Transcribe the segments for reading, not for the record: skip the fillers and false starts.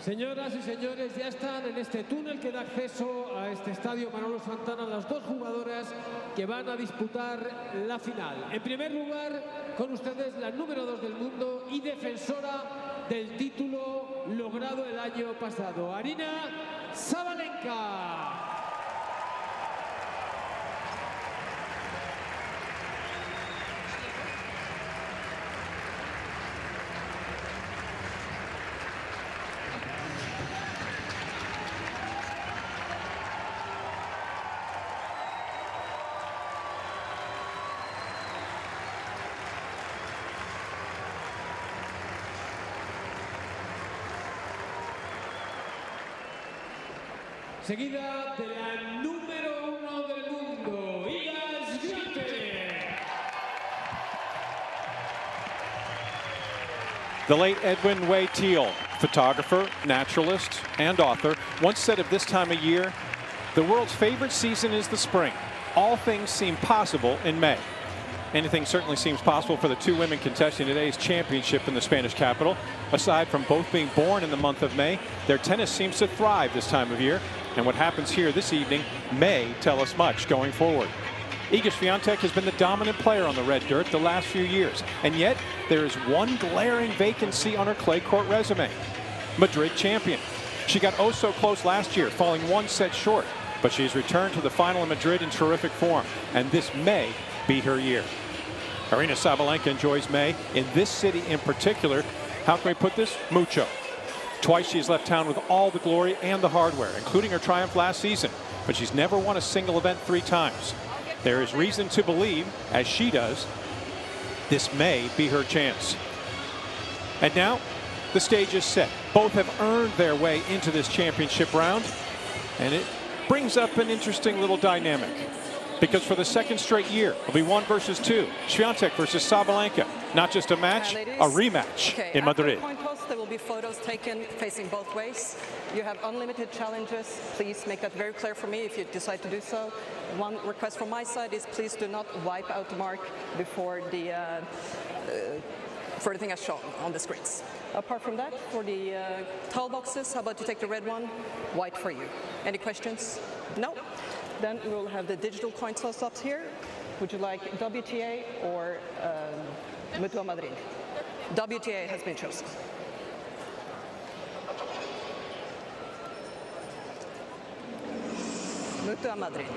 Señoras y señores, ya están en este túnel que da acceso a este estadio Manolo Santana las dos jugadoras que van a disputar la final. En primer lugar, con ustedes la número 2 del mundo y defensora del título logrado el año pasado, Aryna Sabalenka. Seguida de la número 1 del mundo, Iga Swiatek. The late Edwin Way Teal, photographer, naturalist, and author, once said of this time of year, the world's favorite season is the spring. All things seem possible in May. Anything certainly seems possible for the two women contesting today's championship in the Spanish capital. Aside from both being born in the month of May, their tennis seems to thrive this time of year. And what happens here this evening may tell us much going forward. Iga Swiatek has been the dominant player on the red dirt the last few years. And yet, there is one glaring vacancy on her clay court resume. Madrid champion. She got oh so close last year, falling one set short. But she's returned to the final in Madrid in terrific form. And this may be her year. Aryna Sabalenka enjoys May in this city in particular. How can we put this? Mucho. Twice she's left town with all the glory and the hardware, including her triumph last season. But she's never won a single event 3 times. There is reason to believe, as she does, this may be her chance. And now, the stage is set. Both have earned their way into this championship round. And it brings up an interesting little dynamic. Because for the second straight year, it'll be 1 versus 2. Swiatek versus Sabalenka. Not just a match, a rematch in Madrid. After point toss, there will be photos taken facing both ways. You have unlimited challenges. Please make that very clear for me if you decide to do so. One request from my side is please do not wipe out the mark before the thing is shown on the screens. Apart from that, for the towel boxes, how about you take the red one? White for you. Any questions? No? Then we will have the digital coin toss ups here. Would you like WTA or Mutua Madrid? WTA has been chosen. Mutua Madrid.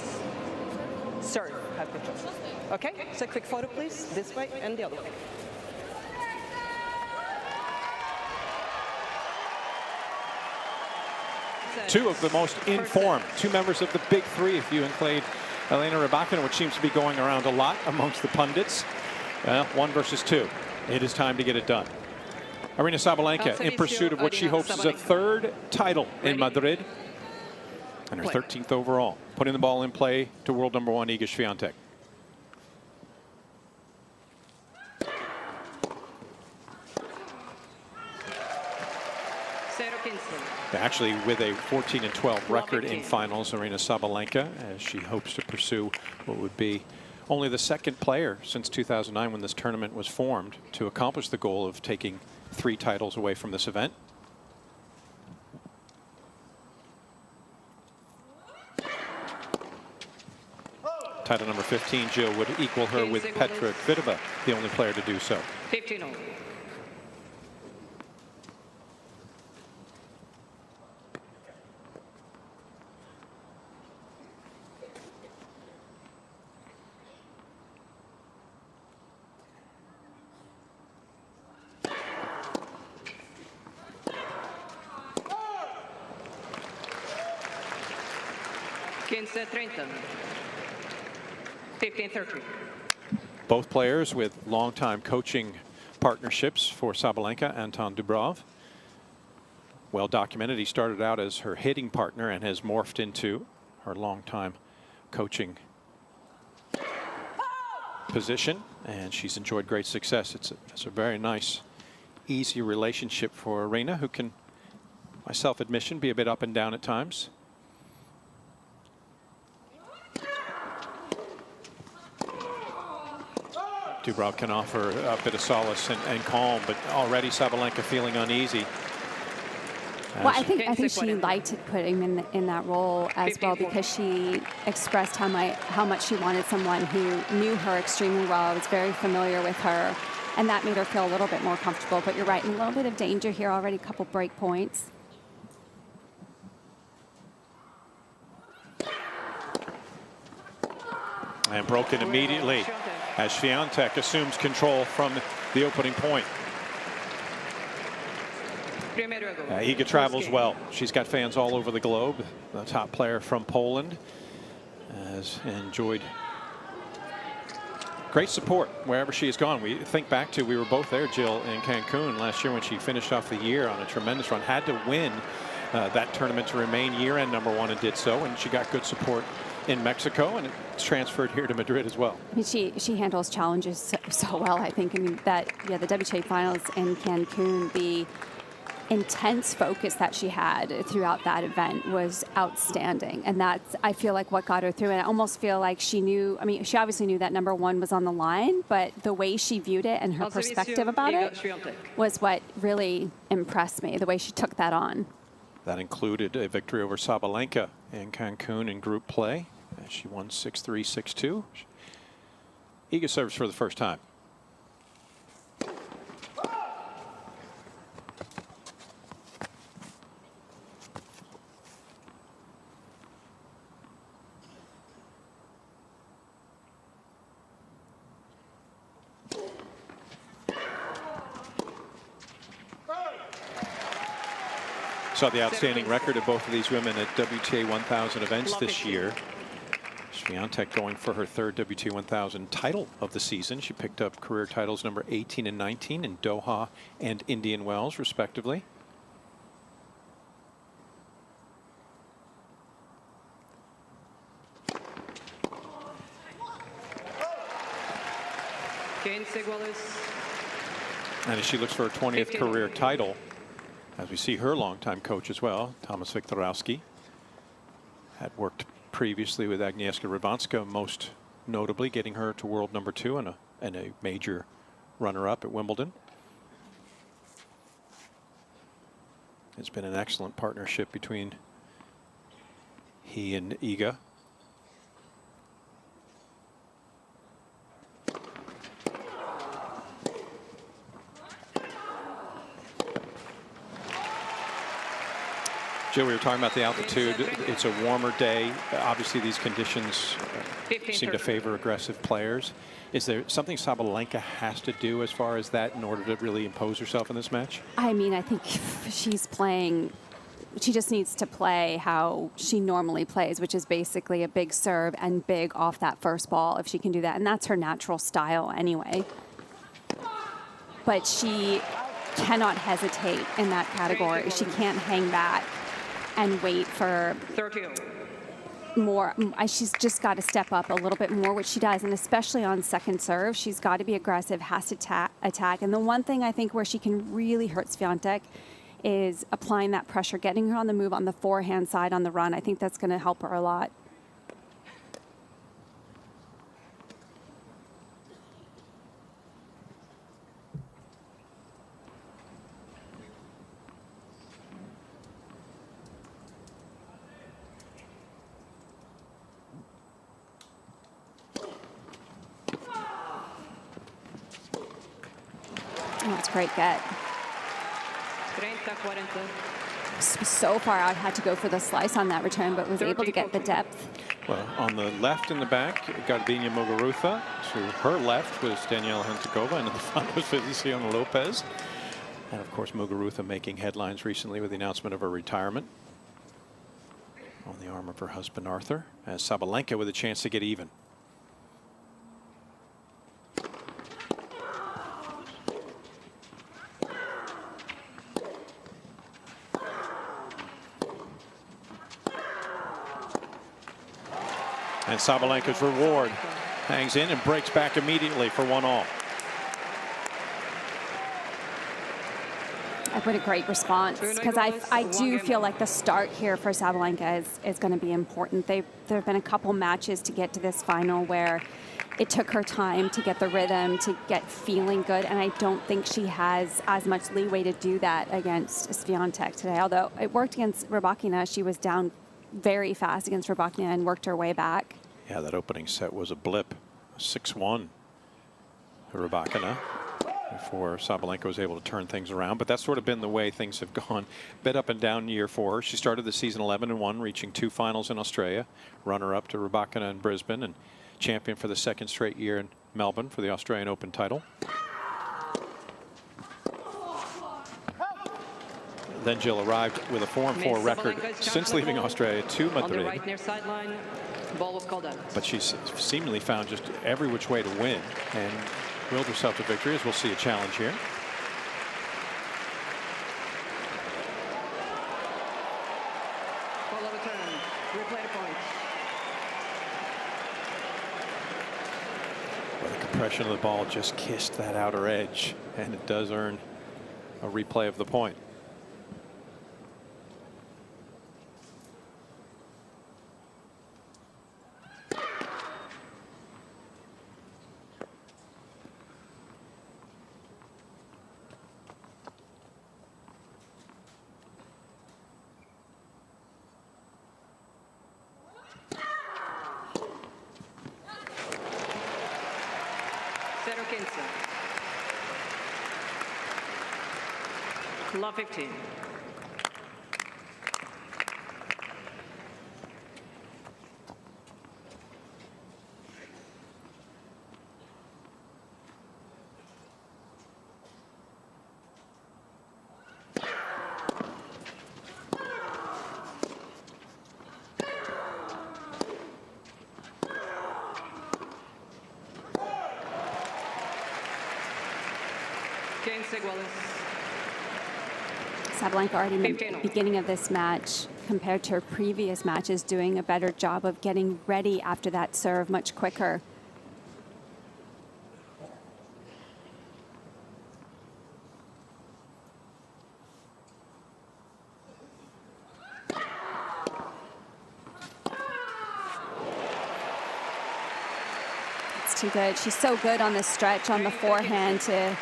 Serve has been chosen. Okay, so a quick photo please, this way and the other way. Two of the most informed, 2 members of the big 3, if you include Elena Rybakina, which seems to be going around a lot amongst the pundits. 1 versus 2. It is time to get it done. Aryna Sabalenka in pursuit of what she hopes is a 3rd title in Madrid and her 13th overall. Putting the ball in play to world number 1, Iga Swiatek. Actually with a 14-12 record in finals, Aryna Sabalenka, as she hopes to pursue what would be only the 2nd player since 2009 when this tournament was formed to accomplish the goal of taking 3 titles away from this event. Title number 15, Jill, would equal her with Petra Kvitova, the only player to do so. 15-0. Quince-30. 15-30. Both players with longtime coaching partnerships for Sabalenka, Anton Dubrov. Well documented, he started out as her hitting partner and has morphed into her longtime coaching position, and she's enjoyed great success. It's a very nice, easy relationship for Aryna, who can, by self-admission, be a bit up and down at times. Dubrov can offer a bit of solace and calm, but already Sabalenka feeling uneasy. Well, I think she liked putting him in that role as well, because she expressed how much she wanted someone who knew her extremely well, was very familiar with her, and that made her feel a little bit more comfortable. But you're right, in a little bit of danger here already, a couple break points. And broken immediately as Swiatek assumes control from the opening point. Iga travels well. She's got fans all over the globe. The top player from Poland has enjoyed great support wherever she has gone. We think back to, we were both there, Jill, in Cancun last year when she finished off the year on a tremendous run. Had to win that tournament to remain year-end #1 and did so. And she got good support in Mexico, and it's transferred here to Madrid as well. I mean, she handles challenges so well, I think. I mean, the WTA finals in Cancun, the intense focus that she had throughout that event was outstanding, and that's, I feel like, what got her through. And I almost feel like she knew, I mean, she obviously knew that #1 was on the line, but the way she viewed it and her perspective about it was what really impressed me, the way she took that on. That included a victory over Sabalenka in Cancun in group play. She won 6-3, 6-2. Iga serves for the first time. Saw the outstanding record of both of these women at WTA 1000 events this year. Swiatek going for her third WTA 1000 title of the season. She picked up career titles number 18 and 19 in Doha and Indian Wells, respectively. And as she looks for her 20th career title, as we see her longtime coach as well, Thomas Viktorowski, had worked previously with Agnieszka Radwanska, most notably getting her to world #2 and a major runner-up at Wimbledon. It's been an excellent partnership between he and Iga. Jill, we were talking about the altitude. It's a warmer day. Obviously, these conditions seem to favor aggressive players. Is there something Sabalenka has to do as far as that in order to really impose herself in this match? I mean, I think she's playing, she just needs to play how she normally plays, which is basically a big serve and big off that first ball, if she can do that. And that's her natural style anyway. But she cannot hesitate in that category. She can't hang back and wait for more. She's just got to step up a little bit more, which she does, and especially on second serve, she's got to be aggressive, has to attack. And the one thing I think where she can really hurt Swiatek is applying that pressure, getting her on the move on the forehand side on the run. I think that's going to help her a lot. Oh, that's a great get. So far out, had to go for the slice on that return, but was able to get the depth. Well, on the left in the back, Garbina Muguruza. To her left was Daniela Hentakova, and in the front was Feliciano Lopez. And of course, Muguruza making headlines recently with the announcement of her retirement on the arm of her husband, Arthur, as Sabalenka with a chance to get even. And Sabalenka's reward hangs in and breaks back immediately for 1-all. What a great response, because I do feel like the start here for Sabalenka is going to be important. There have been a couple matches to get to this final where it took her time to get the rhythm, to get feeling good, and I don't think she has as much leeway to do that against Swiatek today. Although it worked against Rybakina, she was down very fast against Rybakina and worked her way back. Yeah, that opening set was a blip, 6-1 to Rybakina before Sabalenka was able to turn things around. But that's sort of been the way things have gone, a bit up and down year for her. She started the season 11-1, reaching 2 finals in Australia, runner-up to Rybakina in Brisbane, and champion for the 2nd straight year in Melbourne for the Australian Open title. Then Jill arrived with a 4-4 record since leaving Australia to Madrid. On the right near sideline, ball was called out. But she's seemingly found just every which way to win and willed herself to victory, as we'll see a challenge here. Follow the turn. Replay the point. Well, the compression of the ball just kissed that outer edge, and it does earn a replay of the point. Love 15. Sabalenka already in the beginning of this match, compared to her previous matches, doing a better job of getting ready after that serve much quicker. It's too good. She's so good on the stretch on the forehand to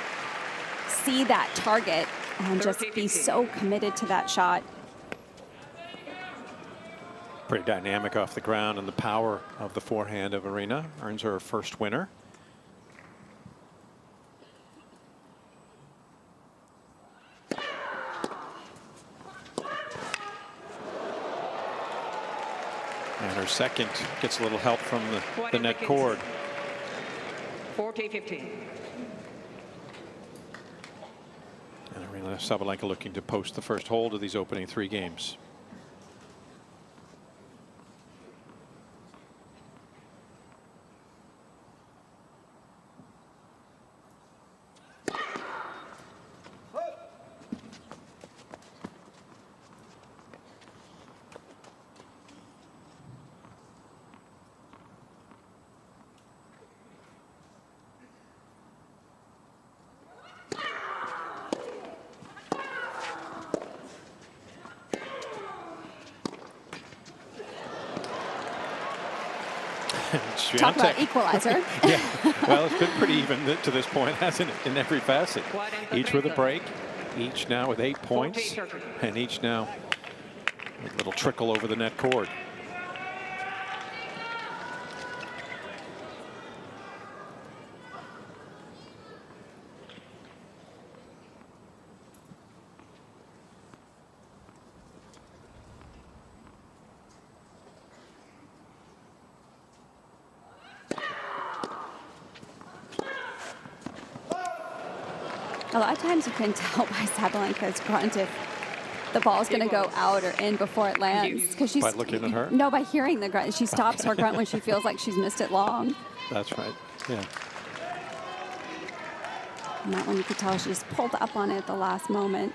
see that target and just be so committed to that shot. Pretty dynamic off the ground, and the power of the forehand of Aryna earns her first winner. And her second gets a little help from the net cord. 40-15. And Aryna Sabalenka looking to post the first hold of these opening 3 games. Talk about equalizer. Yeah, well, it's been pretty even to this point, hasn't it, in every facet. Each with a break, each now with 8 points, and each now a little trickle over the net cord. A lot of times you can tell by Sabalenka's grunt if the ball's going to go out or in before it lands. Because she's by looking at her? No, by hearing the grunt. She stops her grunt when she feels like she's missed it long. That's right. Yeah. And that one you could tell she just pulled up on it at the last moment.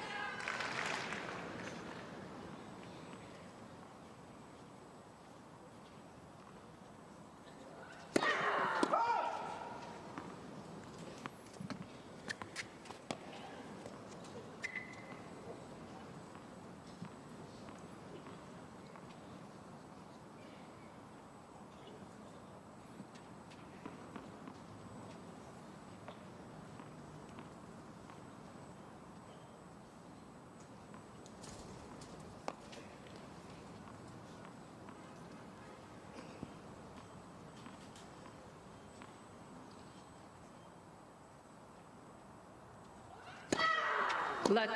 Let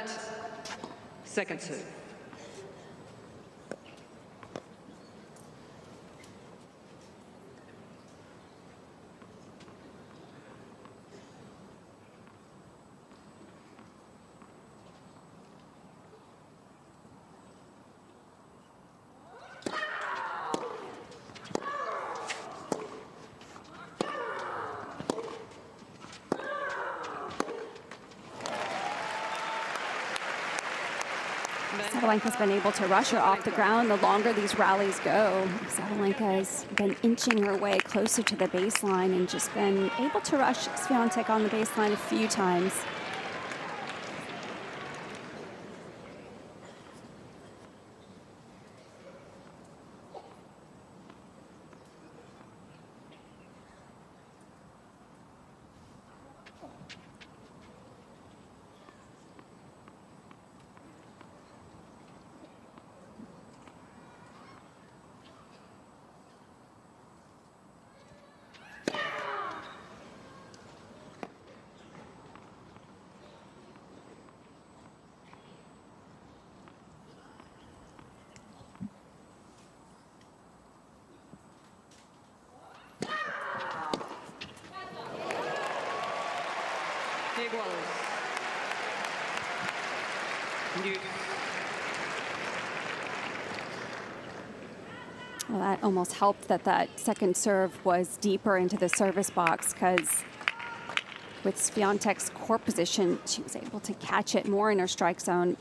second serve. Sabalenka's been able to rush her off the ground the longer these rallies go. Sabalenka has been inching her way closer to the baseline and just been able to rush Swiatek on the baseline a few times. Well, that almost helped that that second serve was deeper into the service box, because with Swiatek's court position, she was able to catch it more in her strike zone.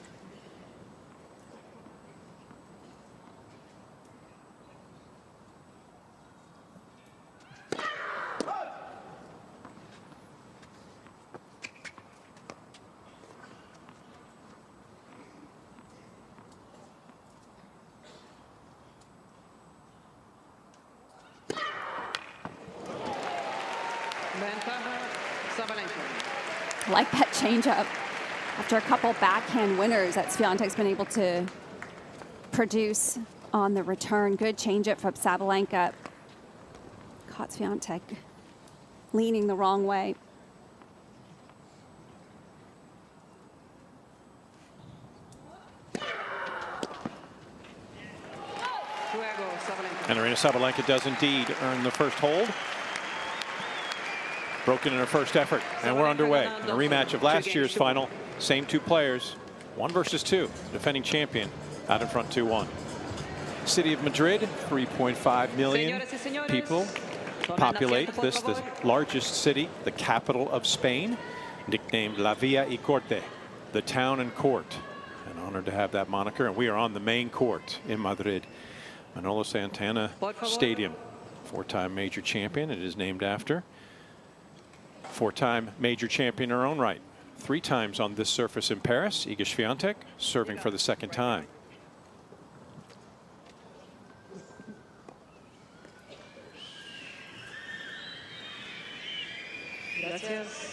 I like that changeup. After a couple backhand winners that Swiatek's been able to produce on the return. Good changeup from Sabalenka. Caught Swiatek leaning the wrong way. And Aryna Sabalenka does indeed earn the first hold. Broken in her first effort, and we're underway. In a rematch of last year's final, same two players, 1 versus 2, defending champion, out in front 2-1. City of Madrid, 3.5 million people populate this, the largest city, the capital of Spain, nicknamed La Villa y Corte, the town and court. An honor to have that moniker, and we are on the main court in Madrid. Manolo Santana Stadium, 4-time major champion, it is named after. 4-time major champion in her own right. 3 times on this surface in Paris. Iga Swiatek serving for the 2nd time. Gracias.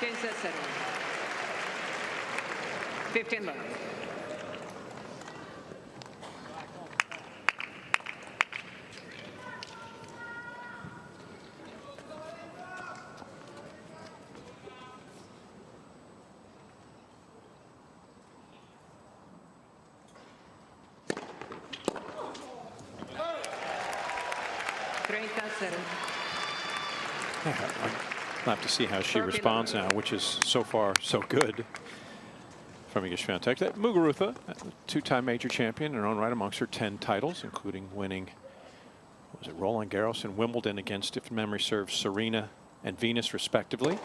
Game, set, setting. 15 love. We'll have to see how she responds now, which is so far so good from Iga Swiatek. That Muguruza, 2-time major champion in her own right, amongst her 10 titles, including winning, what was it, Roland Garros and Wimbledon against, if memory serves, Serena and Venus respectively.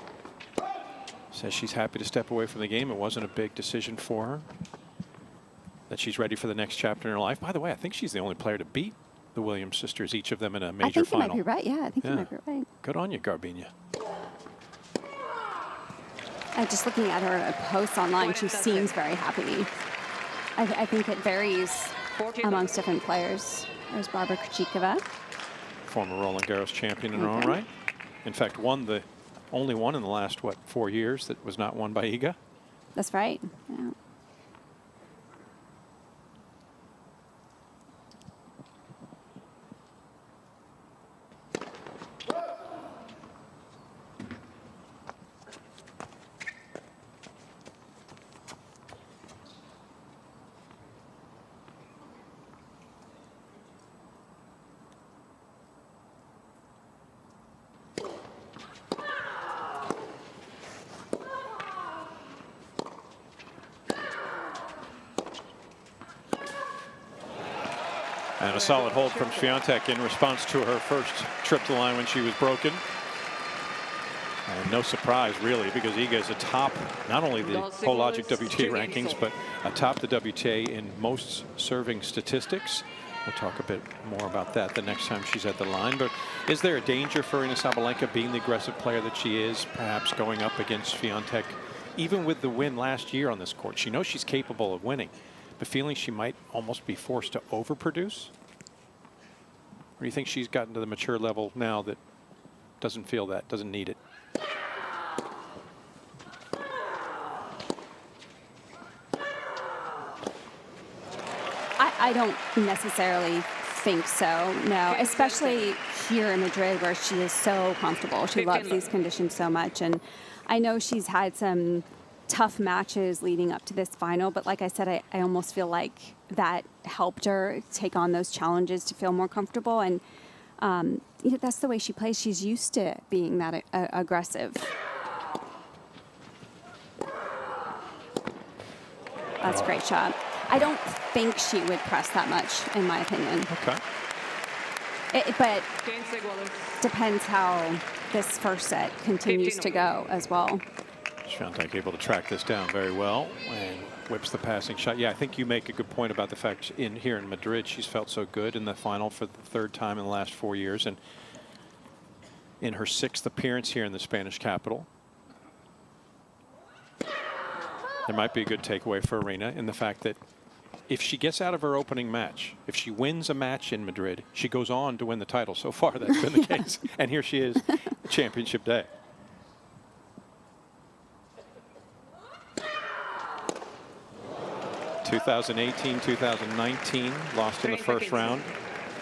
Says she's happy to step away from the game. It wasn't a big decision for her. That she's ready for the next chapter in her life. By the way, I think she's the only player to beat the Williams sisters, each of them in a major final. I think you might be right. Yeah, I think you might be right. Good on you, Garbiñe. Just looking at her posts online, she seems very happy. I think it varies amongst different players. There's Barbara Krejcikova. Former Roland Garros champion in her own right. In fact, won the only one in the last, what, 4 years that was not won by Iga? That's right. Yeah. And a solid hold from Swiatek in response to her first trip to the line when she was broken. And no surprise, really, because Iga is atop not only the Hologic WTA rankings, but atop the WTA in most serving statistics. We'll talk a bit more about that the next time she's at the line. But is there a danger for Aryna Sabalenka, being the aggressive player that she is, perhaps going up against Swiatek, even with the win last year on this court? She knows she's capable of winning, but feeling she might almost be forced to overproduce? Or do you think she's gotten to the mature level now that doesn't feel that, doesn't need it? I don't necessarily think so, no, especially here in Madrid where she is so comfortable. She loves these conditions so much. And I know she's had some tough matches leading up to this final, but like I said, I almost feel like that helped her take on those challenges to feel more comfortable. And you know, that's the way she plays. She's used to being that aggressive. That's a great shot. I don't think she would press that much, in my opinion. Okay. But depends how this first set continues to go as well. Swiatek able to track this down very well and whips the passing shot. Yeah, I think you make a good point about the fact here in Madrid, she's felt so good in the final for the third time in the last 4 years. And in her 6th appearance here in the Spanish capital, there might be a good takeaway for Aryna in the fact that if she gets out of her opening match, if she wins a match in Madrid, she goes on to win the title. So far, that's been the case. And here she is, championship day. (2018, 2019) lost in the first round.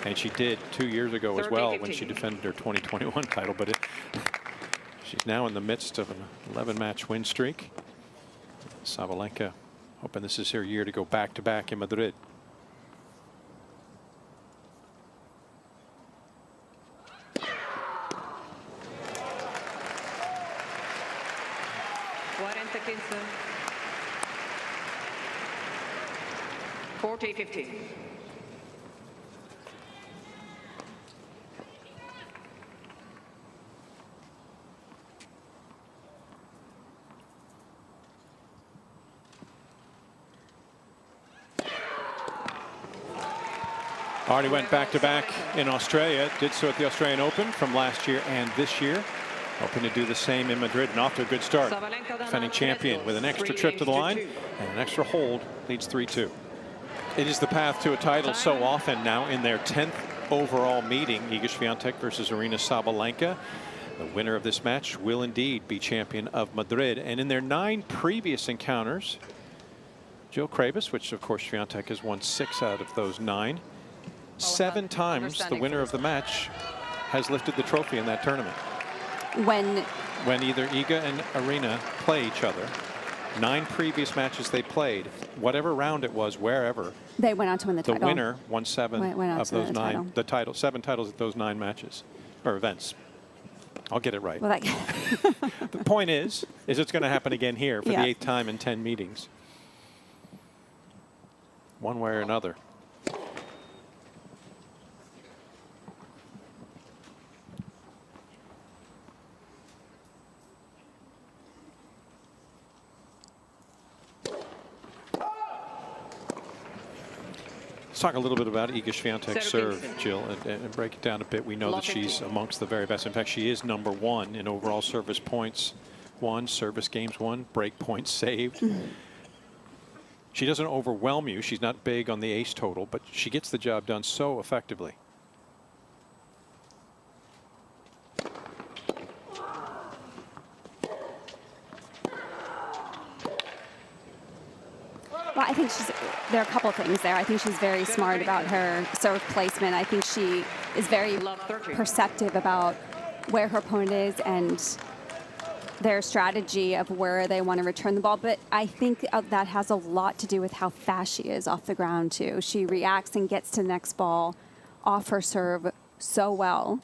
And she did 2 years ago as well when she defended her 2021 title. But she's now in the midst of an 11-match win streak. Sabalenka hoping this is her year to go back-to-back in Madrid. Already went back-to-back in Australia, did so at the Australian Open from last year and this year. Hoping to do the same in Madrid, and off to a good start. Defending champion with an extra trip to the line and an extra hold, leads 3-2. It is the path to a title so often now in their 10th overall meeting. Iga Swiatek versus Aryna Sabalenka. The winner of this match will indeed be champion of Madrid. And in their 9 previous encounters, Jill Krabus, which of course Swiatek has won 6 out of those 9. 7 times the winner of the match has lifted the trophy in that tournament. When either Iga and Aryna play each other, 9 previous matches they played, whatever round it was, wherever, they went on to win the title. The winner won 7 of those 9, the title, 7 titles at those 9 matches or events. I'll get it right. Well, the point is it's going to happen again here for the 8th time in 10 meetings. One way or another. Let's talk a little bit about Iga Swiatek's serve, Jill, and break it down a bit. We know that she's amongst the very best. In fact, she is #1 in overall service points won, service games won, break points saved. She doesn't overwhelm you. She's not big on the ace total, but she gets the job done so effectively. Well, I think there are a couple of things there. I think she's very smart about her serve placement. I think she is very perceptive about where her opponent is and their strategy of where they want to return the ball. But I think that has a lot to do with how fast she is off the ground, too. She reacts and gets to the next ball off her serve so well.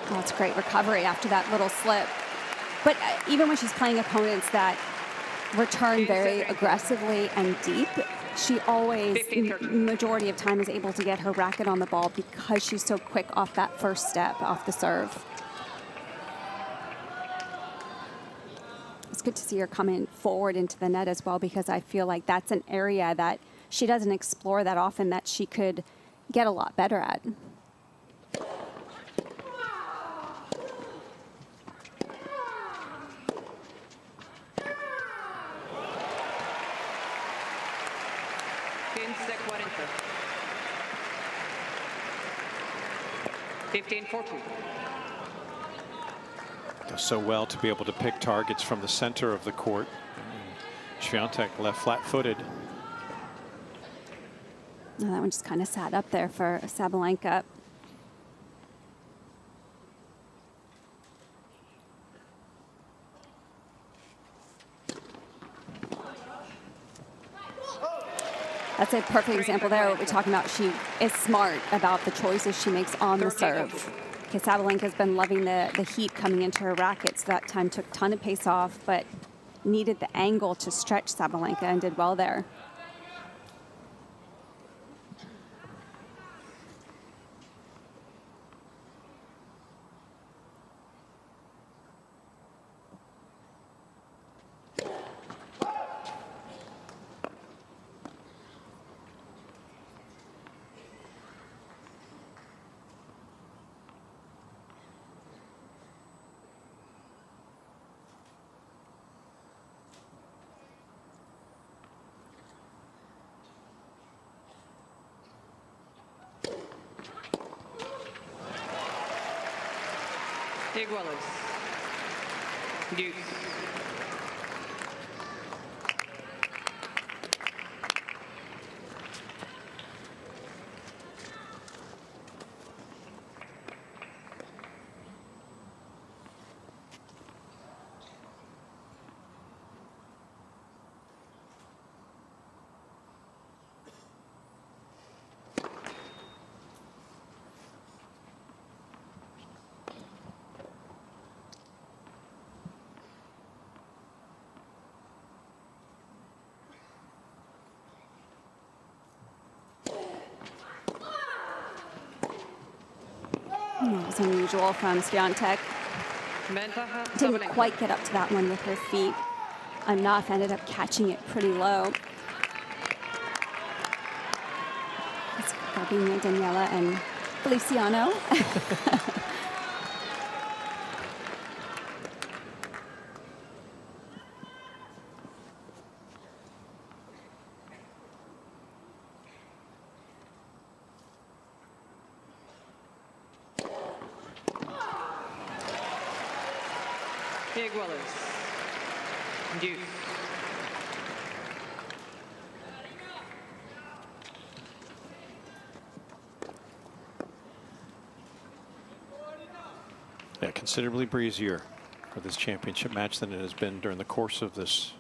That's great recovery after that little slip. But even when she's playing opponents that return very aggressively and deep, she always, majority of time, is able to get her racket on the ball because she's so quick off that first step off the serve. It's good to see her coming forward into the net as well, because I feel like that's an area that she doesn't explore that often that she could get a lot better at. Does so well to be able to pick targets from the center of the court. Swiatek left flat-footed. Oh, that one just kind of sat up there for Sabalenka. That's a perfect example there. What we're talking about, she is smart about the choices she makes on the serve. Okay, Sabalenka's been loving the heat coming into her racket, so that time took a ton of pace off, but needed the angle to stretch Sabalenka and did well there. Iguales. Deuce. That was unusual from Swiatek. Didn't quite get up to that one with her feet enough. Ended up catching it pretty low. It's Garbina, Daniela, and Feliciano. Iguales. Deuce. Yeah, considerably breezier for this championship match than it has been during the course of this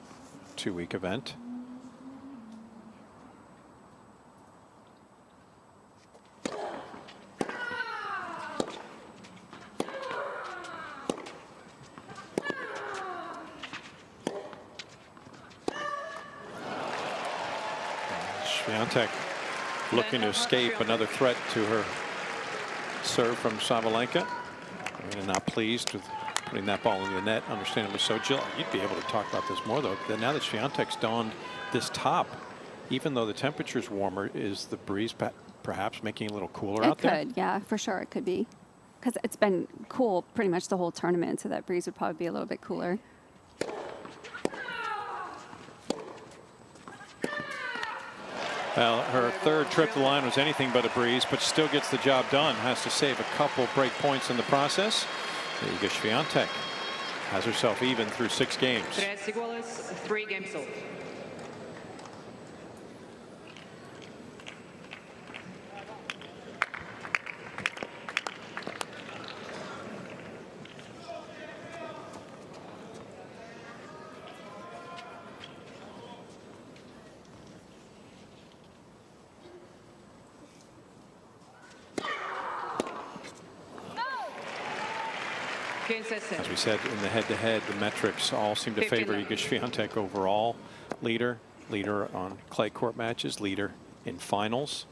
two-week event. Swiatek looking to escape another threat to her serve from Sabalenka. And not pleased with putting that ball in the net, understandably so. Jill, you'd be able to talk about this more, though. Now that Swiatek's donned this top, even though the temperature's warmer, is the breeze perhaps making it a little cooler out there? It could, yeah, for sure it could be. Because it's been cool pretty much the whole tournament, so that breeze would probably be a little bit cooler. Well, her third trip to the line was anything but a breeze, but still gets the job done. Has to save a couple break points in the process. Iga Swiatek has herself even through 6 games. 3 games sold. As we said, in the head-to-head, the metrics all seem to favor Iga Swiatek overall. Leader on clay court matches, leader in finals.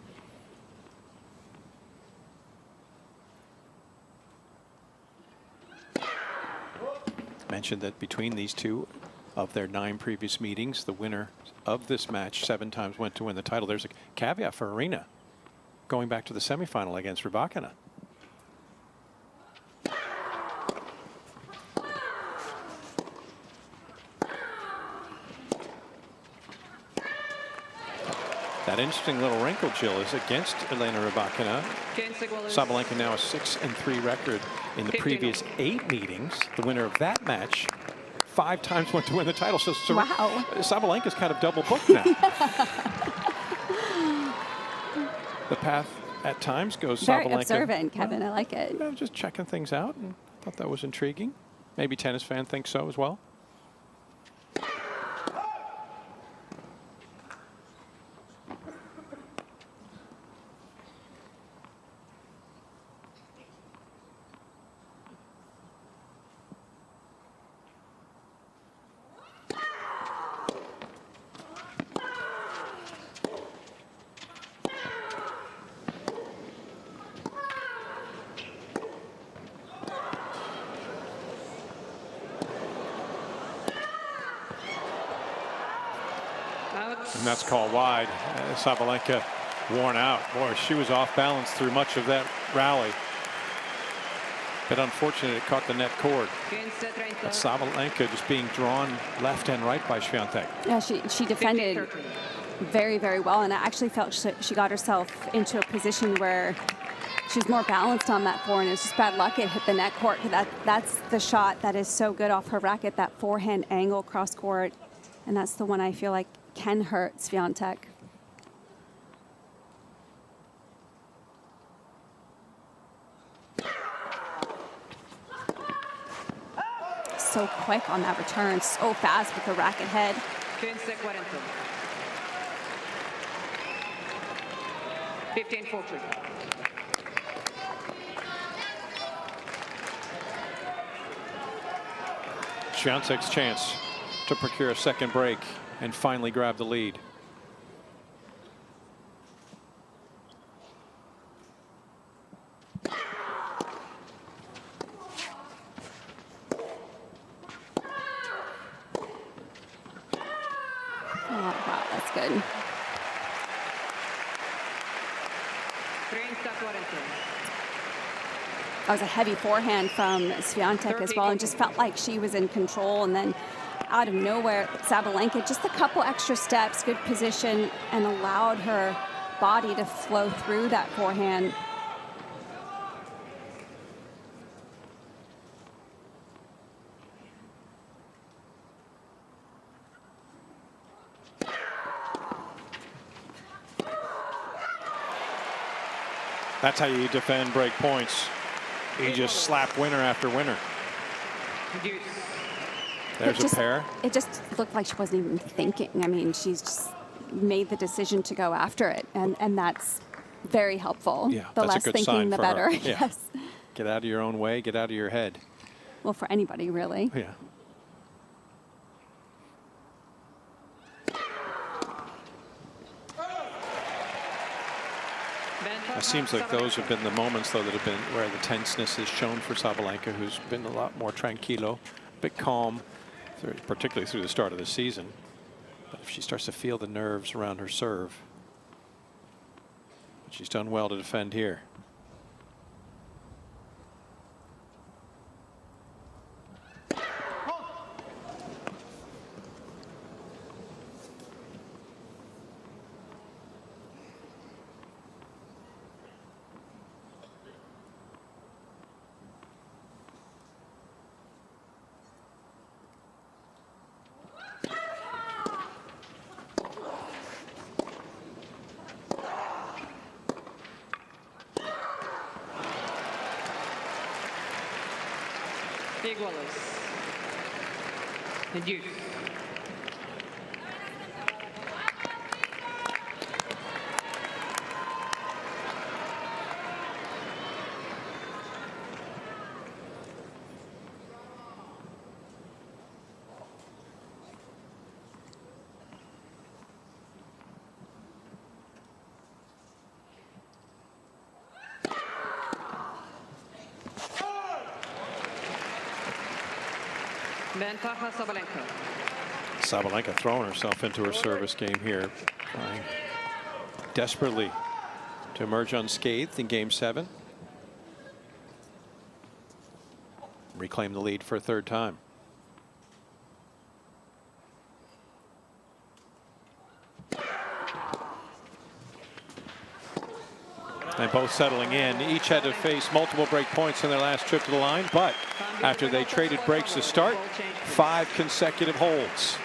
Mentioned that between these two, of their 9 previous meetings, the winner of this match 7 times went to win the title. There's a caveat for Aryna going back to the semifinal against Rybakina. That interesting little wrinkle, Jill, is against Elena Rybakina. Sabalenka now a 6-3 record in the previous 8 meetings. The winner of that match 5 times went to win the title. So wow. Sabalenka's kind of double booked now. The path at times goes Very Sabalenka. observant, Kevin. I like it. Just checking things out, and thought that was intriguing. Maybe tennis fan thinks so as well. And that's called wide. Sabalenka worn out. Boy, she was off balance through much of that rally. But unfortunately, it caught the net cord. But Sabalenka just being drawn left and right by Swiatek. Yeah, she defended very, very well. And I actually felt she got herself into a position where she's more balanced on that forehand. It's just bad luck it hit the net court. That's the shot that is so good off her racket, that forehand angle cross court. And that's the one I feel like can hurt Swiatek. So quick on that return, so fast with the racket head. 15-40. Swiatek's chance to procure a second break and finally grab the lead. Oh, wow, that's good. That was a heavy forehand from Swiatek as well, and just felt like she was in control. And then out of nowhere, Sabalenka, just a couple extra steps, good position, and allowed her body to flow through that forehand. That's how you defend break points. You just slap winner after winner. There's a pair. It just looked like she wasn't even thinking. I mean, she's just made the decision to go after it, and that's very helpful. Yeah, the that's less a good thinking, sign the for better. her. Yeah. Yes. Get out of your own way. Get out of your head. Well, for anybody, really. Yeah. It seems like those have been the moments, though, that have been where the tenseness is shown for Sabalenka, who's been a lot more tranquilo, a bit calm, particularly through the start of the season. But if she starts to feel the nerves around her serve, she's done well to defend here. Igualas. And you. Ventaja Sabalenka. Sabalenka throwing herself into her service game here, trying desperately to emerge unscathed in Game 7. Reclaim the lead for a third time. And both settling in. Each had to face multiple break points in their last trip to the line, but after they traded breaks to start, 5 consecutive holds.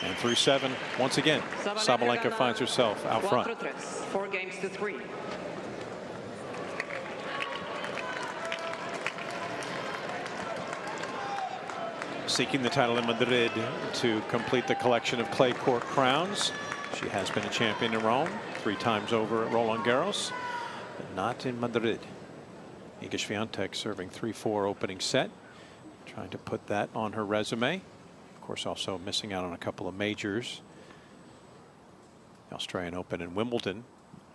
And through 7, once again, Sabalenka finds herself out front. 4 games to 3. Seeking the title in Madrid to complete the collection of clay court crowns. She has been a champion in Rome, 3 times over at Roland Garros, but not in Madrid. Iga Swiatek serving 3-4 opening set, trying to put that on her resume. Of course, also missing out on a couple of majors. The Australian Open and Wimbledon,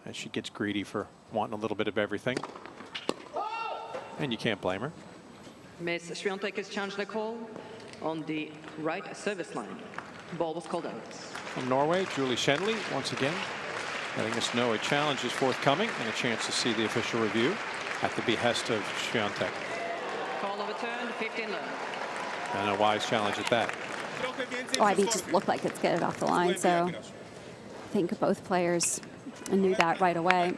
as she gets greedy for wanting a little bit of everything. And you can't blame her. Miss Swiatek has challenged Nicole on the right service line. Ball was called out. From Norway, Julie Shendley, once again, letting us know a challenge is forthcoming and a chance to see the official review at the behest of Swiatek. Call overturned, 15 love. And a wise challenge at that. Oh, I think it just looked like it's get it off the line, so I think both players knew that right away.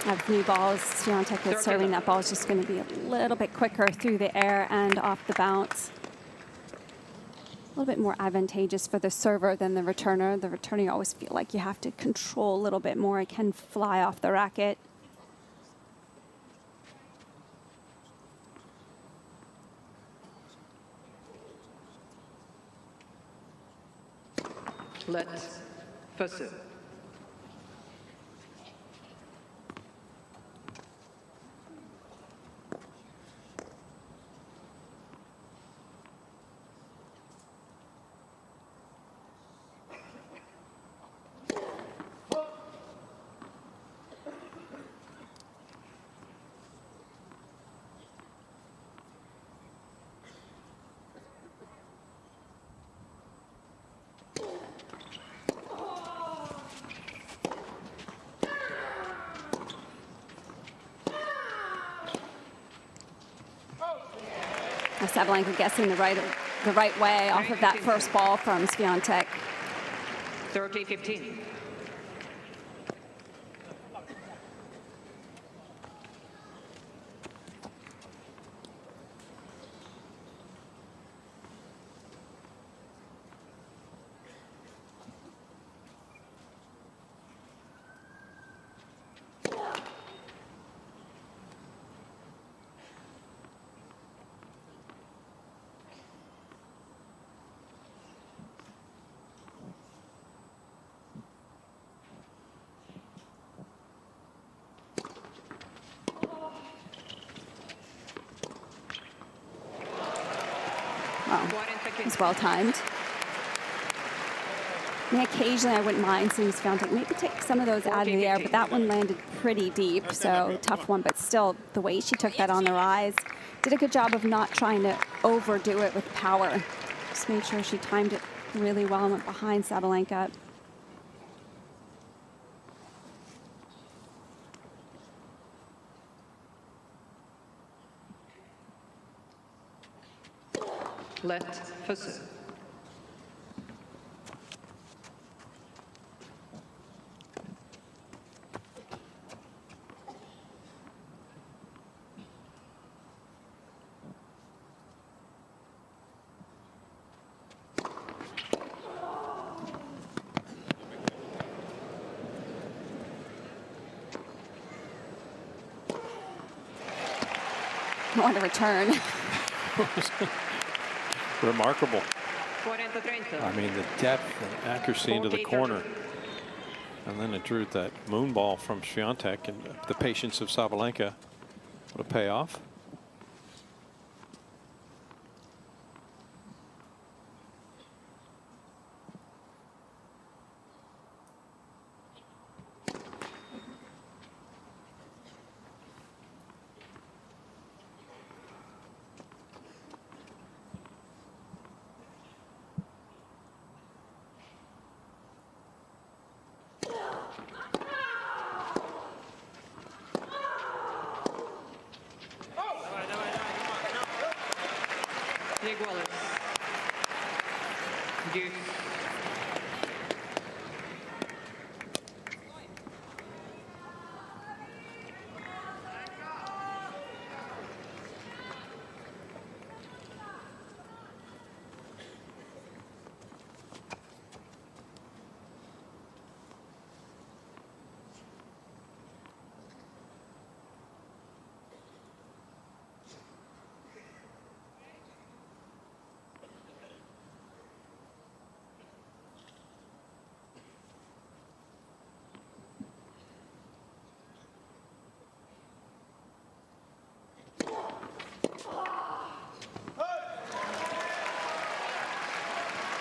Of new balls, Swiatek is serving. That ball is just going to be a little bit quicker through the air and off the bounce. A little bit more advantageous for the server than the returner. The returner, you always feel like you have to control a little bit more. It can fly off the racket. Let's first serve. Sabalenka guessing the right way off of that first ball from Swiatek. 30-15. Wow, it was well timed. I mean, occasionally I wouldn't mind seeing Swiatek maybe take some of those out of the air, but that one landed pretty deep, so tough one. But still, the way she took that on the rise, did a good job of not trying to overdo it with power. Just made sure she timed it really well and went behind Sabalenka. Left for serve. What a return. Remarkable. I mean, the depth and accuracy into the corner. And then it drew that moon ball from Swiatek, and the patience of Sabalenka. What a payoff.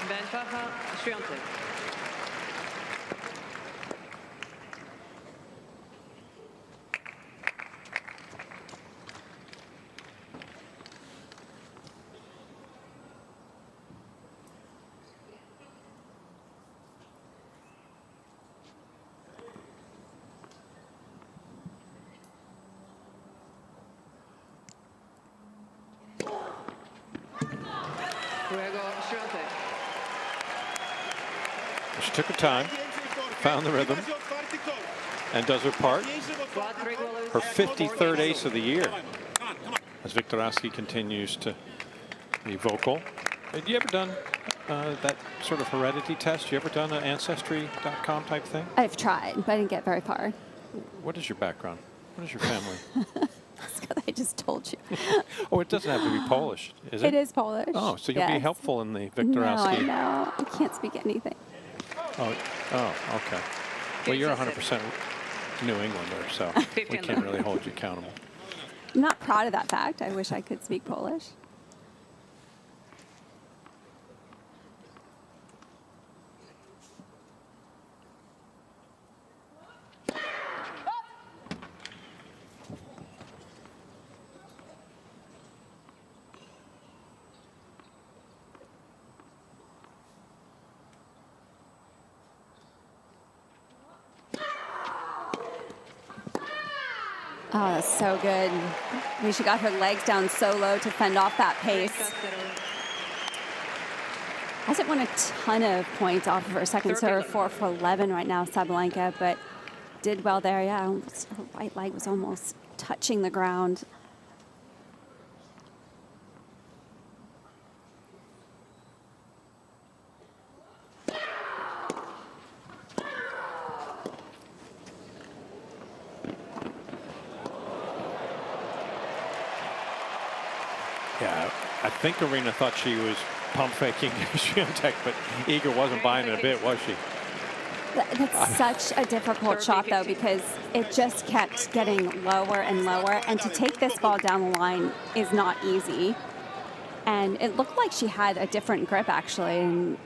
Ventaja Swiatek. Luego Swiatek. She took her time, found the rhythm, and does her part. Her 53rd ace of the year, as Viktorovski continues to be vocal. Have you ever done that sort of heredity test? You ever done an Ancestry.com type thing? I've tried, but I didn't get very far. What is your background? What is your family? That's because I just told you. Oh, it doesn't have to be Polish, is it? It is Polish. Oh, so you'll be helpful in the Viktorovski. No, I know. I can't speak anything. Oh, okay. Well, you're 100% New Englander, so we can't really hold you accountable. I'm not proud of that fact. I wish I could speak Polish. Oh, that's so good. I mean, she got her legs down so low to fend off that pace. Hasn't won a ton of points off of her second serve, 4 for 11 right now, Sabalenka, but did well there. Yeah, her right leg was almost touching the ground. Yeah, I think Aryna thought she was pump faking Swiatek, but Iga wasn't buying it a bit, was she? That's such a difficult shot, though, because it just kept getting lower and lower, and to take this ball down the line is not easy. And it looked like she had a different grip, actually, and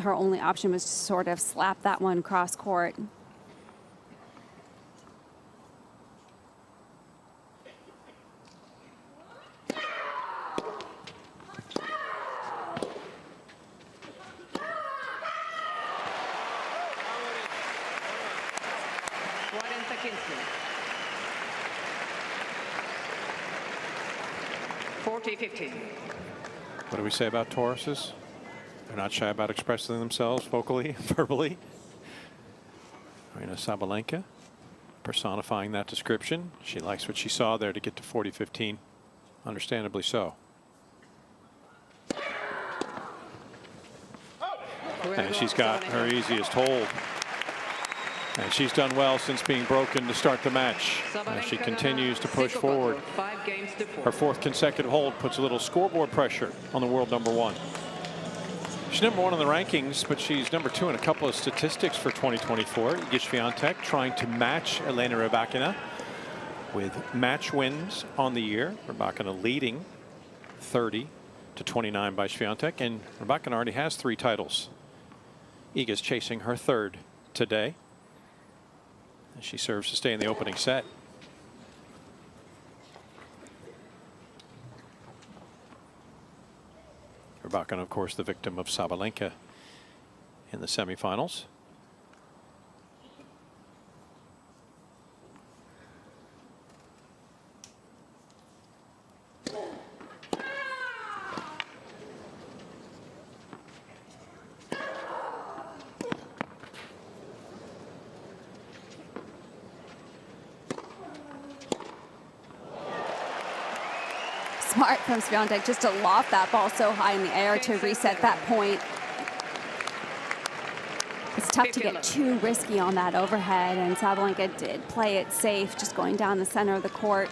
her only option was to sort of slap that one cross court. What do we say about Tauruses? They're not shy about expressing themselves vocally, verbally. Aryna Sabalenka personifying that description. She likes what she saw there to get to 40-15. Understandably so. And she's got her easiest hold. And she's done well since being broken to start the match. As she continues to push forward. Her 4th consecutive hold puts a little scoreboard pressure on the world #1. She's #1 in the rankings, but she's #2 in a couple of statistics for 2024. Iga Swiatek trying to match Aryna Sabalenka with match wins on the year. Sabalenka leading 30-29 by Swiatek, and Sabalenka already has 3 titles. Iga's chasing her 3rd today. She serves to stay in the opening set. Sabalenka, of course, the victim of Sabalenka in the semifinals. Smart from Swiatek just to loft that ball so high in the air to reset that point. It's tough to get too risky on that overhead, and Sabalenka did play it safe, just going down the center of the court.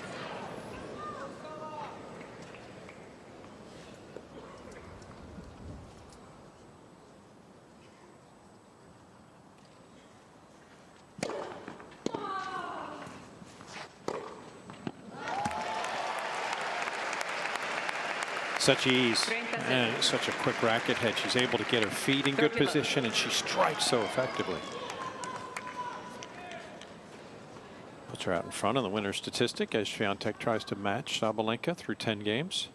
Such ease and such a quick racket head. She's able to get her feet in good position, and she strikes so effectively. Puts her out in front of the winner's statistic as Swiatek tries to match Sabalenka through 10 games.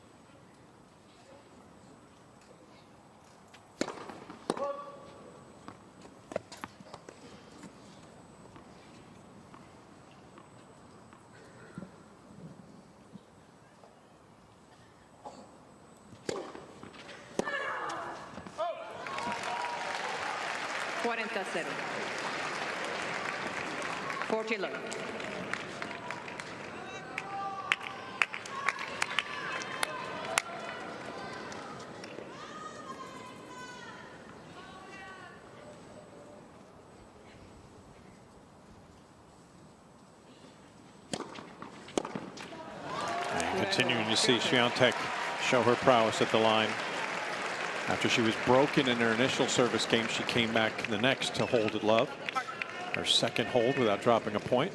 Continuing to see Swiatek show her prowess at the line. After she was broken in her initial service game, she came back the next to hold it love. Her 2nd hold without dropping a point.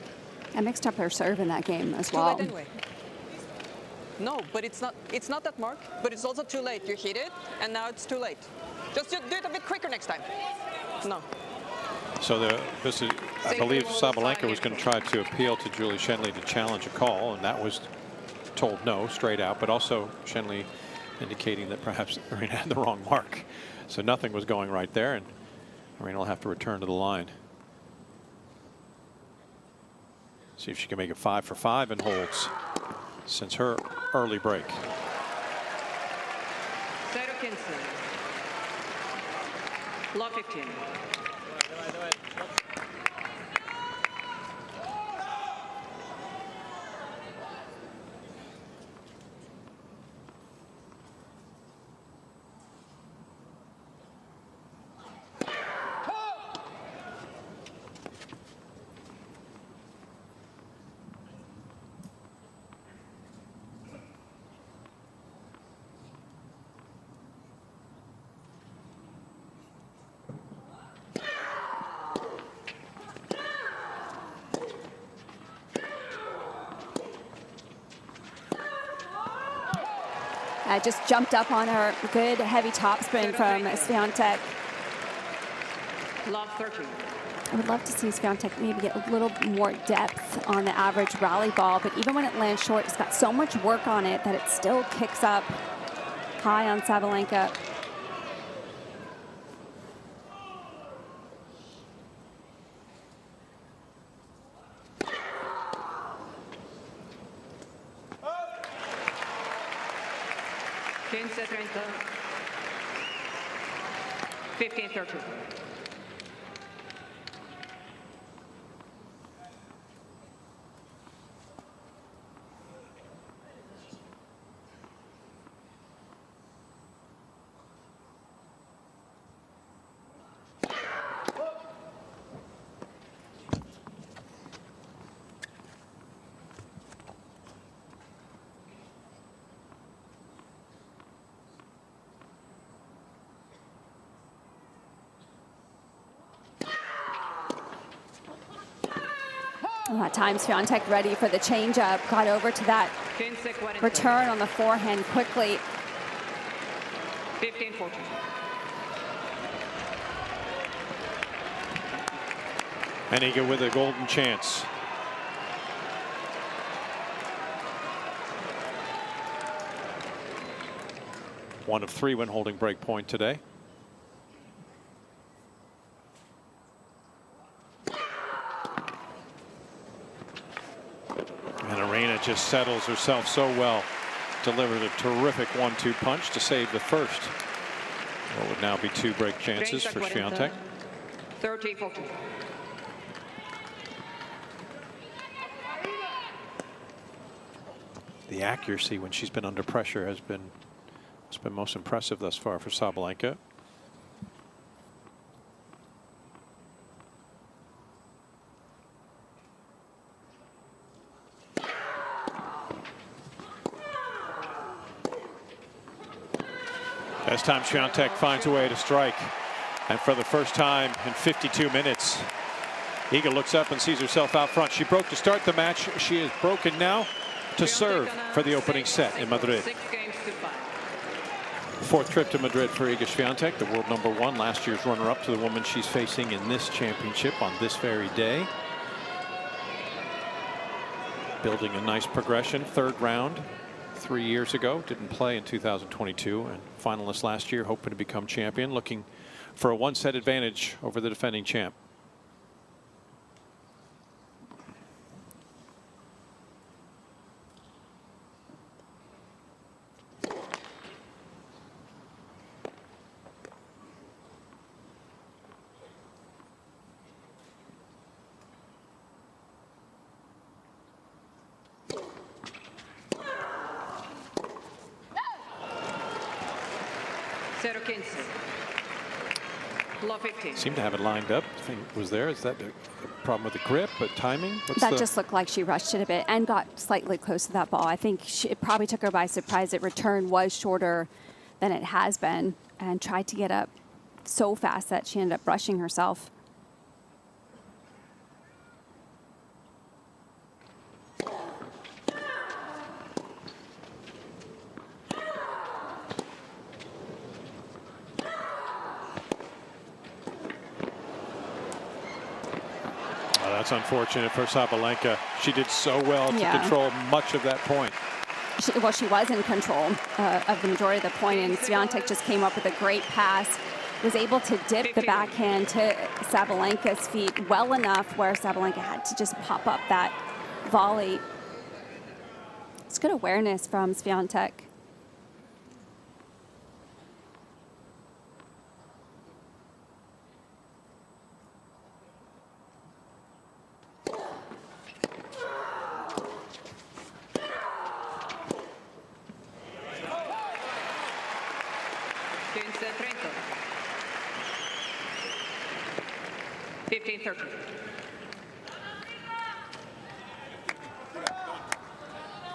I mixed up her serve in that game as well. Too late anyway. No, but it's not that, Mark. But it's also too late. You hit it, and now it's too late. Just do it a bit quicker next time. No. So I believe Sabalenka was going to try to appeal to Julie Shenley to challenge a call, and that was told no straight out, but also Shenley indicating that perhaps Aryna had the wrong mark. So nothing was going right there, and Aryna will have to return to the line. See if she can make it 5 for 5 in holds since her early break. Law 15. Just jumped up on her. Good heavy topspin from Swiatek. Love 13. I would love to see Swiatek maybe get a little more depth on the average rally ball, but even when it lands short, it's got so much work on it that it still kicks up high on Sabalenka. Quince 30. 15-30. At times, Swiatek ready for the changeup, got over to that return on the forehand quickly. 15-14. And Iga with a golden chance. One of 3 when holding break point today. And Aryna just settles herself so well. Delivered a terrific 1-2 punch to save the first. What would now be 2 break chances for Swiatek. 30-14. The accuracy when she's been under pressure has been most impressive thus far for Sabalenka. This time Swiatek finds a way to strike, and for the first time in 52 minutes, Iga looks up and sees herself out front. She broke to start the match. She is broken now to serve for the opening set in Madrid. 4th trip to Madrid for Iga Swiatek, the world #1, last year's runner-up to the woman she's facing in this championship on this very day. Building a nice progression. 3rd round 3 years ago, didn't play in 2022, and finalist last year, hoping to become champion, looking for a 1-set advantage over the defending champ. Seemed to have it lined up. I think was there. Is that a problem with the grip, but timing? That just looked like she rushed it a bit and got slightly close to that ball. I think it probably took her by surprise. That return was shorter than it has been, and tried to get up so fast that she ended up brushing herself. That's unfortunate for Sabalenka. She did so well to control much of that point. She was in control of the majority of the point, and Swiatek just came up with a great pass. Was able to dip the backhand to Sabalenka's feet well enough where Sabalenka had to just pop up that volley. It's good awareness from Swiatek.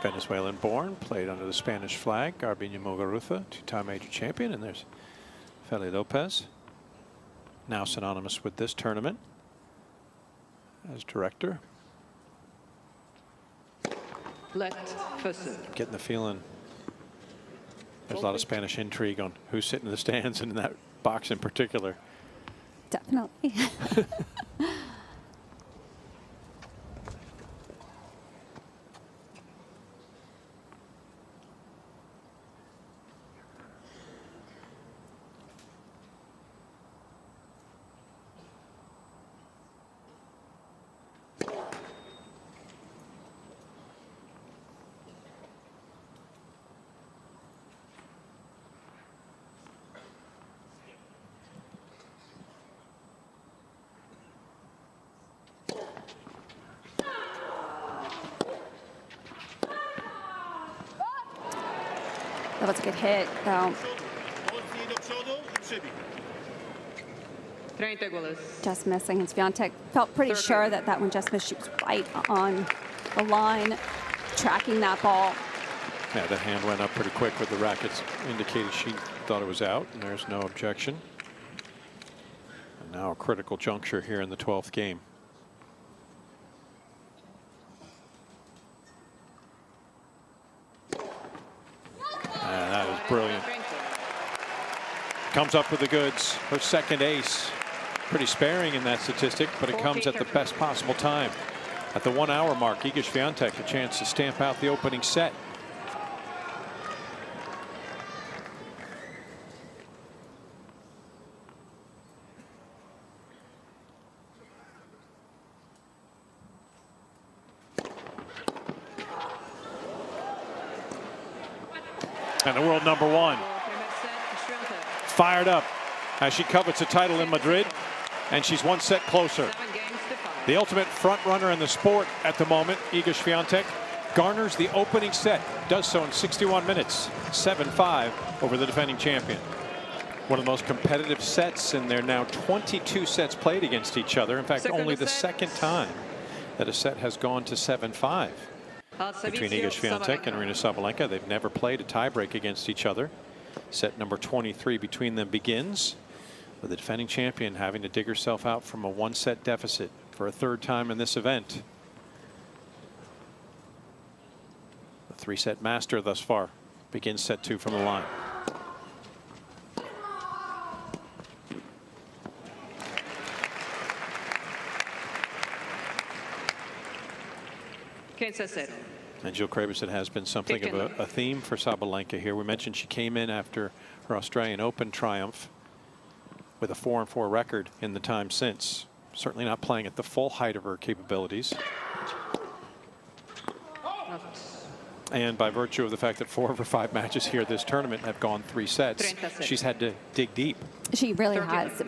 Venezuelan born, played under the Spanish flag. Garbiñe Muguruza, 2-time major champion. And there's Feli Lopez, now synonymous with this tournament as director. Getting the feeling There's a lot of Spanish intrigue on who's sitting in the stands and in that box in particular. Definitely. That was a good hit, though. Just missing. And Swiatek felt pretty sure that that one just missed. She was right on the line, tracking that ball. Yeah, the hand went up pretty quick with the rackets indicating she thought it was out, and there's no objection. And now a critical juncture here in the 12th game. That was brilliant. Comes up with the goods. Her second ace. Pretty sparing in that statistic, but it comes at the best possible time. At the 1 hour mark, Iga Swiatek a chance to stamp out the opening set. And the world #1 fired up as she covets a title in Madrid, and she's 1 set closer. The ultimate front runner in the sport at the moment, Iga Swiatek, garners the opening set, does so in 61 minutes, 7-5 over the defending champion. One of the most competitive sets, and they're now 22 sets played against each other. In fact, only the second time that a set has gone to 7-5. Between Iga Swiatek and Aryna Sabalenka, they've never played a tiebreak against each other. Set number 23 between them begins with the defending champion having to dig herself out from a 1-set deficit for a 3rd time in this event. The 3-set master thus far begins set 2 from the line. And Jill Craven said it has been something of a theme for Sabalenka here. We mentioned she came in after her Australian Open triumph with a 4-4 record in the time since. Certainly not playing at the full height of her capabilities. And by virtue of the fact that 4 of her 5 matches here this tournament have gone 3 sets, she's had to dig deep. She really has.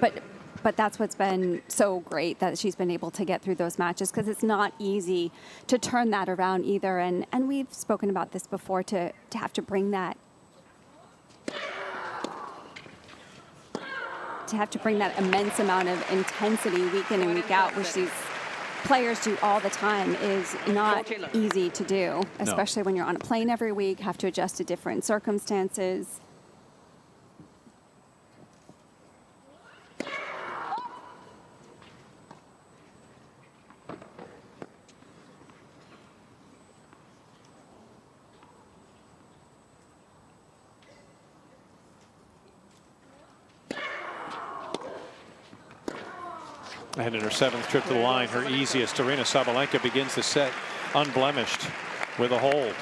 But that's what's been so great, that she's been able to get through those matches, because it's not easy to turn that around either. And we've spoken about this before, to have to bring that immense amount of intensity week in and week out, which these players do all the time, is not easy to do, especially when you're on a plane every week, have to adjust to different circumstances. And in her 7th trip to the line, her easiest, Aryna Sabalenka begins the set unblemished with a hold.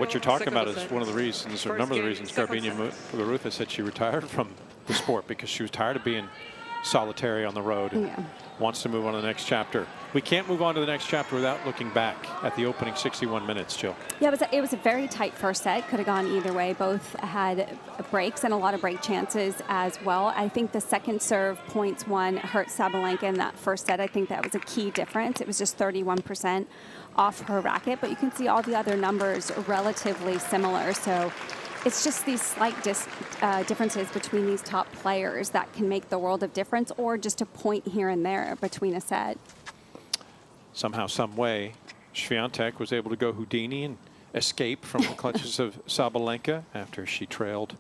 What you're talking about is one of the reasons, or a number of the reasons, Garbiñe Muguruza said she retired from the sport, because she was tired of being solitary on the road and wants to move on to the next chapter. We can't move on to the next chapter without looking back at the opening 61 minutes, Jill. Yeah, it was a very tight first set. Could have gone either way. Both had breaks and a lot of break chances as well. I think the second serve points won hurt Sabalenka in that first set. I think that was a key difference. It was just 31% off her racket, but you can see all the other numbers are relatively similar. So it's just these slight differences between these top players that can make the world of difference, or just a point here and there between a set. Somehow, some way, Swiatek was able to go Houdini and escape from the clutches of Sabalenka after she trailed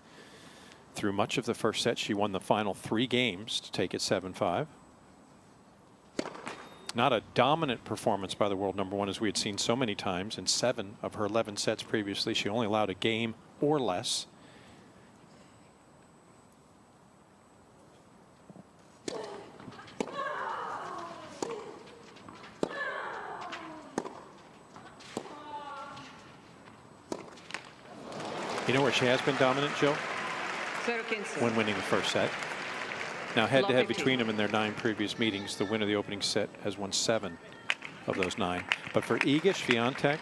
through much of the first set. She won the final 3 games to take it 7-5. Not a dominant performance by the world #1 as we had seen so many times. In 7 of her 11 sets previously, she only allowed a game or less know where she has been dominant, Jill? When winning the first set. Now, head-to-head between them in their 9 previous meetings, the winner of the opening set has won 7 of those 9. But for Iga Swiatek,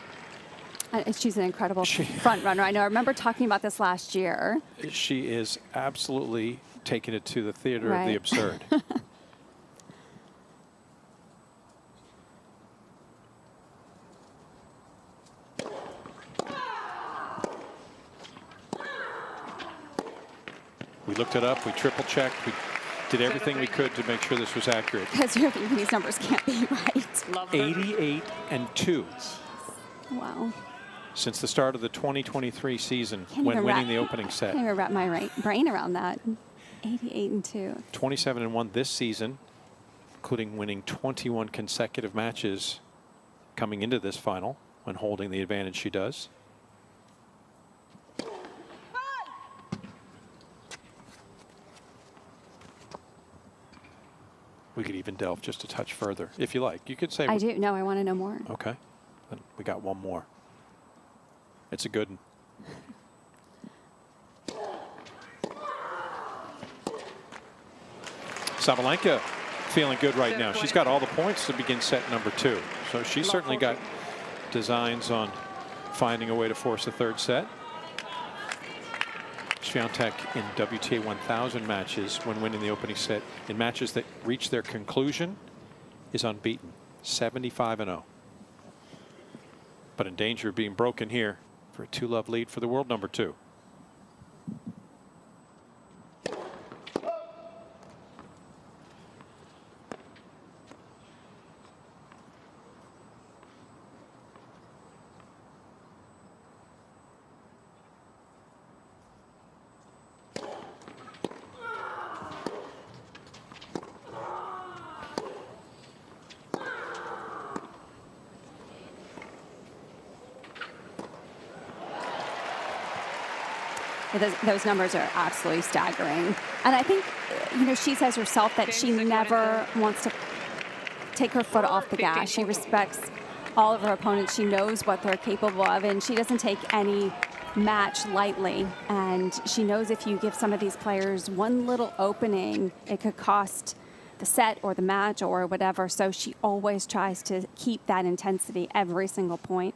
she's an incredible front runner. I know. I remember talking about this last year. She is absolutely taking it to the theater of the absurd. We looked it up. We triple-checked. We did everything we could to make sure this was accurate. Because you're thinking these numbers can't be right. 88-2. Wow. Since the start of the 2023 season when winning the opening set. I can't even wrap my brain around that. 88-2. 27-1 this season, including winning 21 consecutive matches coming into this final when holding the advantage she does. We could even delve just a touch further, if you like. You could say. I do. No, I want to know more. Okay. Then we got one more. It's a good one. Sabalenka feeling good right now. She's got all the points to begin set number 2. So she's certainly got designs on finding a way to force a third set. Swiatek in WTA 1000 matches when winning the opening set, in matches that reach their conclusion, is unbeaten, 75-0. But in danger of being broken here for a 2-love lead for the world number 2. Those numbers are absolutely staggering. And I think, you know, she says herself that she never wants to take her foot off the gas. She respects all of her opponents. She knows what they're capable of, and she doesn't take any match lightly. And she knows if you give some of these players one little opening, it could cost the set or the match or whatever. So she always tries to keep that intensity every single point.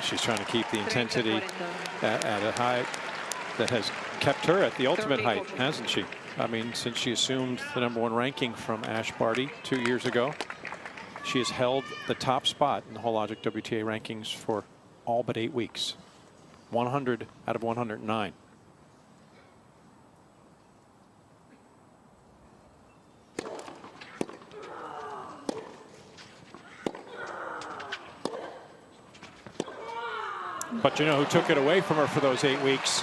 She's trying to keep the intensity at a height that has kept her at the ultimate height, hasn't she? I mean, since she assumed the #1 ranking from Ash Barty 2 years ago, she has held the top spot in the whole Logic WTA rankings for all but 8 weeks. 100 out of 109. But you know who took it away from her for those 8 weeks?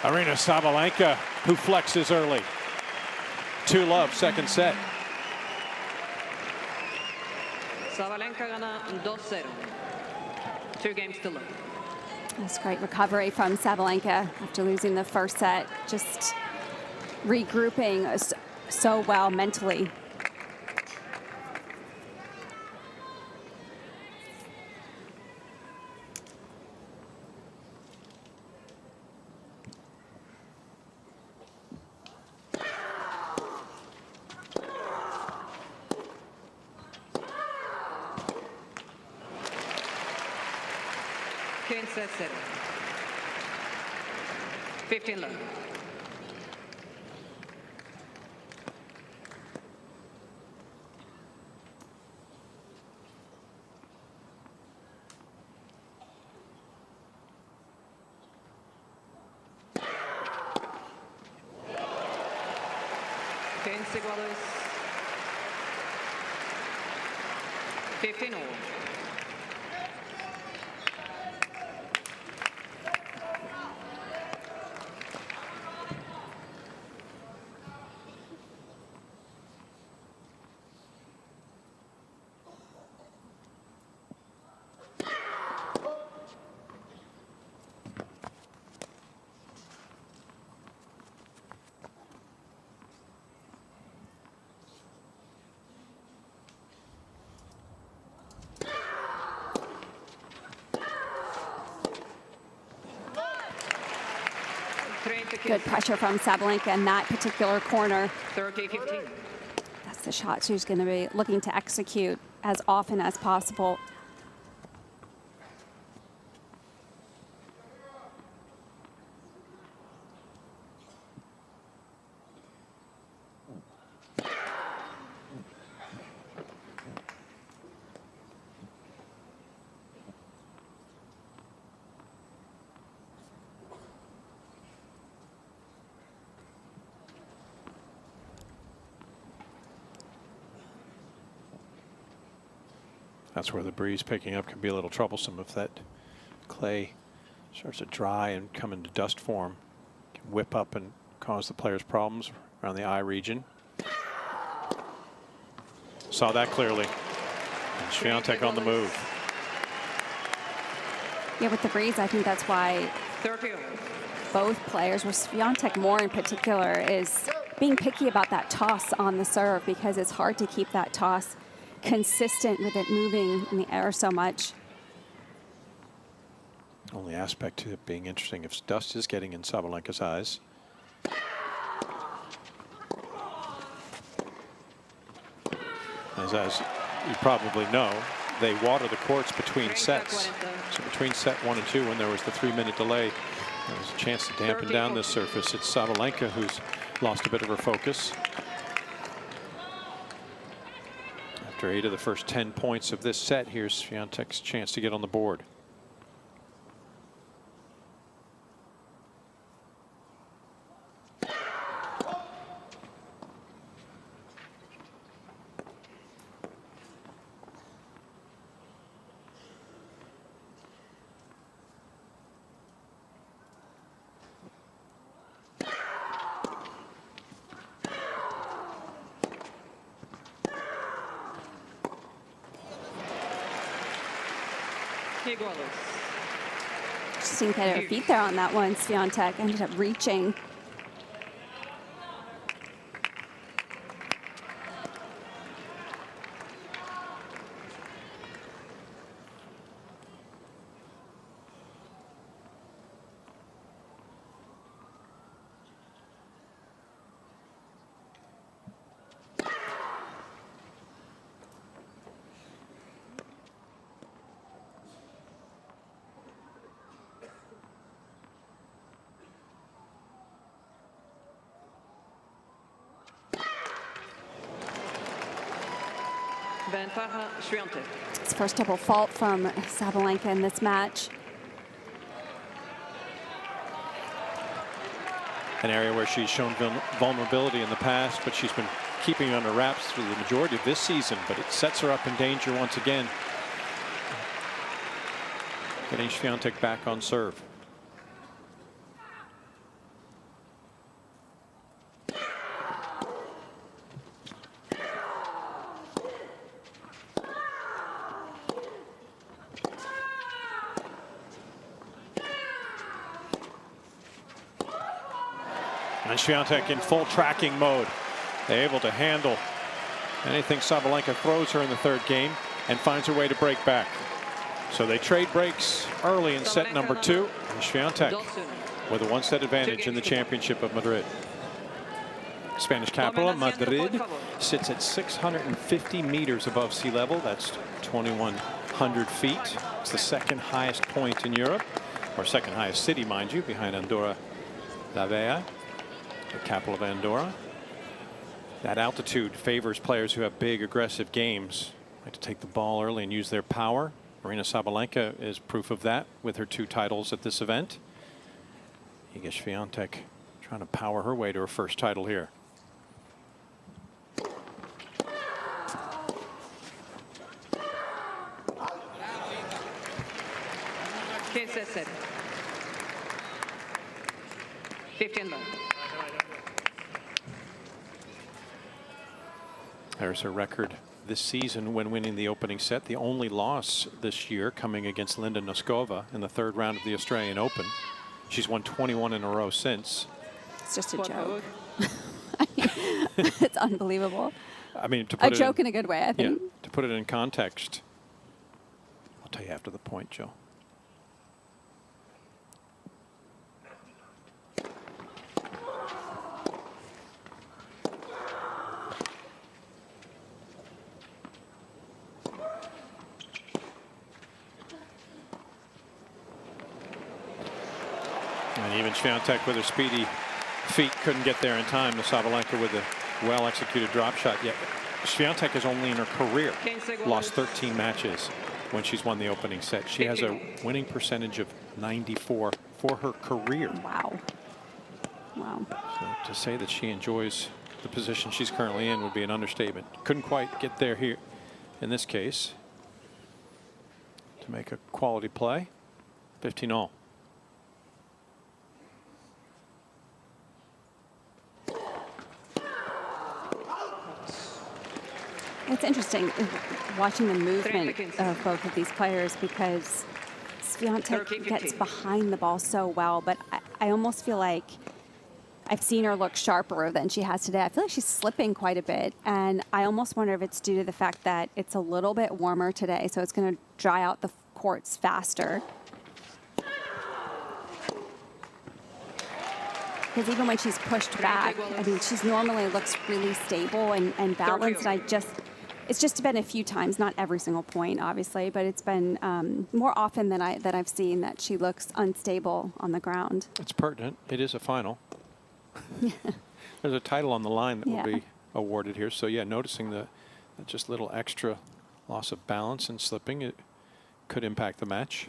Aryna Sabalenka, who flexes early. 2-love, second set. Sabalenka gana 2-0. 2 games to love. That's great recovery from Sabalenka after losing the first set. Just regrouping so well mentally. Set 7. 15 love. iguales. 15 all. Good pressure from Sabalenka in that particular corner. 30-15. That's the shot she's going to be looking to execute as often as possible. That's where the breeze picking up can be a little troublesome. If that clay starts to dry and come into dust form, it can whip up and cause the players problems around the eye region. Saw that clearly. And Swiatek on the move. Yeah, with the breeze, I think that's why both players, with Swiatek more in particular, is being picky about that toss on the serve, because it's hard to keep that toss consistent with it moving in the air so much. Only aspect to it being interesting, if dust is getting in Sabalenka's eyes. As you probably know, they water the courts between sets. So between set 1 and 2, when there was the 3-minute delay, there was a chance to dampen down this surface. It's Sabalenka who's lost a bit of her focus. After 8 of the first 10 points of this set, here's Swiatek's chance to get on the board. Just didn't get her feet there on that one. Swiatek ended up reaching. It's first double fault from Sabalenka in this match. An area where she's shown vulnerability in the past, but she's been keeping under wraps through the majority of this season, but it sets her up in danger once again. Getting Swiatek back on serve. And Swiatek in full tracking mode. They're able to handle anything Sabalenka throws her in the third game and finds her way to break back. So they trade breaks early in set number 2. And Swiatek with a 1-set advantage in the championship of Madrid. Spanish capital, Madrid, sits at 650 meters above sea level. That's 2,100 feet. It's the second highest point in Europe, or second highest city, mind you, behind Andorra la Vella, the capital of Andorra. That altitude favors players who have big, aggressive games, like to take the ball early and use their power. Aryna Sabalenka is proof of that with her 2 titles at this event. Iga Swiatek trying to power her way to her first title here. Set. 15 love. There's her record this season when winning the opening set. The only loss this year coming against Linda Noskova in the 3rd round of the Australian Open. She's won 21 in a row since. It's just a joke. It's unbelievable. I mean, to put a joke in a good way, I think. Yeah, to put it in context, I'll tell you after the point, Joe. And even Swiatek with her speedy feet couldn't get there in time. The Sabalenka with a well-executed drop shot. Yet Swiatek has only in her career lost 13 matches when she's won the opening set. She has a winning percentage of 94 for her career. Wow. Wow. So to say that she enjoys the position she's currently in would be an understatement. Couldn't quite get there here in this case to make a quality play. 15-all. It's interesting watching the movement of both of these players because Swiatek gets behind the ball so well, but I almost feel like I've seen her look sharper than she has today. I feel like she's slipping quite a bit, and I almost wonder if it's due to the fact that it's a little bit warmer today, so it's going to dry out the courts faster. Because even when she's pushed back, I mean, she's normally looks really stable and balanced, and it's just been a few times, not every single point, obviously, but it's been more often than I've seen that she looks unstable on the ground. It's pertinent. It is a final. There's a title on the line that will be awarded here. So yeah, noticing the just little extra loss of balance and slipping, it could impact the match.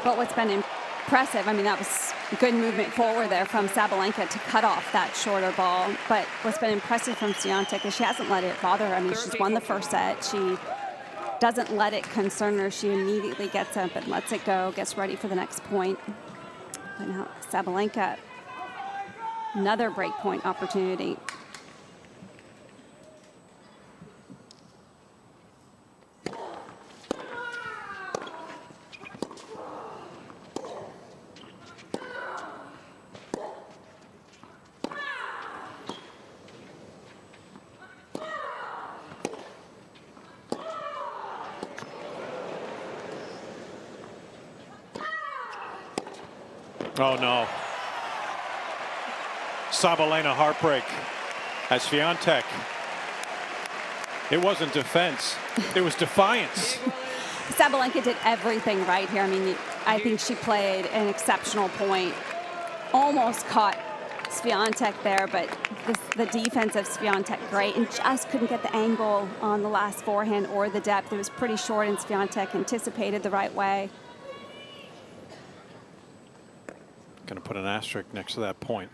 But what's been impressive, I mean, that was good movement forward there from Sabalenka to cut off that shorter ball. But what's been impressive from Swiatek is she hasn't let it bother her. I mean, she's won the first set. She doesn't let it concern her. She immediately gets up and lets it go, gets ready for the next point. But now Sabalenka, another break point opportunity. Oh no. Sabalenka heartbreak as Swiatek. It wasn't defense, it was defiance. Sabalenka did everything right here. I mean, I think she played an exceptional point. Almost caught Swiatek there, but the defense of Swiatek great, and just couldn't get the angle on the last forehand or the depth. It was pretty short, and Swiatek anticipated the right way. Going to put an asterisk next to that point.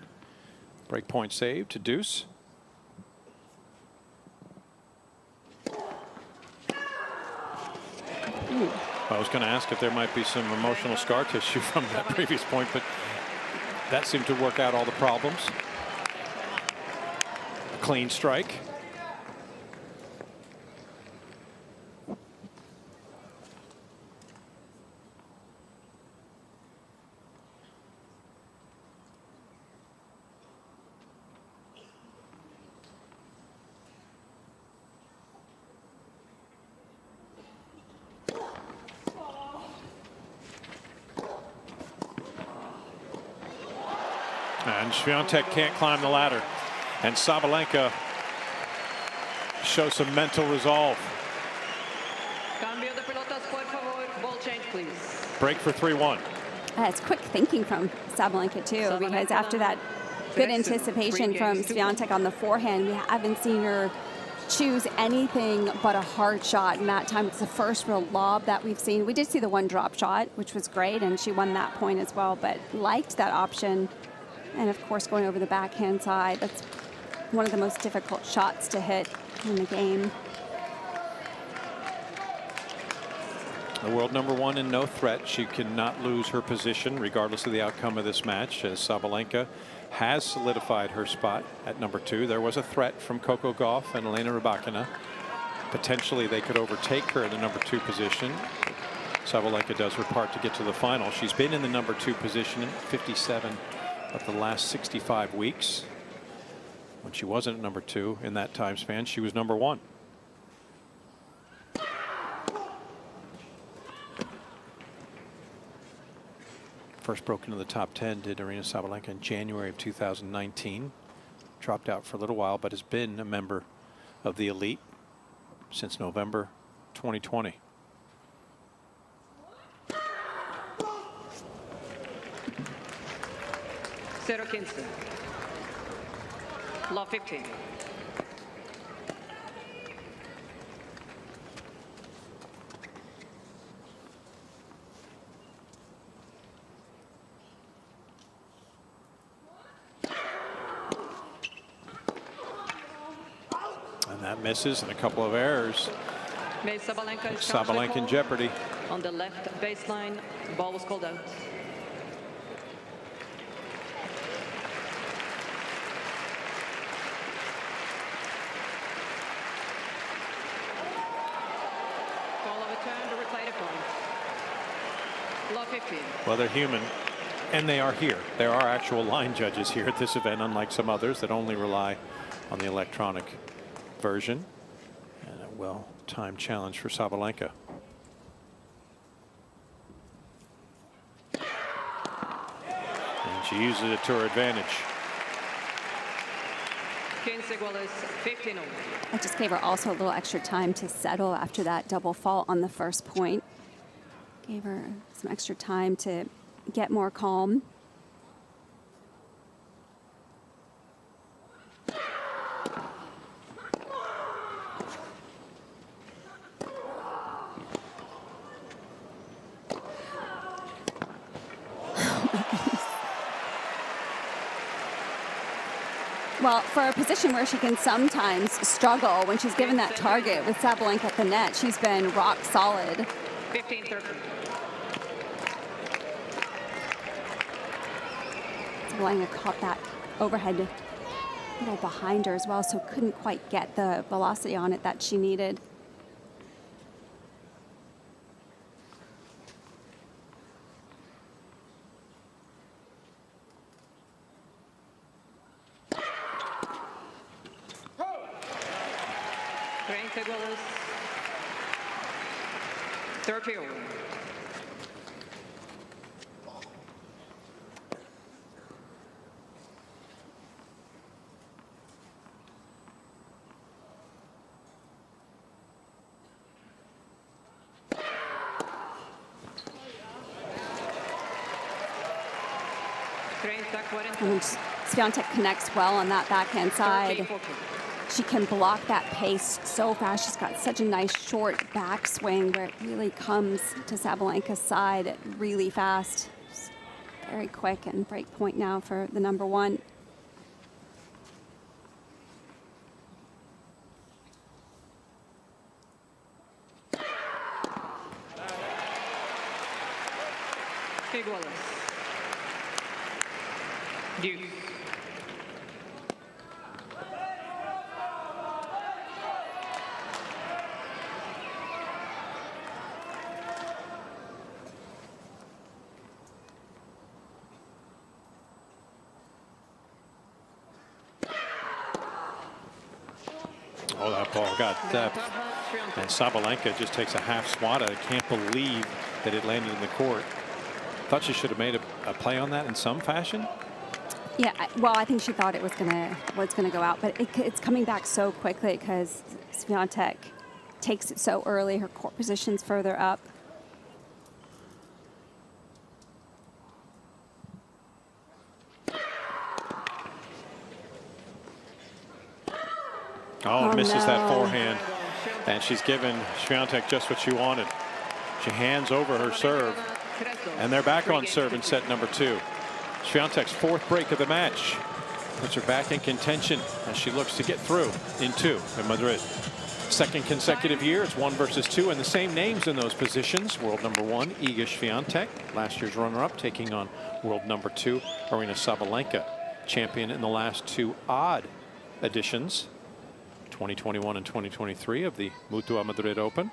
Break point save to deuce. I was going to ask if there might be some emotional scar tissue from that previous point, but that seemed to work out all the problems. A clean strike. And Swiatek can't climb the ladder. And Sabalenka shows some mental resolve. Cambio de pelotas, por favor. Ball change, please. Break for 3-1. It's quick thinking from Sabalenka, too, because after that good anticipation from Swiatek on the forehand, we haven't seen her choose anything but a hard shot. And that time it's the first real lob that we've seen. We did see the one drop shot, which was great, and she won that point as well, but liked that option. And of course, going over the backhand side, that's one of the most difficult shots to hit in the game. The world #1 and no threat. She cannot lose her position regardless of the outcome of this match, as Sabalenka has solidified her spot at #2. There was a threat from Coco Gauff and Elena Rybakina. Potentially they could overtake her in the #2 position. Sabalenka does her part to get to the final. She's been in the #2 position in 57 of the last 65 weeks. When she wasn't at #2 in that time span, she was #1. First broke into the top 10 did Aryna Sabalenka in January of 2019. Dropped out for a little while, but has been a member of the elite since November 2020. Zero 15. Love 15. And that misses, and a couple of errors. Sabalenka in jeopardy. On the left baseline, ball was called out. Call of a turn to replay the point. Love 15. Well, they're human, and they are here. There are actual line judges here at this event, unlike some others that only rely on the electronic version. And a well-timed challenge for Sabalenka. And she uses it to her advantage. 15 I just gave her also a little extra time to settle after that double fault on the first point. Gave her some extra time to get more calm. Well, for a position where she can sometimes struggle when she's given that target with Sabalenka at the net, she's been rock solid. 15-13. Sabalenka caught that overhead a little behind her as well, so couldn't quite get the velocity on it that she needed. Igualas. 30 over. And Swiatek connects well on that backhand side. 13-14. She can block that pace so fast. She's got such a nice short backswing where it really comes to Sabalenka's side really fast. Just very quick, and break point now for the number one. Igualas. Deuce. Oh, that ball got depth. And Sabalenka just takes a half swat at it. Can't believe that it landed in the court. Thought she should have made a play on that in some fashion. Yeah, well, I think she thought it was gonna go out, but it's coming back so quickly because Swiatek takes it so early. Her court position's further up. Oh, misses no. that forehand. And she's given Swiatek just what she wanted. She hands over her serve. And they're back on serve in set number 2. Swiatek's 4th break of the match puts her back in contention as she looks to get through in 2 in Madrid. 2nd consecutive year, it's 1 versus 2, and the same names in those positions. World number 1, Iga Swiatek, last year's runner-up, taking on world number 2, Aryna Sabalenka, champion in the last 2 odd editions, 2021 and 2023 of the Mutua Madrid Open.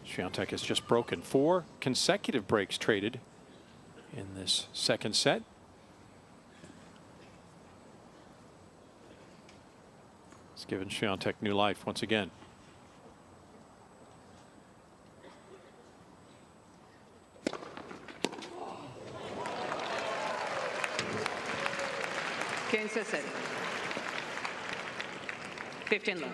Swiatek has just broken 4 consecutive breaks traded in this 2nd set. It's given Swiatek new life once again. 15 love.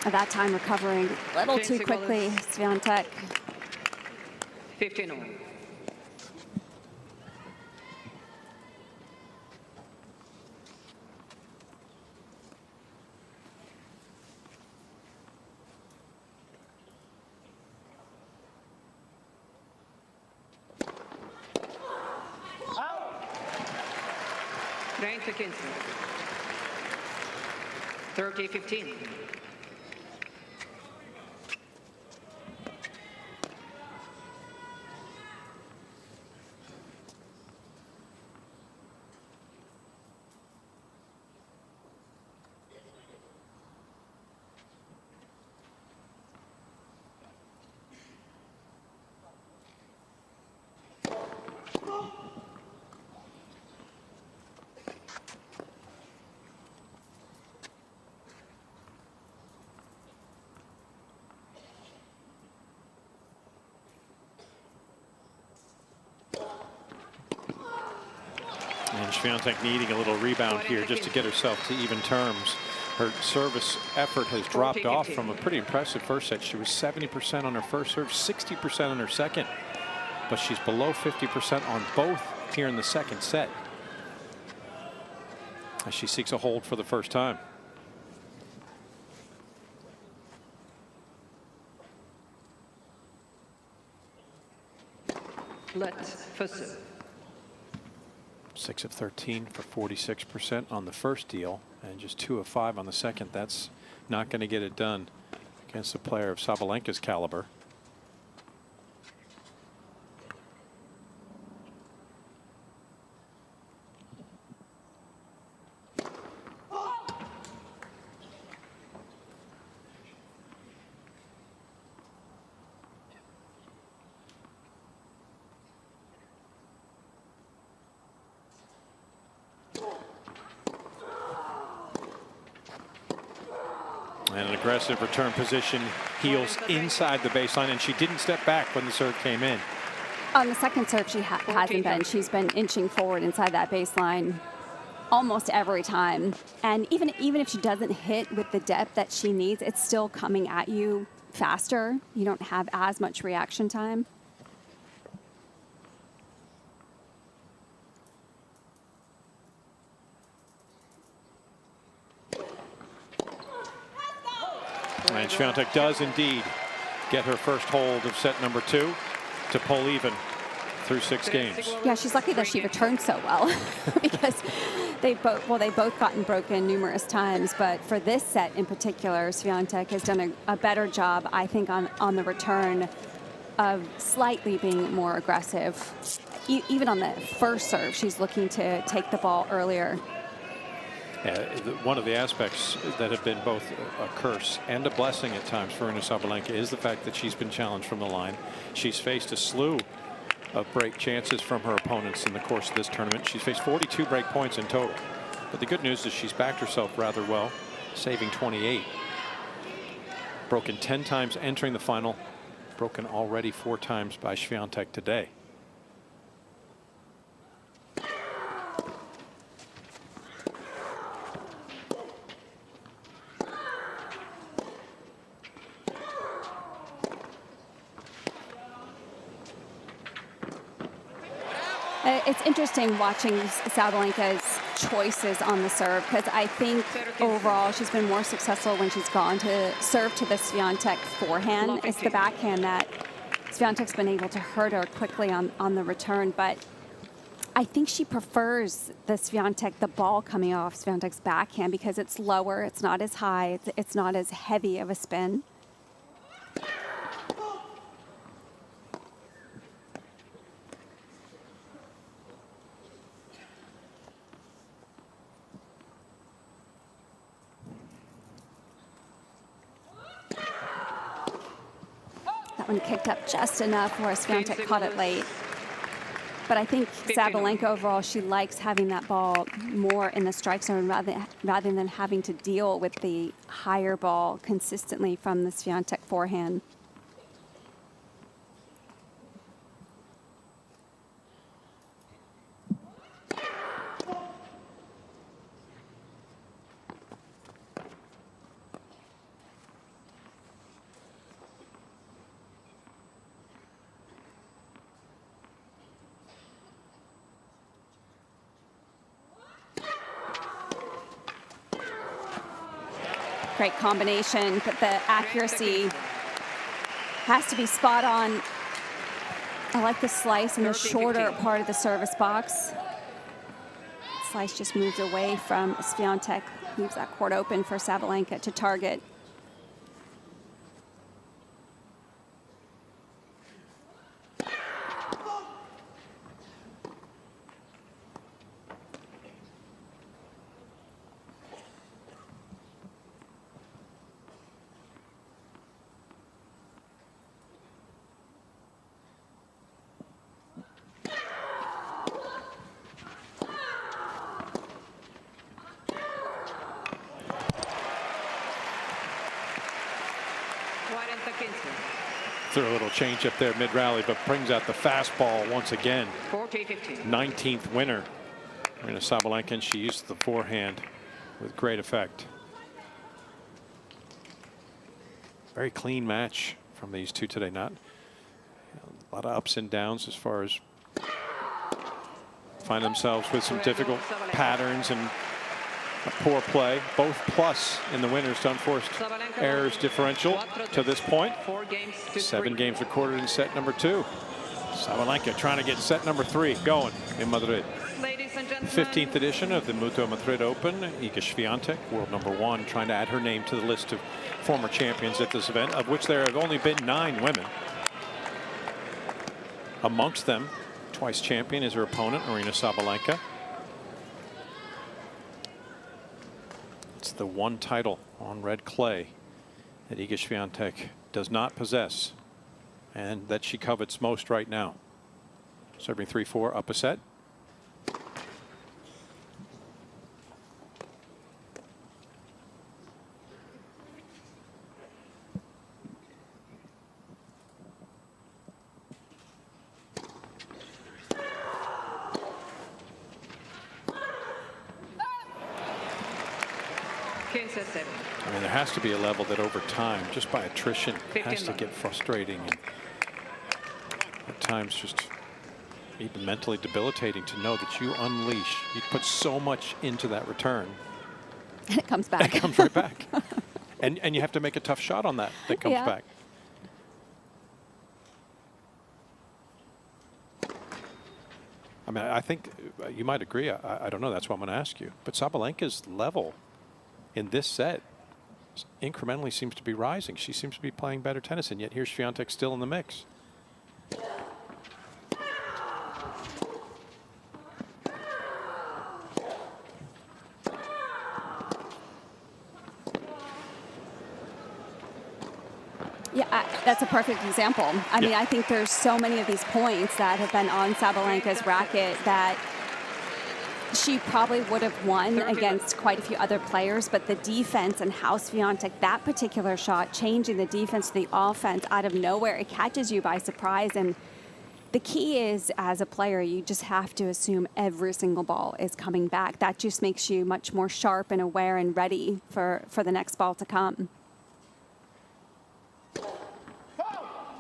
At that time, recovering a little too quickly, Swiatek. 15 all. Train to 15. 30-15. And Swiatek needing a little rebound here just to get herself to even terms. Her service effort has dropped off from a pretty impressive first set. She was 70% on her first serve, 60% on her second. But she's below 50% on both here in the second set, as she seeks a hold for the first time. Let's first serve. 6 of 13 for 46% on the first deal, and just 2 of 5 on the second. That's not going to get it done against a player of Sabalenka's caliber. And an aggressive return position, heels inside the baseline, and she didn't step back when the serve came in. On the second serve, she hasn't been. She's been inching forward inside that baseline almost every time. And even if she doesn't hit with the depth that she needs, it's still coming at you faster. You don't have as much reaction time. And Swiatek does indeed get her first hold of set number 2 to pull even through 6 games. Yeah, she's lucky that she returned so well because they've both gotten broken numerous times. But for this set in particular, Swiatek has done a better job, I think, on the return of slightly being more aggressive. Even on the first serve, she's looking to take the ball earlier. One of the aspects that have been both a curse and a blessing at times for Aryna Sabalenka is the fact that she's been challenged from the line. She's faced a slew of break chances from her opponents in the course of this tournament. She's faced 42 break points in total. But the good news is she's backed herself rather well, saving 28. Broken 10 times entering the final, broken already 4 times by Swiatek today. It's interesting watching Sabalenka's choices on the serve, because I think overall she's been more successful when she's gone to serve to the Swiatek forehand. It's the backhand that Swiatek's been able to hurt her quickly on the return, but I think she prefers the Swiatek, the ball coming off Swiatek's backhand, because it's lower, it's not as high, it's not as heavy of a spin. That one kicked up just enough where Swiatek caught it late. But I think Sabalenka overall, she likes having that ball more in the strike zone rather than having to deal with the higher ball consistently from the Swiatek forehand. Great combination, but the accuracy has to be spot on. I like the slice in the shorter part of the service box. Slice just moves away from Swiatek, leaves that court open for Sabalenka to target. Threw a little change up there mid-rally, but brings out the fastball once again. 19th winner. Aryna Sabalenka, and she used the forehand with great effect. Very clean match from these two today. Not a lot of ups and downs as far as find themselves with some difficult patterns and a poor play. Both plus in the winners to unforced errors differential to this point. 7 games recorded in set number 2. Sabalenka trying to get set number 3 going in Madrid. The 15th edition of the Mutua Madrid Open. Iga Swiatek, world number 1, trying to add her name to the list of former champions at this event, of which there have only been 9 women. Amongst them, twice champion is her opponent, Aryna Sabalenka. It's the one title on red clay that Iga Swiatek does not possess, and that she covets most right now. Serving 3-4 up a set. I mean, there has to be a level that over time, just by attrition, has to get frustrating and at times just even mentally debilitating to know that you unleash, you put so much into that return. And it comes back. It comes right back. And you have to make a tough shot on that comes back. I mean, I think you might agree. I don't know. That's what I'm going to ask you. But Sabalenka's level in this set incrementally seems to be rising. She seems to be playing better tennis, and yet here's Swiatek still in the mix. Yeah, that's a perfect example. I mean, I think there's so many of these points that have been on Sabalenka's racket that she probably would have won against quite a few other players, but the defense and how Swiatek, that particular shot, changing the defense to the offense out of nowhere, it catches you by surprise. And the key is, as a player, you just have to assume every single ball is coming back. That just makes you much more sharp and aware and ready for the next ball to come.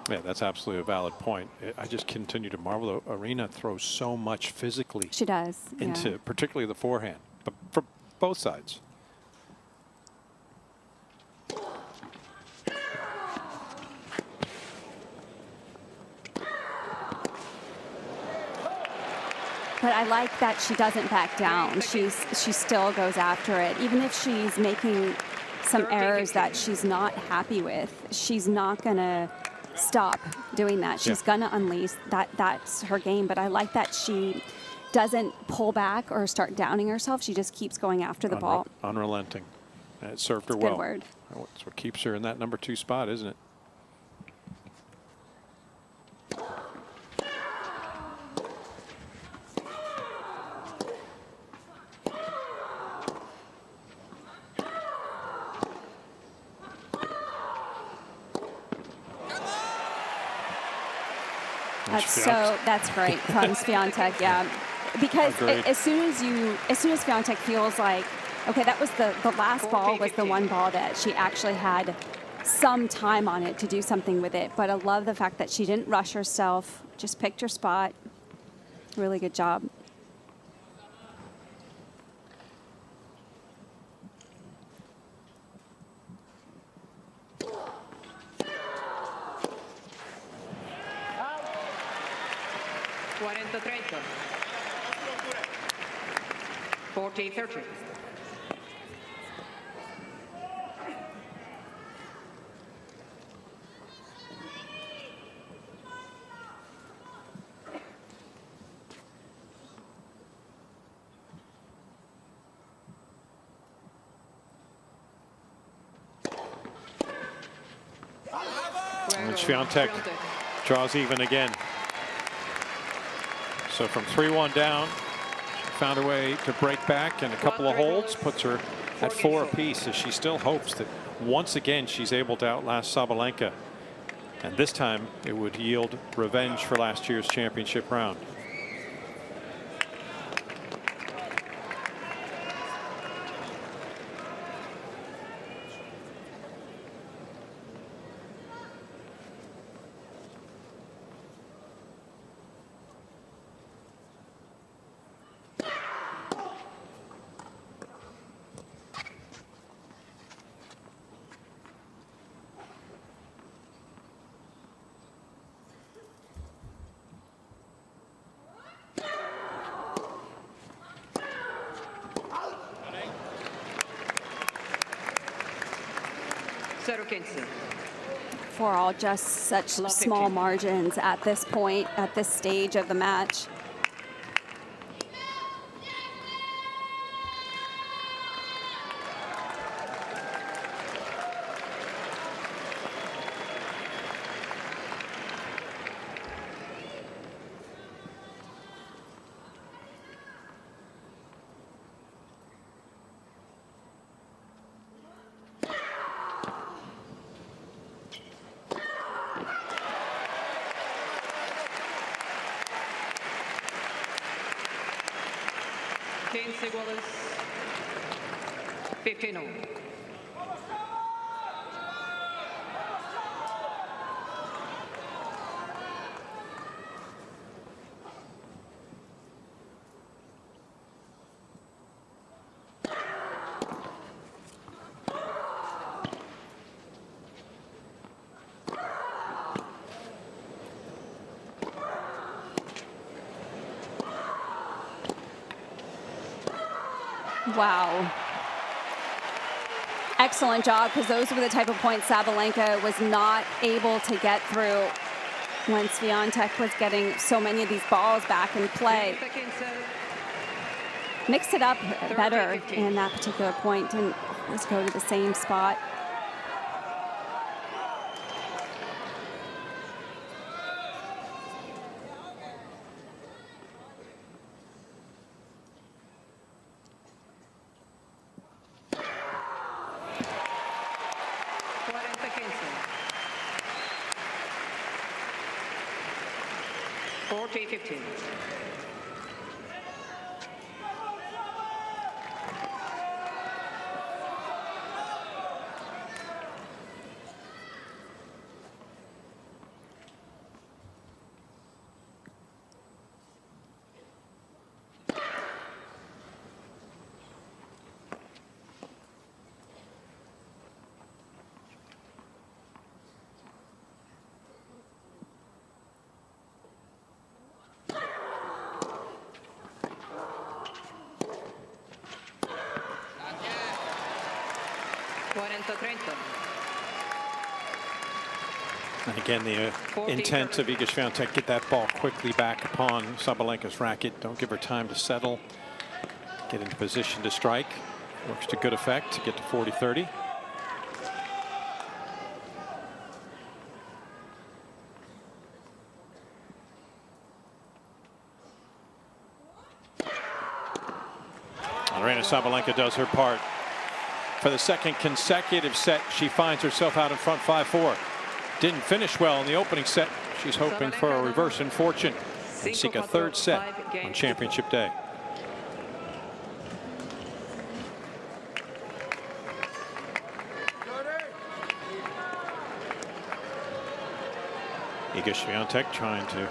Yeah, that's absolutely a valid point. I just continue to marvel. Aryna throws so much physically. She does. Into particularly the forehand, but for both sides. But I like that she doesn't back down. She still goes after it, even if she's making some errors that she's not happy with. She's not gonna stop doing that. She's gonna unleash that. That's her game. But I like that she doesn't pull back or start downing herself. She just keeps going after the ball. Unrelenting. And it served her well. Good word. That's what keeps her in that number 2 spot, isn't it? That's great from Swiatek, yeah. Because as soon as Swiatek feels like, okay, that was the last ball was the one ball that she actually had some time on it to do something with it. But I love the fact that she didn't rush herself, just picked her spot. Really good job. (40-30). 40-30. And Swiatek draws even again. So from 3-1 down, found a way to break back, and a couple of holds puts her at 4 apiece, as she still hopes that once again she's able to outlast Sabalenka. And this time it would yield revenge for last year's championship round. For all just such small margins at this point, at this stage of the match. iguales 15-0. Wow. Excellent job, because those were the type of points Sabalenka was not able to get through when Swiatek was getting so many of these balls back in play. Mixed it up better in that particular point, and let's go to the same spot. And again, the intent of Iga Swiatek, get that ball quickly back upon Sabalenka's racket. Don't give her time to settle. Get into position to strike. Works to good effect to get to 40-30. Aryna Sabalenka does her part. For the second consecutive set, she finds herself out in front 5-4. Didn't finish well in the opening set. She's hoping for a reverse in fortune and seek a third set on championship day. Iga Swiatek trying to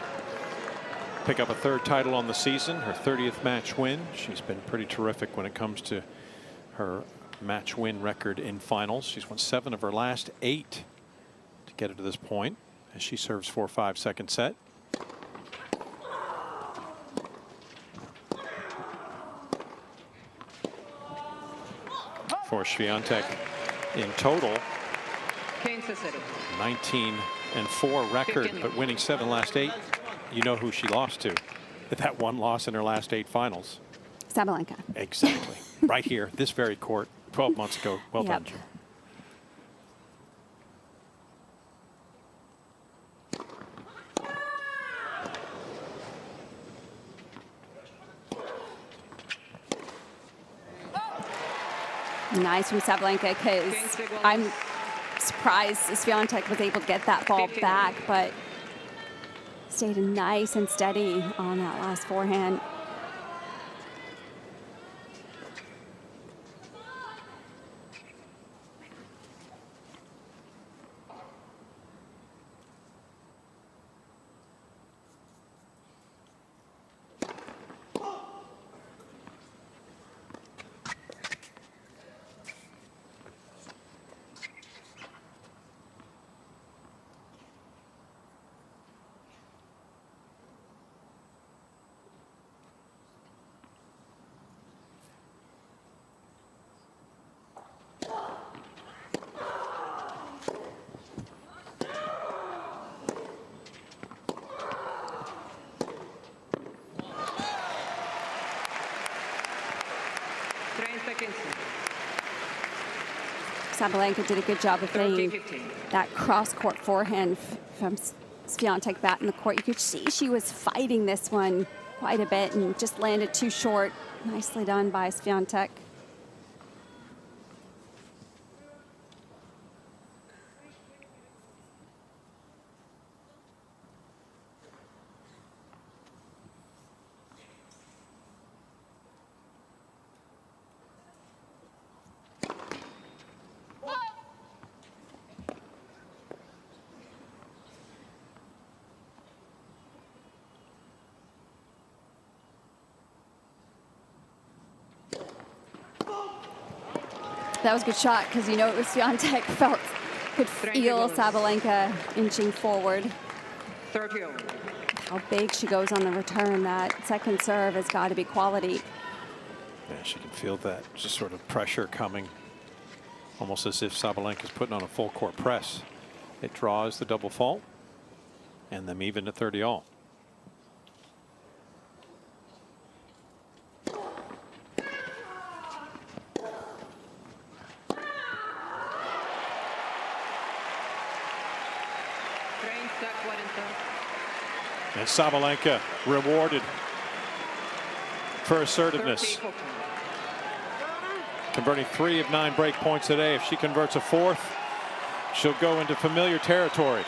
pick up a third title on the season, her 30th match win. She's been pretty terrific when it comes to her match win record in finals. She's won 7 of her last 8 to get her to this point as she serves 4-5 second set. For Swiatek in total, 19-4 record, but winning 7 last 8. You know who she lost to. That one loss in her last 8 finals. Sabalenka. Exactly. Right here, this very court, 12 months ago. Well done, Jim. Nice from Sabalenka, because I'm surprised Swiatek was able to get that ball back, but stayed nice and steady on that last forehand. Sabalenka did a good job of getting that cross-court forehand from Swiatek back in the court. You could see she was fighting this one quite a bit and just landed too short. Nicely done by Swiatek. That was a good shot, because you know it was Swiatek could feel Sabalenka inching forward. How big she goes on the return. That second serve has got to be quality. Yeah, she can feel that just sort of pressure coming, almost as if Sabalenka's putting on a full court press. It draws the double fault and them even to 30 all. And Sabalenka rewarded for assertiveness. Converting 3 of 9 break points today. If she converts a 4th, she'll go into familiar territory.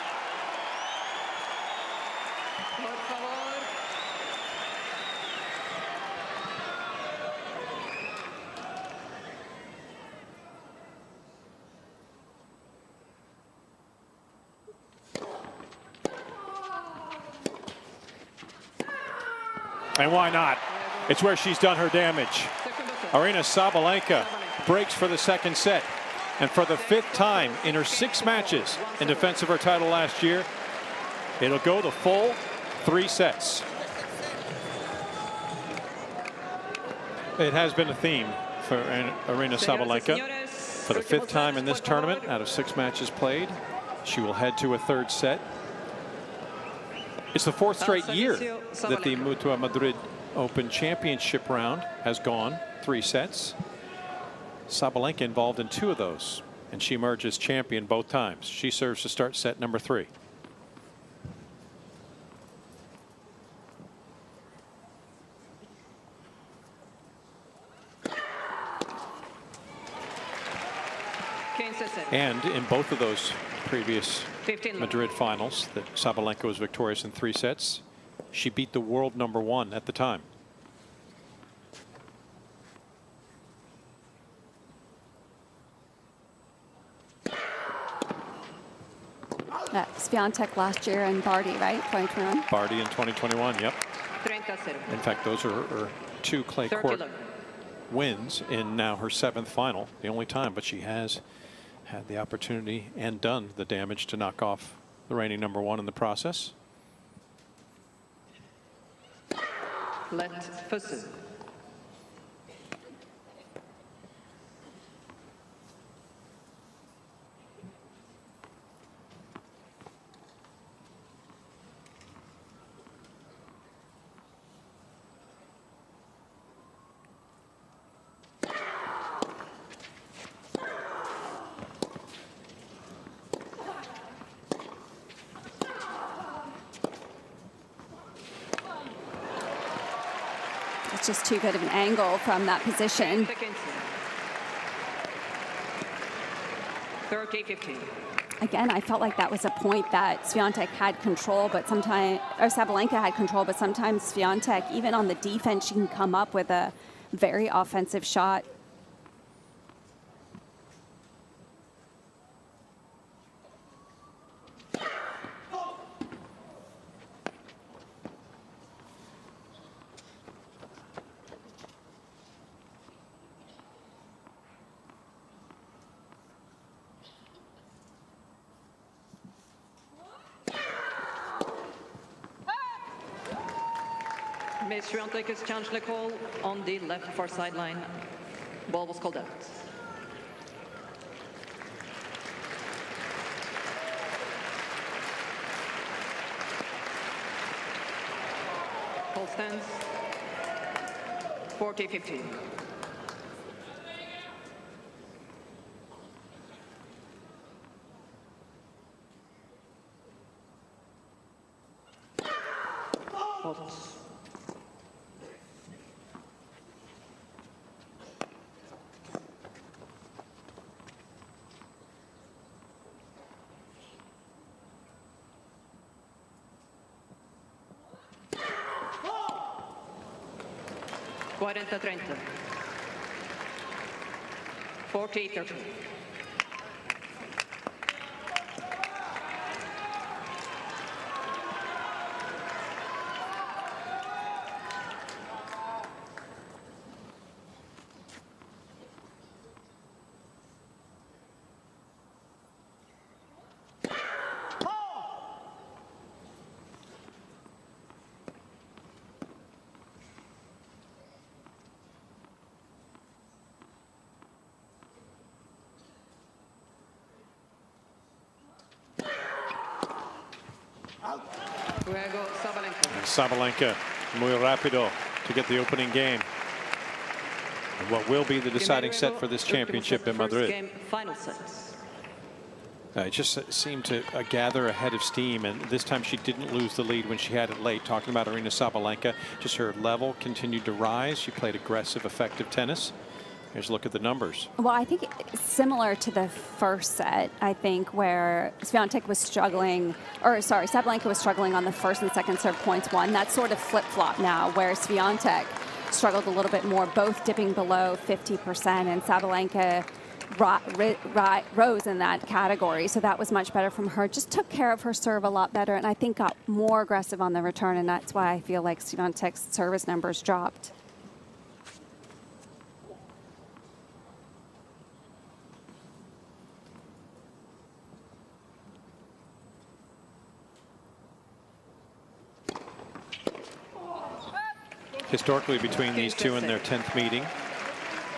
And why not? It's where she's done her damage. Aryna Sabalenka breaks for the second set. And for the 5th time in her 6 matches in defense of her title last year, it'll go the full 3 sets. It has been a theme for Aryna Sabalenka. For the 5th time in this tournament, out of 6 matches played, she will head to a 3rd set. It's the 4th straight year that the Mutua Madrid Open Championship round has gone 3 sets. Sabalenka involved in 2 of those, and she emerges champion both times. She serves to start set number 3. And in both of those previous Madrid finals that Sabalenka was victorious in 3 sets. She beat the world #1 at the time. Swiatek last year and Barty, right? 2021. Barty in 2021, yep. In fact, those are her 2 clay court wins in now her 7th final, the only time, but she has had the opportunity and done the damage to knock off the reigning #1 in the process. Let Fussen. It's just too good of an angle from that position. 30-15. Again, I felt like that was a point that Swiatek had control, but sometimes, or Sabalenka had control, but sometimes Swiatek, even on the defense, she can come up with a very offensive shot. Miss Swiatek is challenge the call on the left far sideline. Ball was called out. Ball stands 40-15. Cuarenta 30. 40-30. Sabalenka muy rápido to get the opening game. And what will be the deciding set for this championship in Madrid. It just seemed to gather ahead of steam, and this time she didn't lose the lead when she had it late. Talking about Aryna Sabalenka, just her level continued to rise. She played aggressive, effective tennis. Here's a look at the numbers. Well, I think it's similar to the first set, I think, where Swiatek was struggling, or sorry, Sabalenka was struggling on the first and second serve points won. That's sort of flip-flop now, where Swiatek struggled a little bit more, both dipping below 50%, and Sabalenka rose in that category. So that was much better from her. Just took care of her serve a lot better, and I think got more aggressive on the return, and that's why I feel like Swiatek's service numbers dropped. Historically, between these two in their 10th meeting,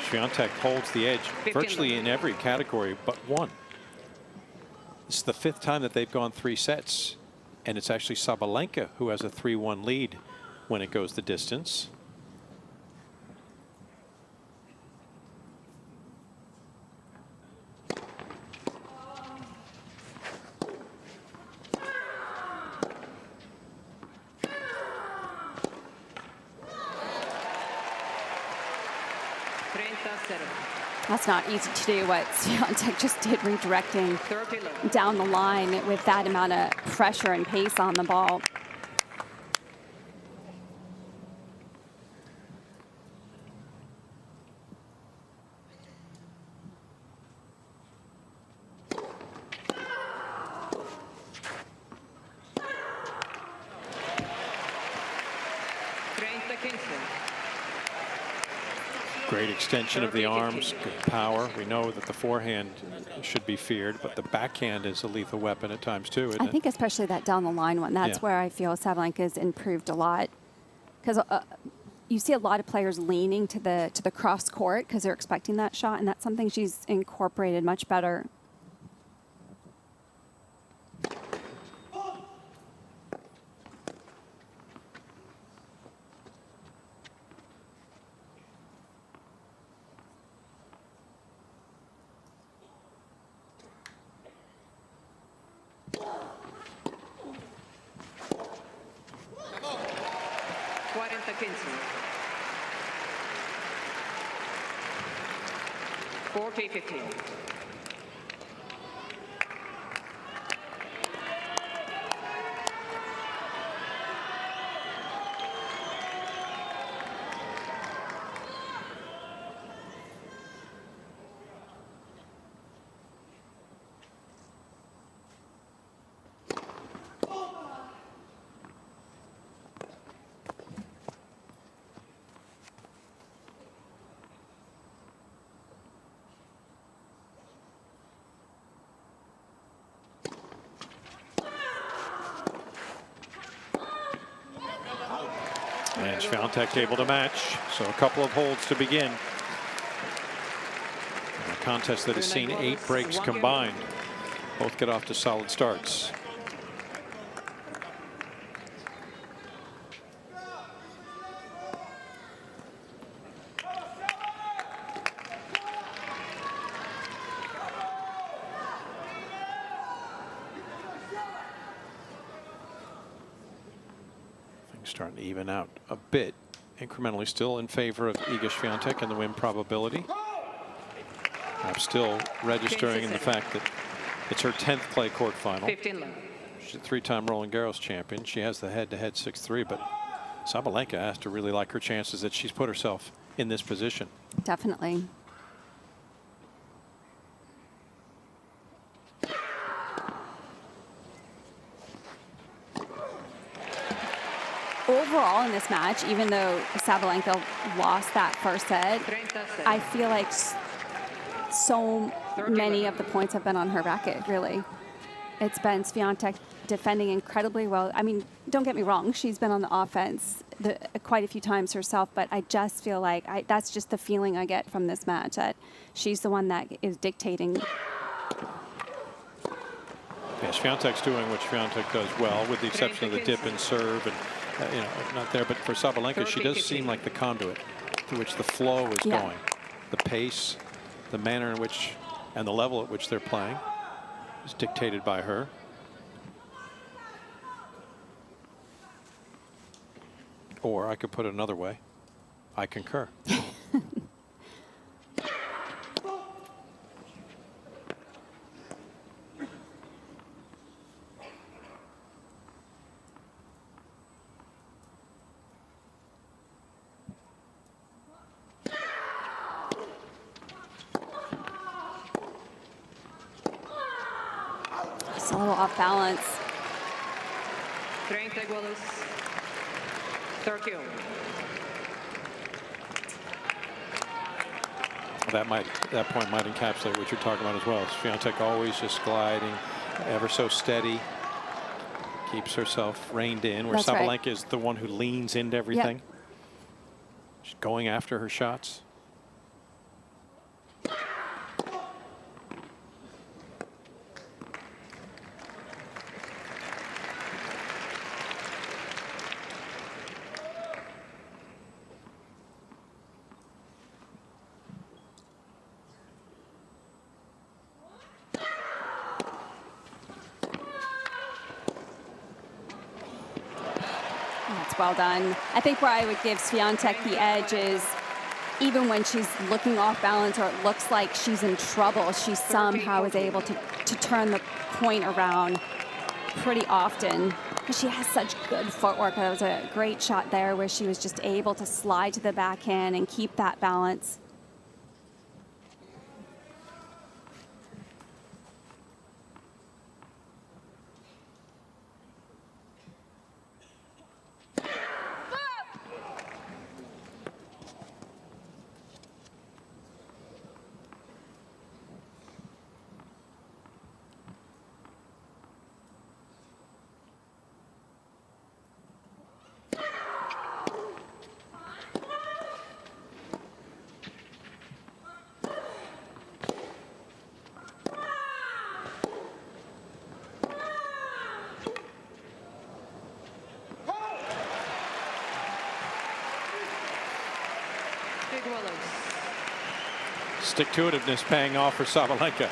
Swiatek holds the edge virtually in every category but one. This is the 5th time that they've gone 3 sets, and it's actually Sabalenka who has a 3-1 lead when it goes the distance. That's not easy to do, what Swiatek just did, redirecting down the line with that amount of pressure and pace on the ball. Great extension of the arms, good power. We know that the forehand should be feared, but the backhand is a lethal weapon at times too, isn't it? I think especially that down the line one. That's where I feel Sabalenka's improved a lot, because you see a lot of players leaning to the cross court because they're expecting that shot, and that's something she's incorporated much better. And Swiatek able to match, so a couple of holds to begin. A contest that has seen 8 breaks combined. Both get off to solid starts. Starting to even out a bit, incrementally, still in favor of Iga Swiatek and the win probability. I'm still registering in the fact that it's her 10th clay court final. She's a 3-time Roland Garros champion. She has the head-to-head 6-3, but Sabalenka has to really like her chances that she's put herself in this position. Definitely. Overall in this match, even though Sabalenka lost that first set, I feel like so many of the points have been on her racket, really. It's been Swiatek defending incredibly well. I mean, don't get me wrong, she's been on the offense quite a few times herself, but I just feel like that's just the feeling I get from this match, that she's the one that is dictating. Yeah, Swiatek's doing what Swiatek does well, with the exception of the dip and serve, and you know, not there. But for Sabalenka, she does seem like the conduit through which the flow is going. The pace, the manner in which, and the level at which they're playing is dictated by her. Or I could put it another way. I concur. It's a little off balance. 31. That point might encapsulate what you're talking about as well. Swiatek always just gliding, ever so steady, keeps herself reined in, where Sabalenka is the one who leans into everything. Yep. She's going after her shots. Well done. I think where I would give Swiatek the edge is even when she's looking off balance or it looks like she's in trouble, she somehow is able to turn the point around pretty often. She has such good footwork. That was a great shot there where she was just able to slide to the backhand and keep that balance. Stick-to-itiveness paying off for Sabalenka.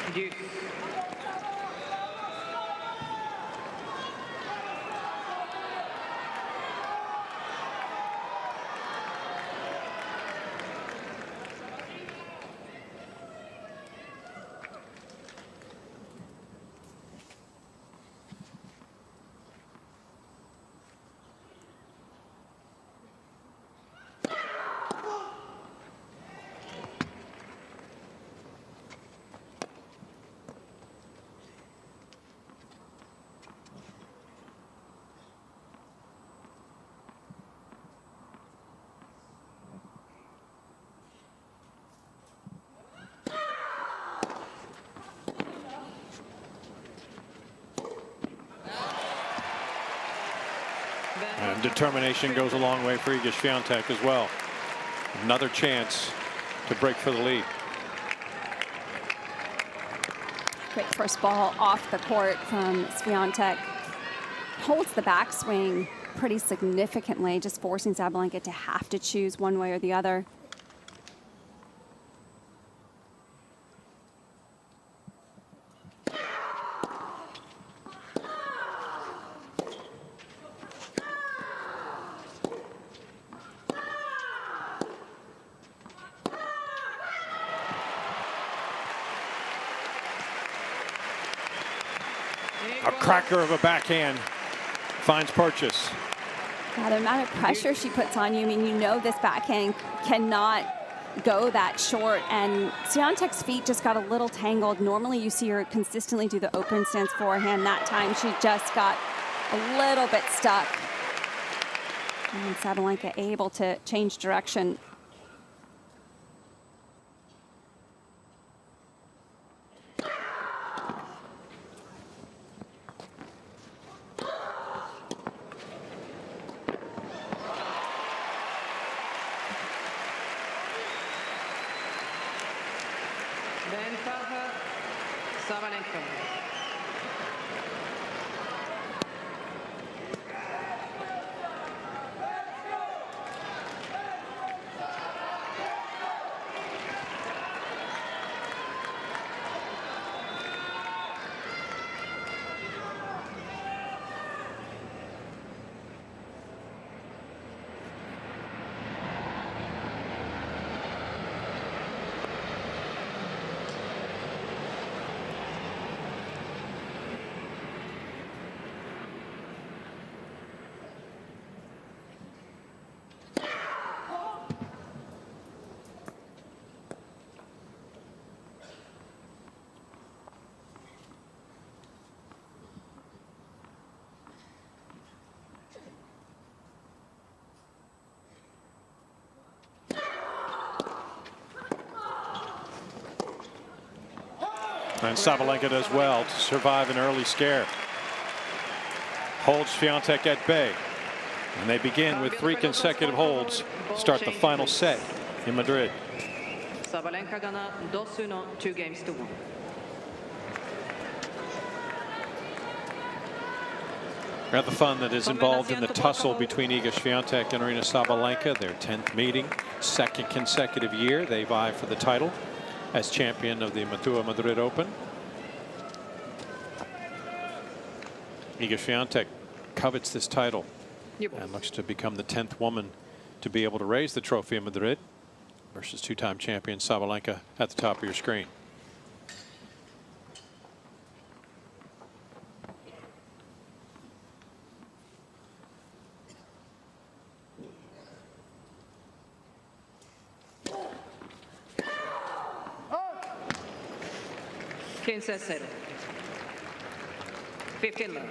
And determination goes a long way for Iga Swiatek as well. Another chance to break for the lead. Great first ball off the court from Swiatek. Holds the backswing pretty significantly, just forcing Sabalenka to have to choose one way or the other. A cracker of a backhand finds purchase. Yeah, the amount of pressure she puts on you, I mean, you know this backhand cannot go that short, and Swiatek's feet just got a little tangled. Normally you see her consistently do the open stance forehand. That time she just got a little bit stuck. And Sabalenka able to change direction. Sabalenka. And Sabalenka does well to survive an early scare. Holds Swiatek at bay. And they begin with 3 consecutive holds. Start the final set in Madrid. Sabalenka gana 2 games to 1. Got the fun that is involved in the tussle between Iga Swiatek and Aryna Sabalenka. Their 10th meeting, 2nd consecutive year they vie for the title as champion of the Madrid Open. Iga Swiatek covets this title and looks to become the 10th woman to be able to raise the trophy in Madrid. versus two-time champion Sabalenka at the top of your screen. Princess 15 love.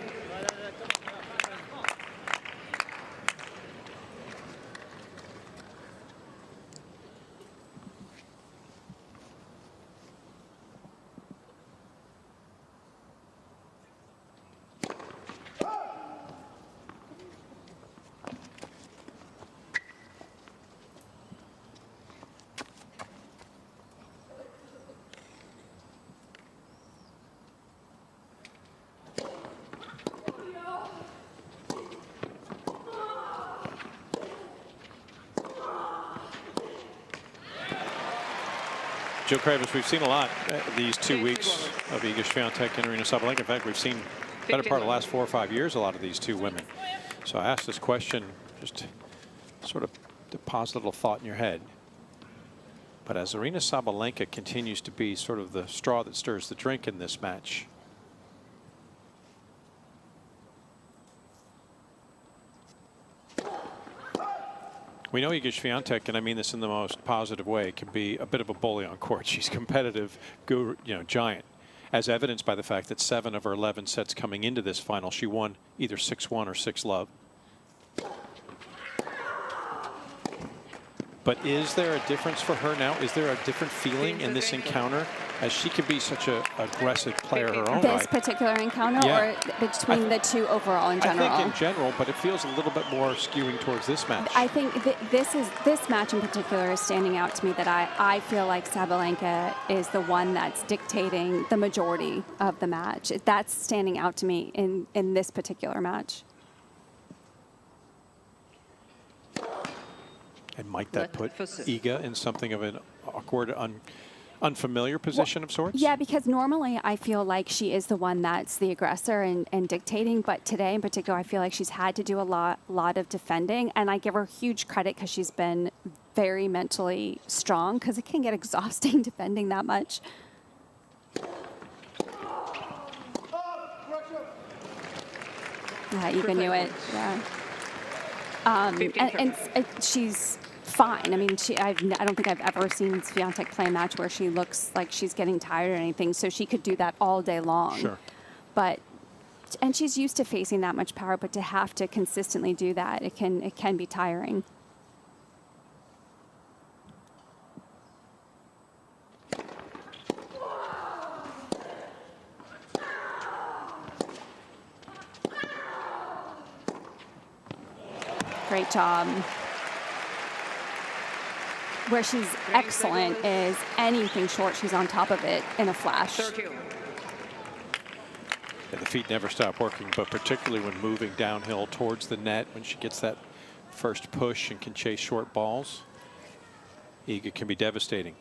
Joe Kravitz, we've seen a lot these 2 weeks of Iga Swiatek and Aryna Sabalenka. In fact, we've seen better part of the last 4 or 5 years a lot of these two women. So I asked this question just to sort of deposit a little thought in your head. But as Aryna Sabalenka continues to be sort of the straw that stirs the drink in this match, we know Iga Swiatek, and I mean this in the most positive way, can be a bit of a bully on court. She's competitive, guru, giant, as evidenced by the fact that 7 of her 11 sets coming into this final, she won either 6-1 or 6-love. But is there a difference for her now? Is there a different feeling in this encounter, as she can be such an aggressive player her own This right? particular encounter, or between the two overall in general? I think in general, but it feels a little bit more skewing towards this match. I think this match in particular is standing out to me, that I feel like Sabalenka is the one that's dictating the majority of the match. That's standing out to me in this particular match. And might that put Iga in something of an awkward, unfamiliar position of sorts? Yeah, because normally I feel like she is the one that's the aggressor and dictating, but today in particular I feel like she's had to do a lot of defending, and I give her huge credit because she's been very mentally strong, because it can get exhausting defending that much. Yeah, Iga knew it. Yeah. And she's fine. I mean, I don't think I've ever seen Swiatek play a match where she looks like she's getting tired or anything, so she could do that all day long. Sure. And she's used to facing that much power, but to have to consistently do that, it can be tiring. Great job. Where she's excellent is anything short, she's on top of it in a flash. Yeah, the feet never stop working, but particularly when moving downhill towards the net, when she gets that first push and can chase short balls, Iga can be devastating.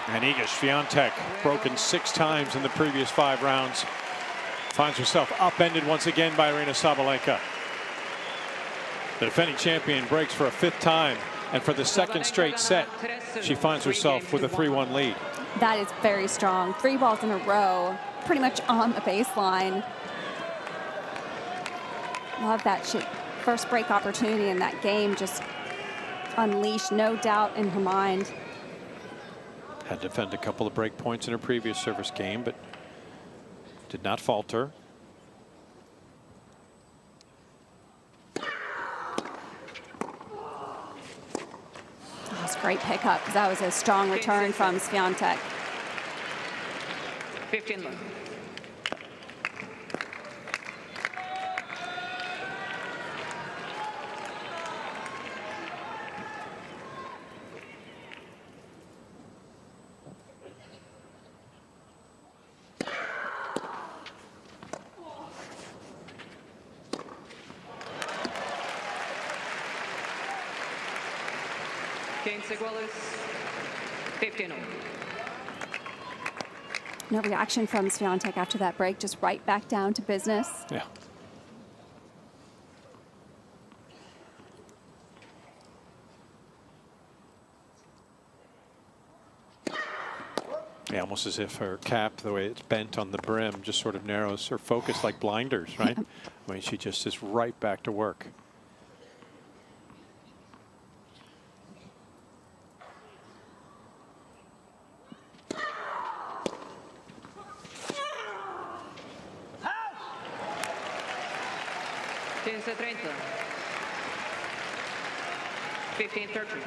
And Iga Swiatek, broken 6 times in the previous 5 rounds, finds herself upended once again by Aryna Sabalenka. The defending champion breaks for a 5th time, and for the 2nd straight set, she finds herself with a 3-1 lead. That is very strong. 3 balls in a row, pretty much on the baseline. Love that first break opportunity in that game just unleashed no doubt in her mind. Had to defend a couple of break points in her previous service game, but did not falter. That's a great pickup, because that was a strong return from Swiatek. 15 love. Iguales, 15-0. No reaction from Swiatek after that break, just right back down to business. Yeah. Yeah, almost as if her cap, the way it's bent on the brim, just sort of narrows her focus like blinders, right? I mean, she just is right back to work. Quince 30. 15-13.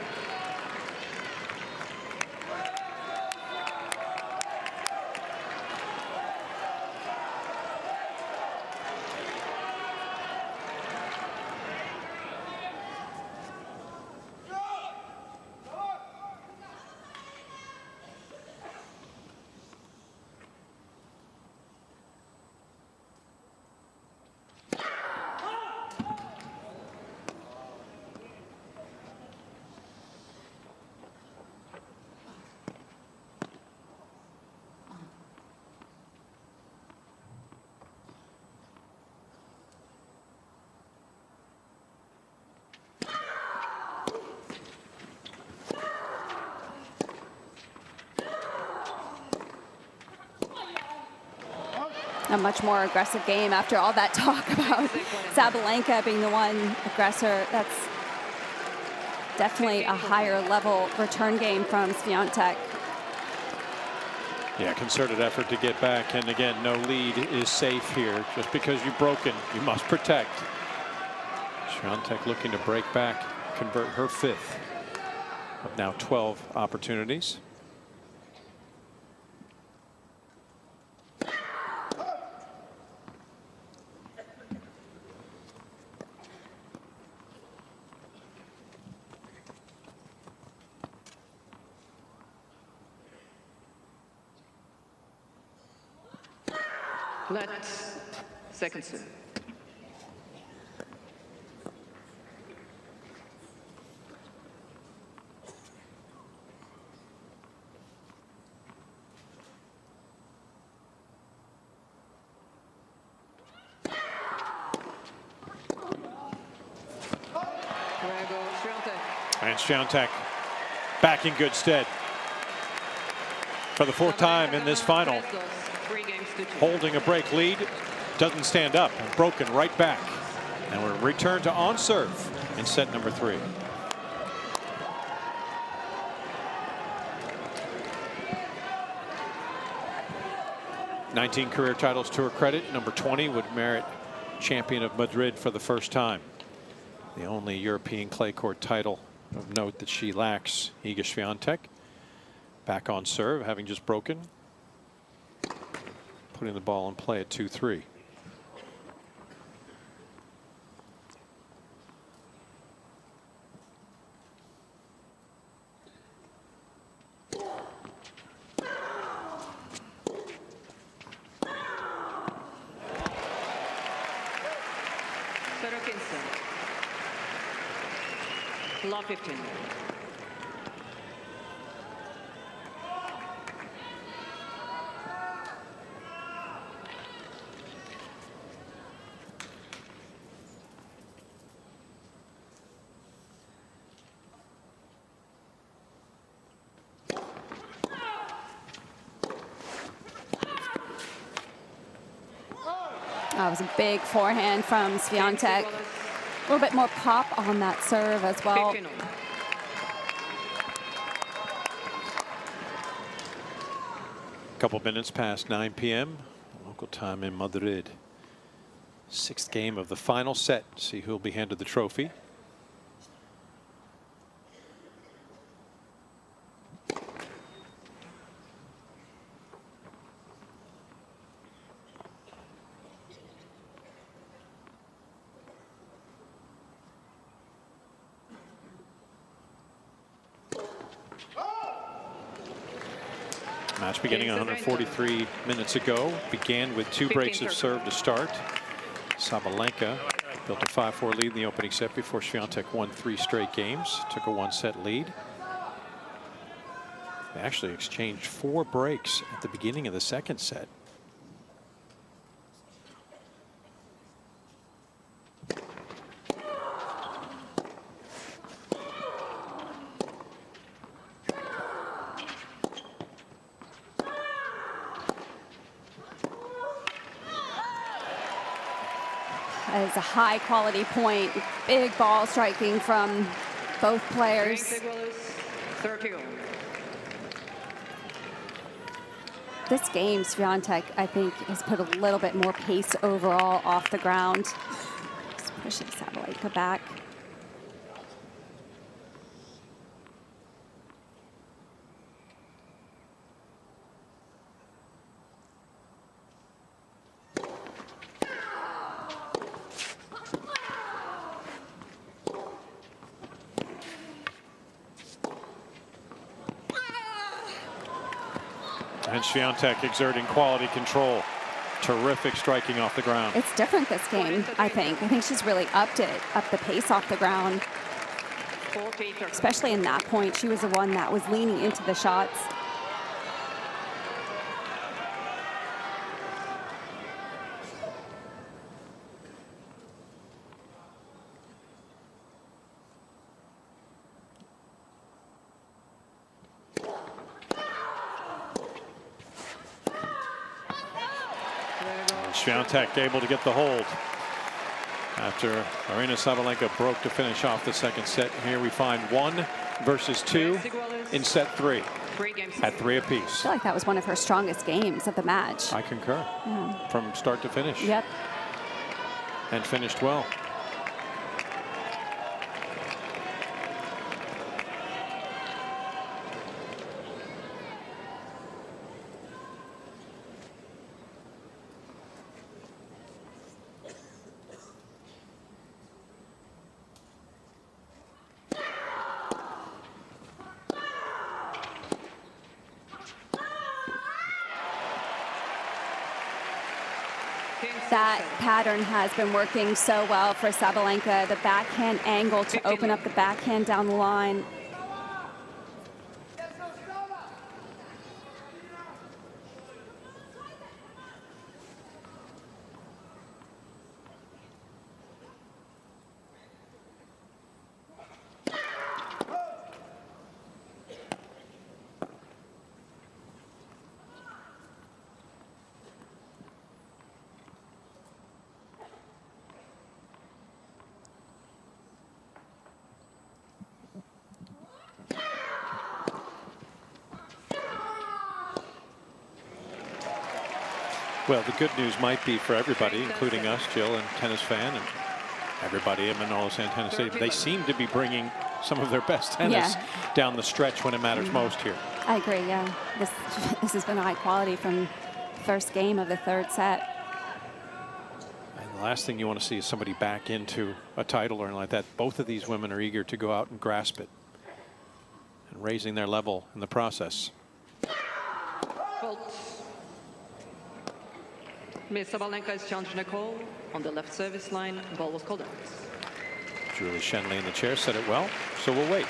A much more aggressive game after all that talk about Sabalenka being the one aggressor. That's definitely a higher level return game from Swiatek. Yeah, concerted effort to get back, and again, no lead is safe here. Just because you've broken, you must protect. Swiatek looking to break back, convert her 5th of now 12 opportunities. Let's second serve. And Swiatek back in good stead for the 4th time in this final. Holding a break lead, doesn't stand up, and broken right back. And we're returned to on serve in set number 3. "19 career titles to her credit. Number 20 would merit champion of Madrid for the first time. The only European clay court title of note that she lacks. Iga Swiatek back on serve, having just broken. Putting the ball in play at 2-3. Law 15. That was a big forehand from Swiatek. little bit more pop on that serve as well. Couple minutes past 9 p.m. local time in Madrid. 6th game of the final set. See who will be handed the trophy. Match beginning 143 minutes ago. Began with 2 breaks of serve to start. Sabalenka built a 5-4 lead in the opening set before Swiatek won 3 straight games. Took a 1-set lead. They actually exchanged 4 breaks at the beginning of the 2nd set. It's a high quality point. Big ball striking from both players. This game, Swiatek, I think, has put a little bit more pace overall off the ground. Just pushing Sabalenka back. And Swiatek exerting quality control. Terrific striking off the ground. It's different this game, I think. I think she's really upped the pace off the ground. Especially in that point, she was the one that was leaning into the shots. Swiatek able to get the hold after Aryna Sabalenka broke to finish off the 2nd set. Here we find 1 versus 2 in set 3 at 3 apiece. I feel like that was one of her strongest games of the match. I concur. Yeah. From start to finish. Yep. And finished well. That pattern has been working so well for Sabalenka. The backhand angle to open up the backhand down the line. Well, the good news might be for everybody, including us, Jill, and tennis fan, and everybody at Manolo Santana Stadium. They seem to be bringing some of their best tennis down the stretch when it matters most here. I agree, yeah. This has been high quality from first game of the 3rd set. And the last thing you want to see is somebody back into a title or like that. Both of these women are eager to go out and grasp it and raising their level in the process. Miss Sabalenka is challenging Nicole on the left service line. Ball was called out. Julie Shenley in the chair said it well, so we'll wait.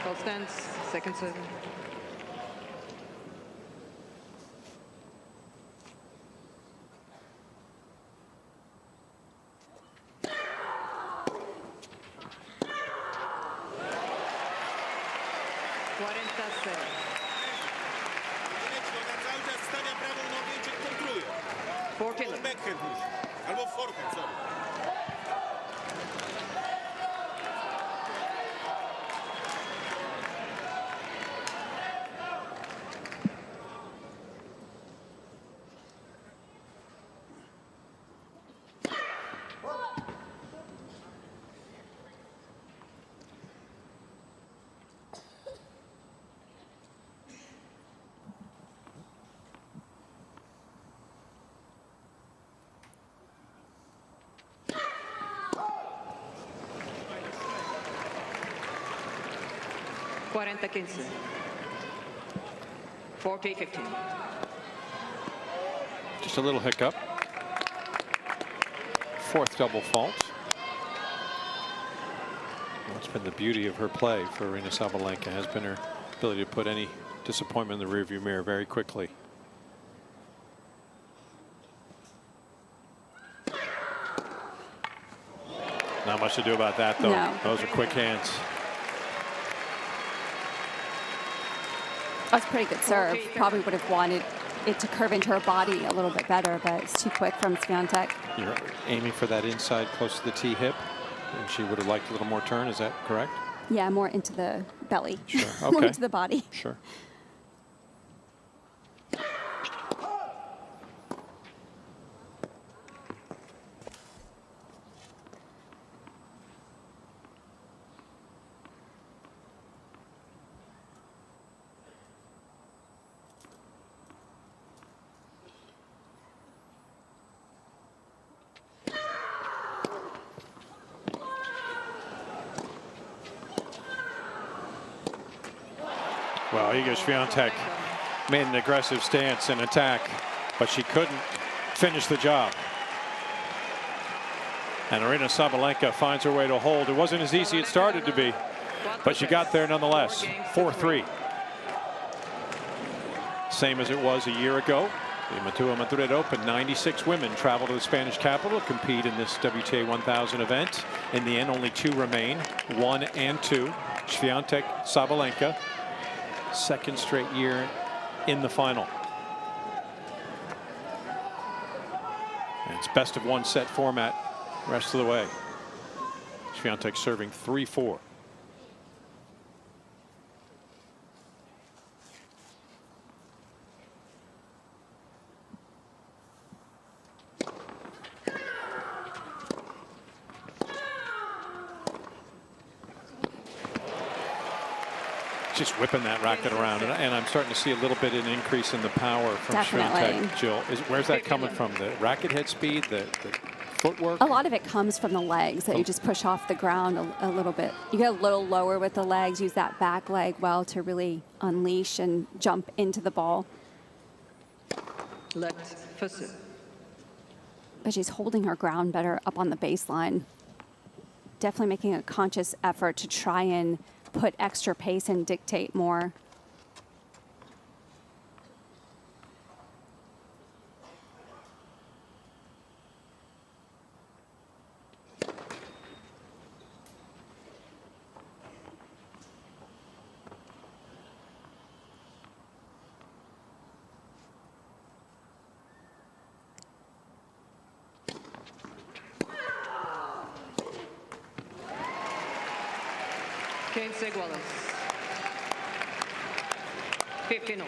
Ball stands, 2nd serve. 14. (40-15). 40-15. Just a little hiccup. Fourth double fault. What's been the beauty of her play for Aryna Sabalenka has been her ability to put any disappointment in the rearview mirror very quickly. Not much to do about that, though. No. Those are quick hands. That was a pretty good serve. Probably would have wanted it to curve into her body a little bit better, but it's too quick from Swiatek. You're aiming for that inside close to the T hip, and she would have liked a little more turn. Is that correct? Yeah, more into the belly. Sure. Okay. More into the body. Sure. Well, Iga Swiatek made an aggressive stance and attack, but she couldn't finish the job. And Aryna Sabalenka finds her way to hold. It wasn't as easy as it started to be, but she got there nonetheless. 4-3. Same as it was a year ago. The Madrid Open, 96 women travel to the Spanish capital to compete in this WTA 1000 event. In the end, only 2 remain, 1 and 2. Swiatek, Sabalenka. Second straight year in the final. And it's best of 1 set format rest of the way. Swiatek serving 3-4. Just whipping that racket around, and I'm starting to see a little bit of an increase in the power from Swiatek. Jill, where's that coming from? The racket head speed, the footwork? A lot of it comes from the legs that you just push off the ground a little bit. You get a little lower with the legs, use that back leg well to really unleash and jump into the ball. Left first. But she's holding her ground better up on the baseline. Definitely making a conscious effort to try and put extra pace and dictate more. Igualas. 15-0.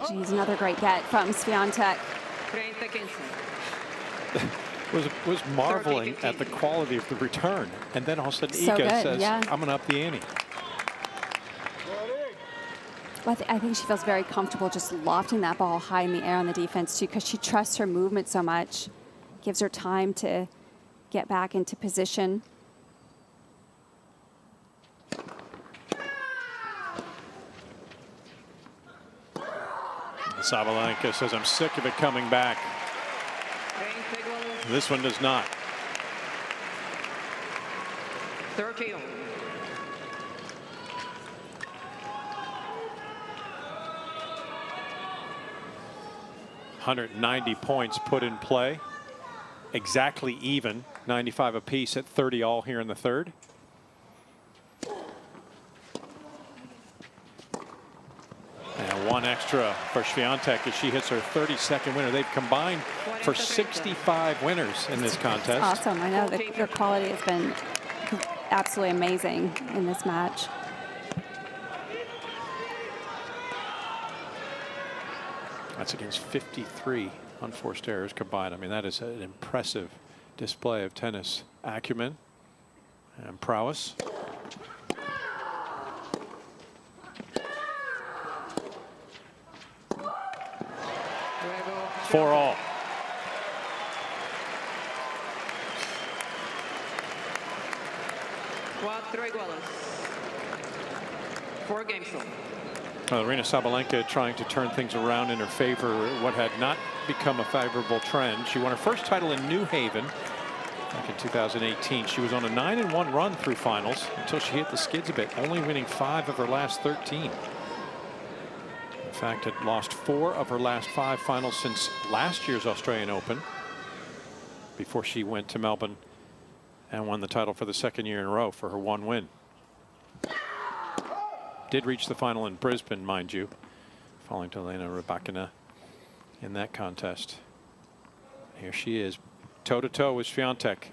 Geez, another great get from Swiatek. was marveling at the quality of the return, and then all of a sudden So Iga good, says, yeah. I'm going to up the ante. Well, I think she feels very comfortable just lofting that ball high in the air on the defense too, because she trusts her movement so much. Gives her time to get back into position. Sabalenka says, I'm sick of it coming back. This one does not. 13. 190 points put in play. Exactly even. 95 apiece at 30 all here in the third. And one extra for Swiatek as she hits her 32nd winner. They've combined for 65 winners in this contest. Awesome. I know the quality has been absolutely amazing in this match. That's against 53 unforced errors combined. I mean, that is an impressive display of tennis acumen and prowess. For all. Four games. Aryna Sabalenka trying to turn things around in her favor, what had not become a favorable trend. She won her first title in New Haven back in 2018. She was on a 9-1 run through finals until she hit the skids a bit, only winning 5 of her last 13. In fact, had lost 4 of her last 5 finals since last year's Australian Open, before she went to Melbourne and won the title for the 2nd year in a row for her 1 win. Did reach the final in Brisbane, mind you, falling to Elena Rybakina in that contest. Here she is, toe-to-toe with Swiatek.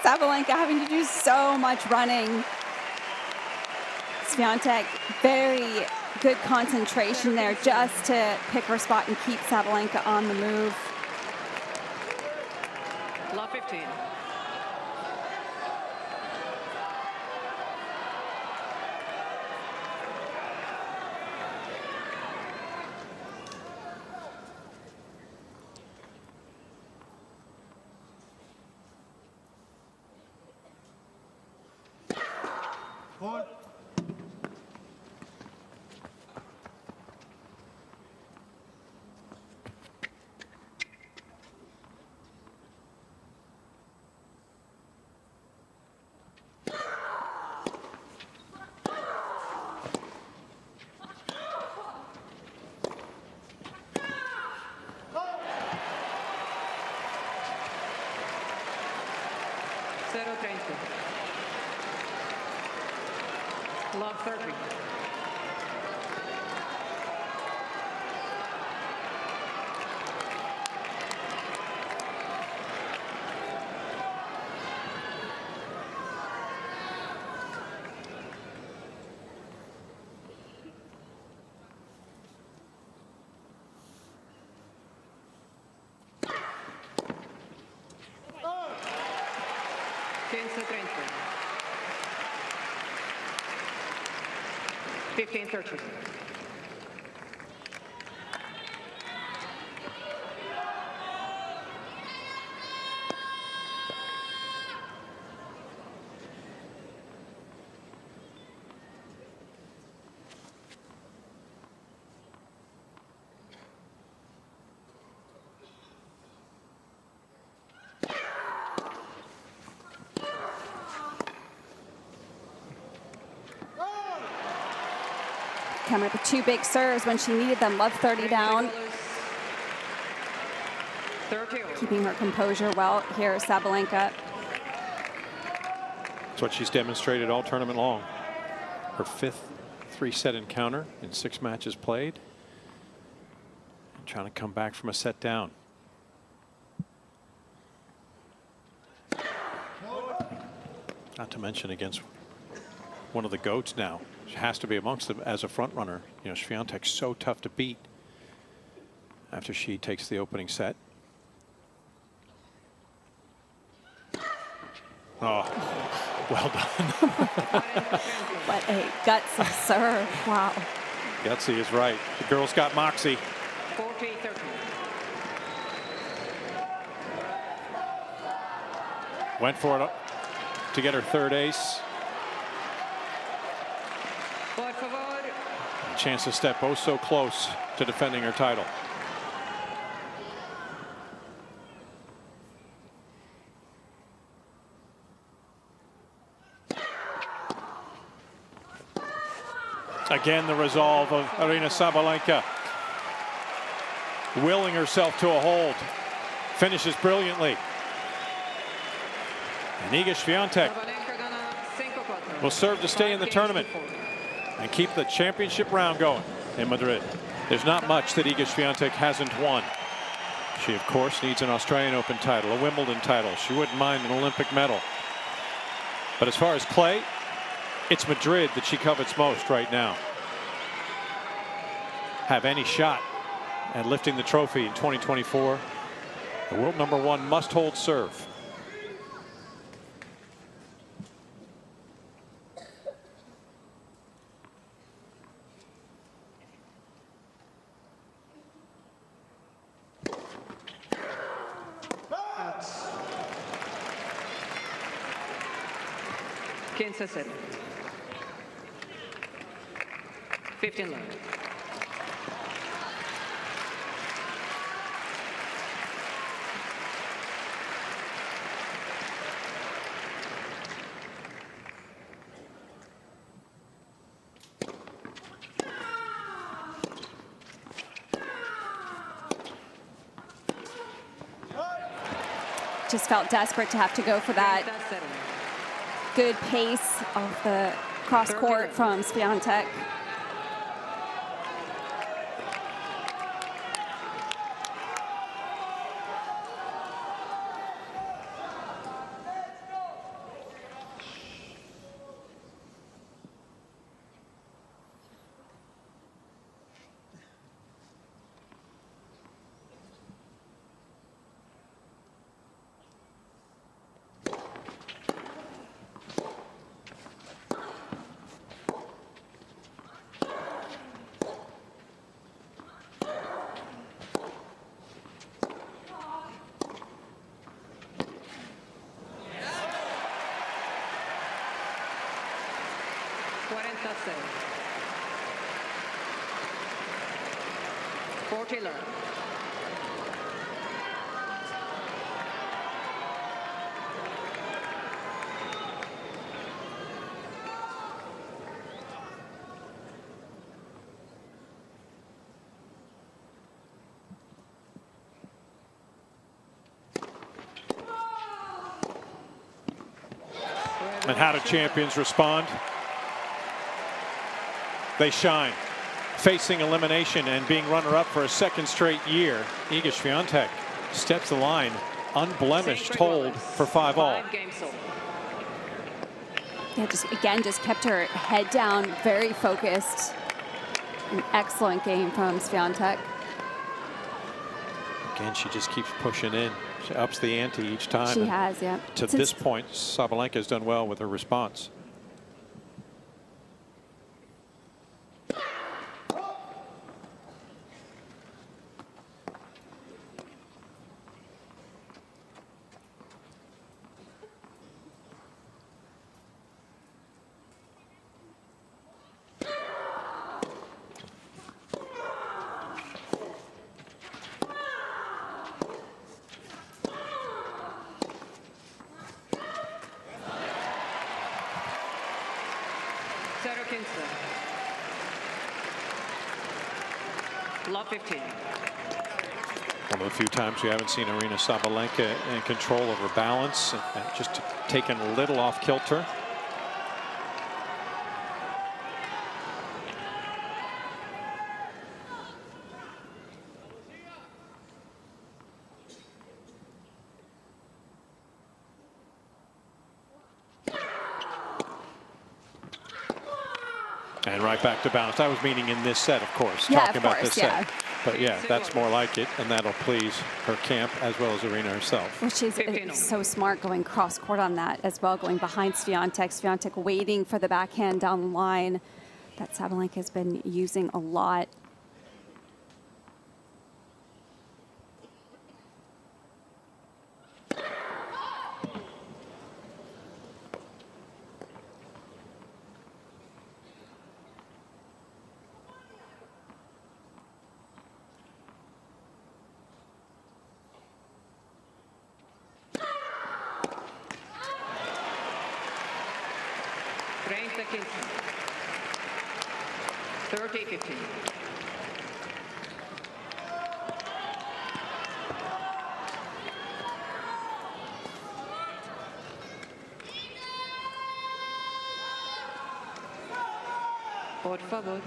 Sabalenka having to do so much running. Swiatek, very good concentration there just to pick her spot and keep Sabalenka on the move. Love 15. Love 30. Tense 30. 15-13. Coming up with 2 big serves when she needed them. Love 30 down. Keeping her composure well here, Sabalenka. That's what she's demonstrated all tournament long. Her 5th 3-set encounter in 6 matches played. And trying to come back from a set down. Not to mention against one of the GOATs now. She has to be amongst them as a front runner. You know, Swiatek's so tough to beat after she takes the opening set. Oh, Well done. What a gutsy serve. Wow. Gutsy is right. The girl's got moxie. 40-13. Went for it to get her third ace. Por favor. A chance to step oh so close to defending her title. Again, the resolve of Aryna Sabalenka, willing herself to a hold, finishes brilliantly. And Iga Swiatek will serve to stay in the tournament and keep the championship round going in Madrid. There's not much that Iga Swiatek hasn't won. She, of course, needs an Australian Open title, a Wimbledon title. She wouldn't mind an Olympic medal. But as far as clay, it's Madrid that she covets most right now. Have any shot at lifting the trophy in 2024, the world #1 must hold serve. Kansas City. 15 left. Just felt desperate to have to go for that good pace of the cross court from Swiatek. And how do champions respond? They shine. Facing elimination and being runner-up for a second straight year, Iga Swiatek steps the line, unblemished, hold for 5-all. Yeah, just kept her head down, very focused. An excellent game from Swiatek. Again, she just keeps pushing in. She ups the ante each time. She has, yeah. To this point, Sabalenka has done well with her response. Love 15. One of the few times we haven't seen Aryna Sabalenka in control of her balance and just taken a little off kilter. And right back to bounce. I was meaning in this set, of course. Yeah, Talking about this set. But yeah, that's more like it, and that'll please her camp as well as Aryna herself. Well, she's so smart going cross court on that as well, going behind Swiatek. Swiatek waiting for the backhand down the line that Sabalenka has been using a lot. Seconds. 30-15. Por favor.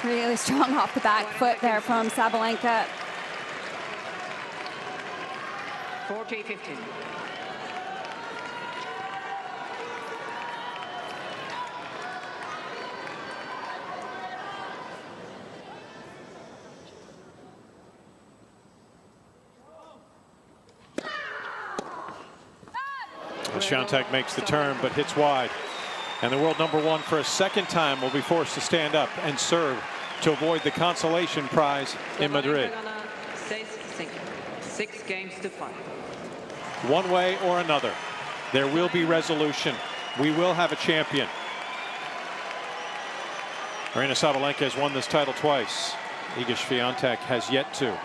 Really strong off the back foot there from Sabalenka. 40-15. Swiatek makes the turn, but hits wide. And the world #1 for a second time will be forced to stand up and serve to avoid the consolation prize in Madrid. 6 games to 5. One way or another, there will be resolution. We will have a champion. Aryna Sabalenka has won this title twice. Iga Swiatek has yet to.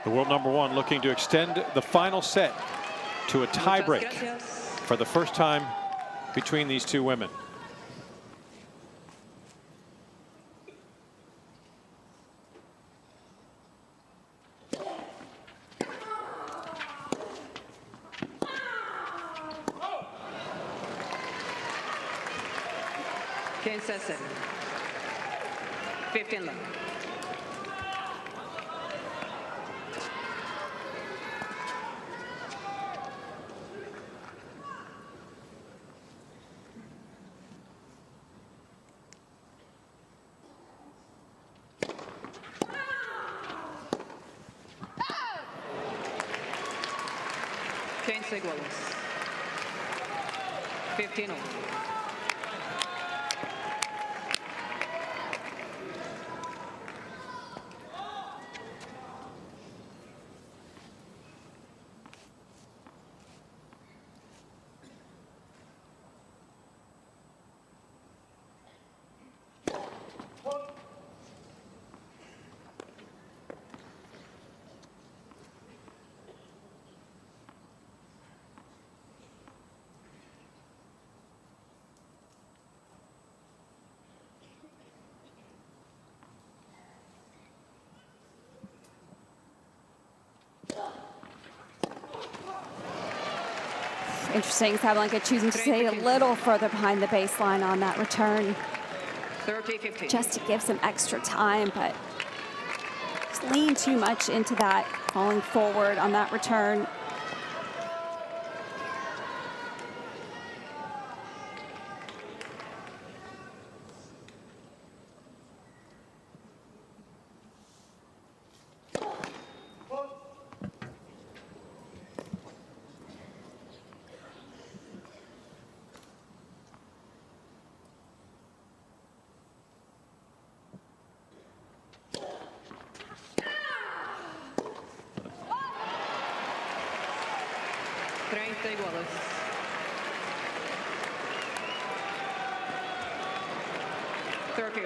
The world #1 looking to extend the final set to a tiebreak for the first time between these two women. Kansas City. 15 left. Iguales. 15-0. Interesting, Sabalenka choosing to stay a little further behind the baseline on that return. 30-15. Just to give some extra time, but just lean too much into that, falling forward on that return. Iguales. 30.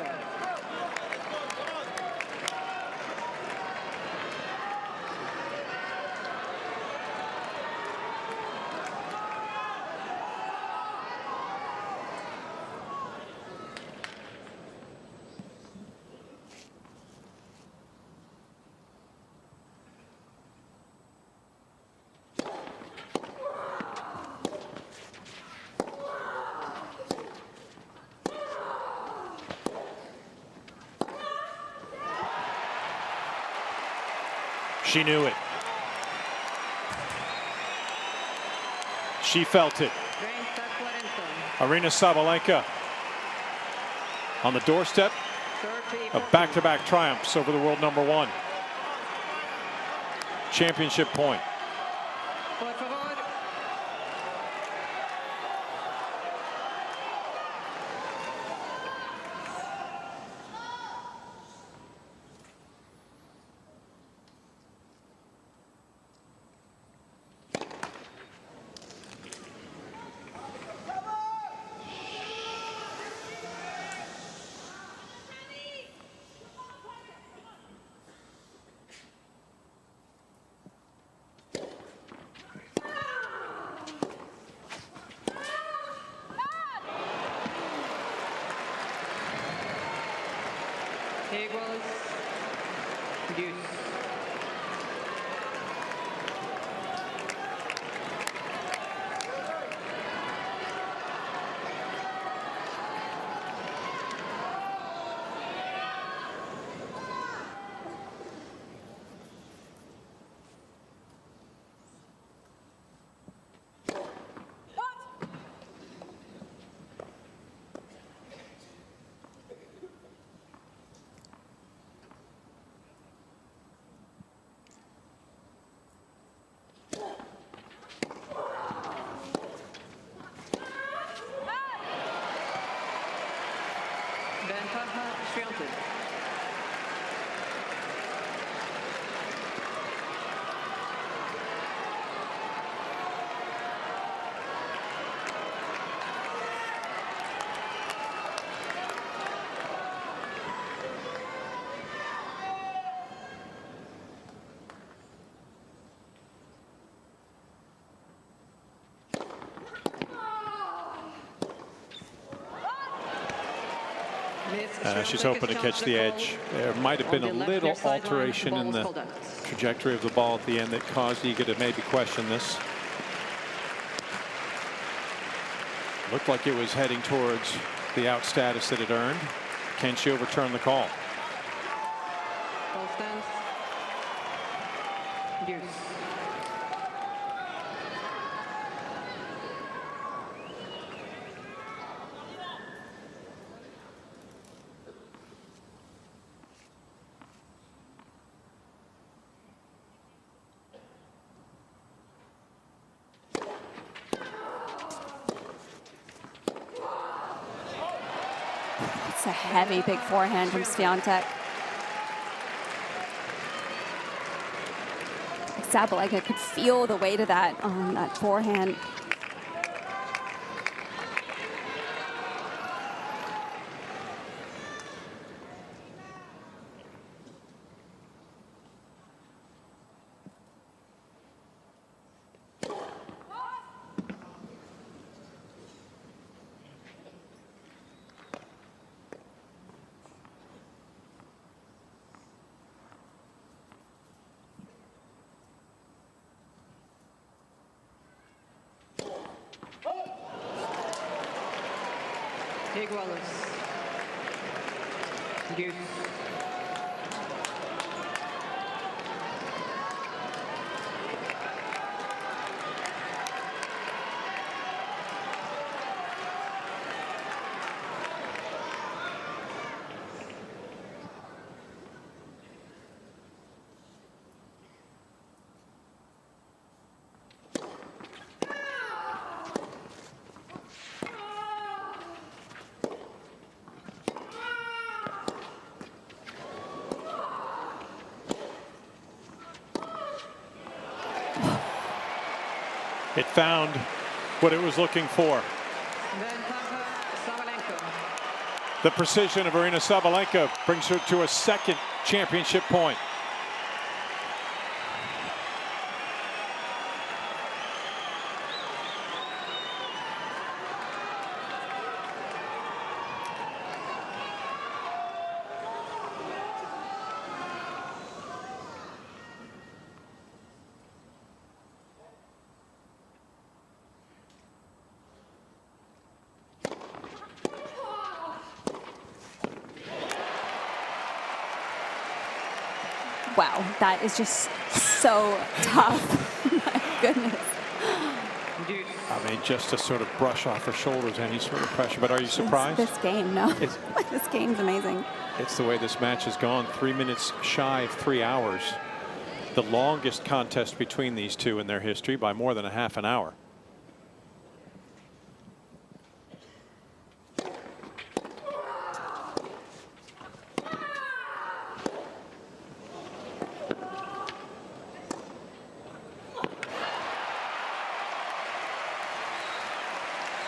She knew it. She felt it. Aryna Sabalenka on the doorstep of back-to-back triumphs over the world number 1. Championship point. Iga Swiatek. She's hoping to catch the edge. There might have been a little alteration in the trajectory of the ball at the end that caused Iga to maybe question this. Looked like it was heading towards the out status that it earned. Can she overturn the call? Ball stands. Deuce. It's a heavy, big forehand from Swiatek. Sabalenka could feel the weight of that on that forehand. Deuce. It found what it was looking for. The precision of Aryna Sabalenka brings her to a second championship point. wow, that is just so tough. My goodness. I mean, just to sort of brush off her shoulders any sort of pressure. But are you surprised? This game, no. This game's amazing. It's the way this match has gone. 3 minutes shy of 3 hours. The longest contest between these two in their history by more than a half an hour.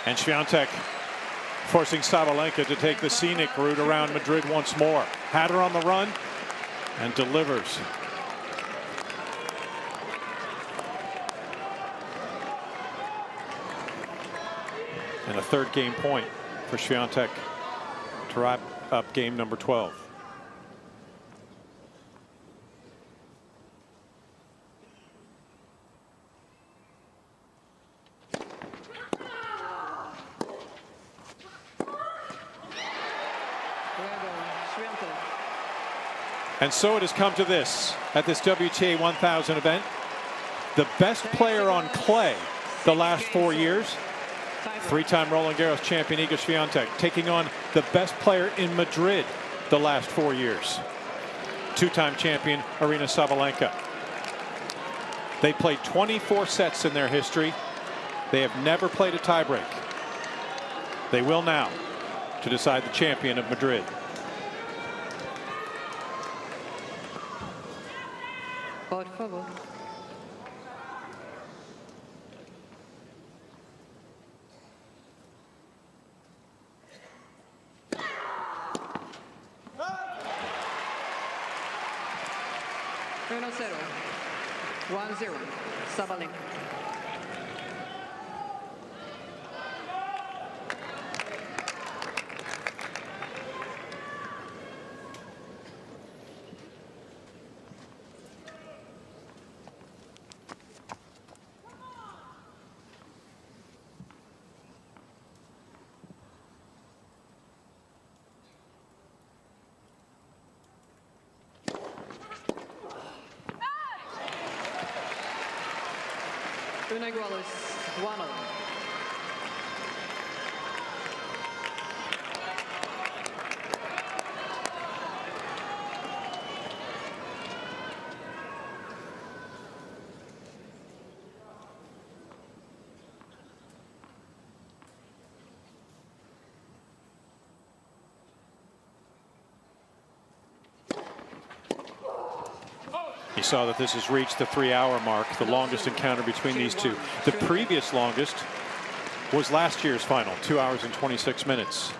And Swiatek forcing Sabalenka to take the scenic route around Madrid once more. Had her on the run and delivers. And a third game point for Swiatek to wrap up game number 12. And so it has come to this at this WTA 1000 event. The best player on clay the last 4 years. 3-time Roland Garros champion Iga Swiatek taking on the best player in Madrid the last 4 years. 2-time champion Aryna Sabalenka. They played 24 sets in their history. They have never played a tiebreak. They will now to decide the champion of Madrid. Por favor. Uno cero. 1-0. Sabalenka. Una iguales, 1-0. You saw that this has reached the 3-hour mark, the longest encounter between these two. The previous longest was last year's final, 2 hours and 26 minutes.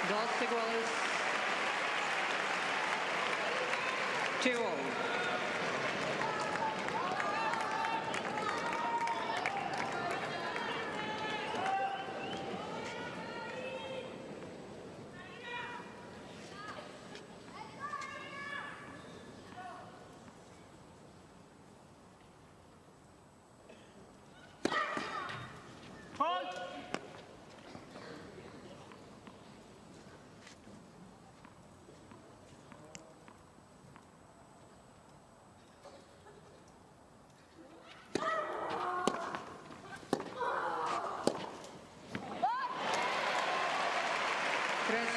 Dos iguales. 2-0.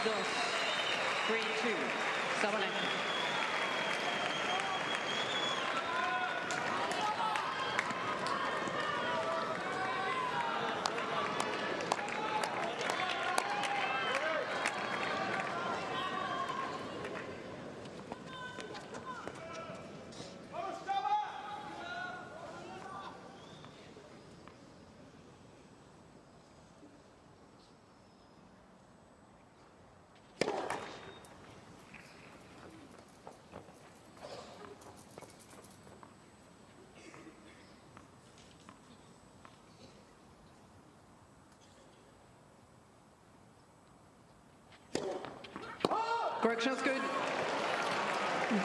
Dos, 3-2, Sabalenka. Correction's good.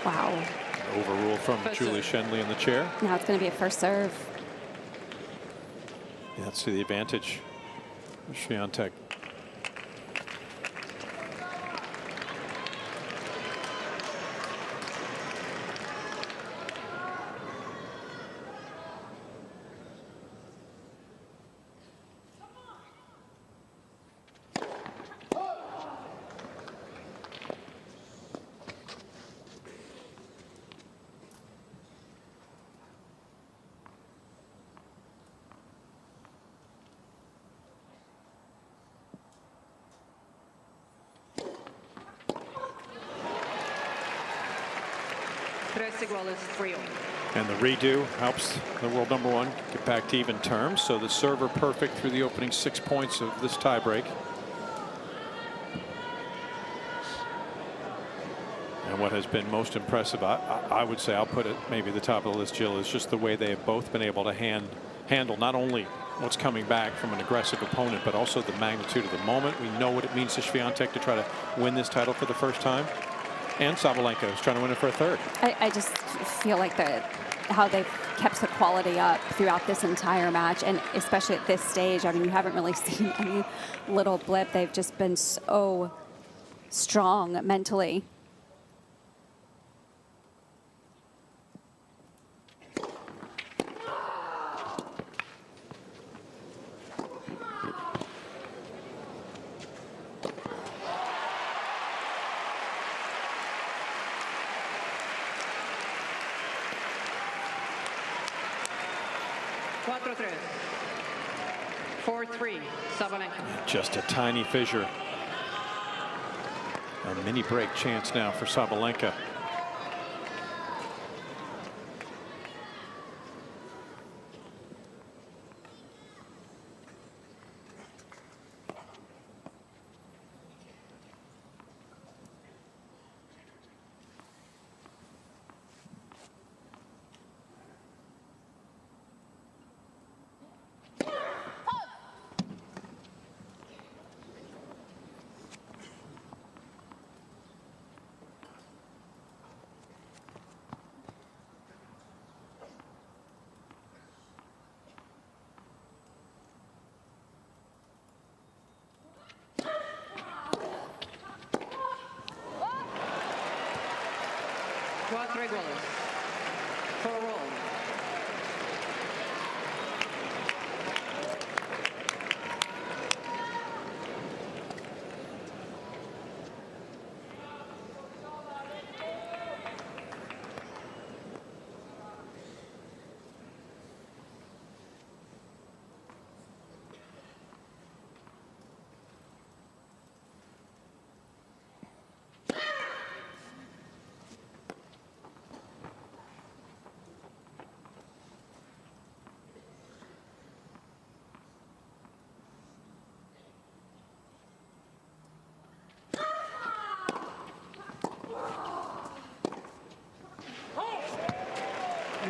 Wow. Overrule from First Julie serve. Shenley in the chair. Now it's going to be a first serve. Yeah, that's the advantage. Swiatek. Iguales 3-0. And the redo helps the world #1 get back to even terms. So the server perfect through the opening 6 points of this tiebreak. And what has been most impressive, I would say, I'll put it maybe the top of the list, Jill, is just the way they have both been able to handle not only what's coming back from an aggressive opponent, but also the magnitude of the moment. We know what it means to Swiatek to try to win this title for the first time. And Sabalenka is trying to win it for a third. I just feel like how they've kept the quality up throughout this entire match, and especially at this stage. I mean, you haven't really seen any little blip. They've just been so strong mentally. Just a tiny fissure. A mini break chance now for Sabalenka. For a roll.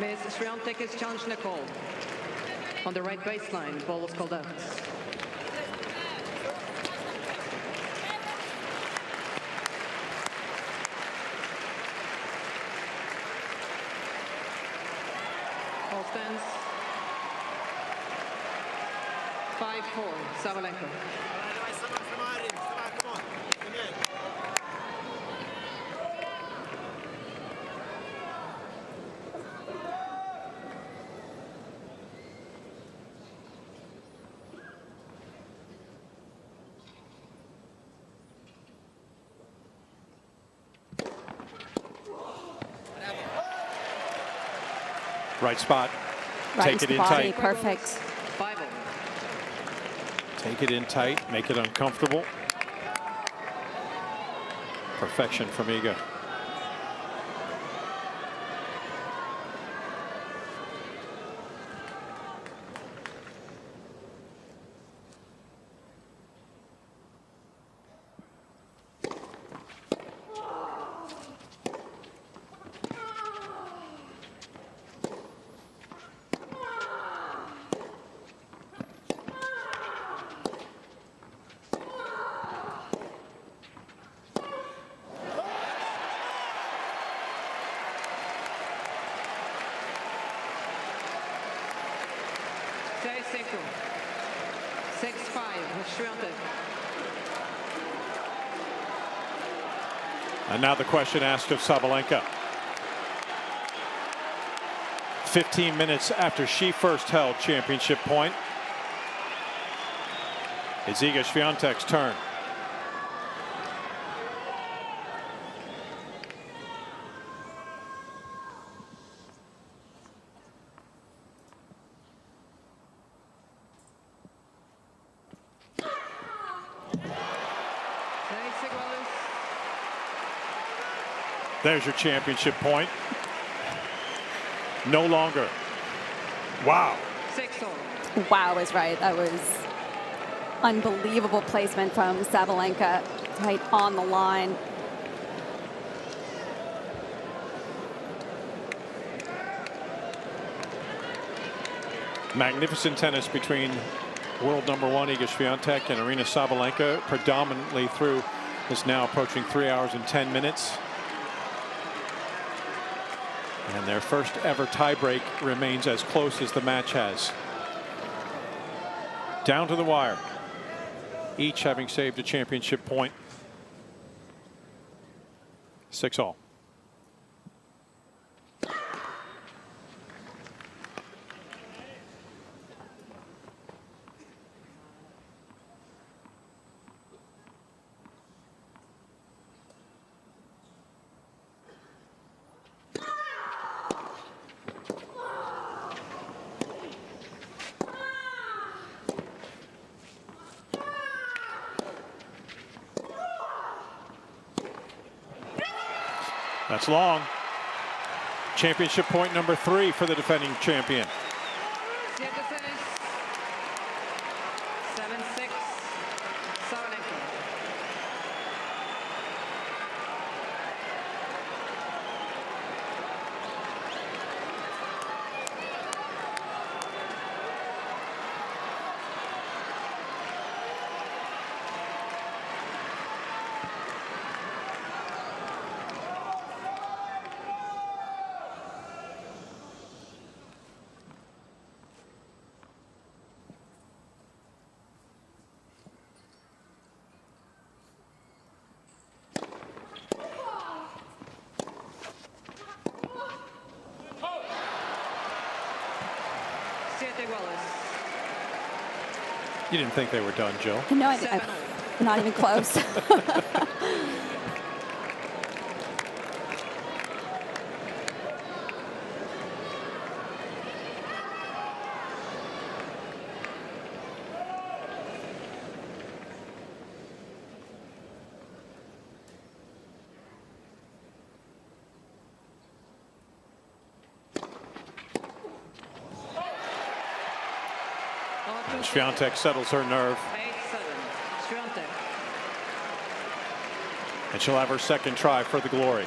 Ms. Swiatek is challenged Nicole. On the right baseline, ball was called out. All stands. 5-4, Sabalenka. Right spot. Right Take it in body, tight. perfect. 5-0. Take it in tight. Make it uncomfortable. Perfection from Iga. 6-5, Swiatek. And now the question asked of Sabalenka. 15 minutes after she first held championship point, it's Iga Swiatek's turn. There's your championship point. No longer. Wow. Wow is right. That was unbelievable placement from Sabalenka, right on the line. Magnificent tennis between world number 1 Iga Swiatek and Aryna Sabalenka, predominantly through this now approaching 3 hours and 10 minutes. And their first ever tiebreak remains as close as the match has. Down to the wire. Each having saved a championship point. 6-all. That's long. Championship point number 3 for the defending champion. 7-6, Sabalenka. You didn't think they were done, Jill? No, I'm not even close. And Swiatek settles her nerve. 8-7, Swiatek. And she'll have her second try for the glory.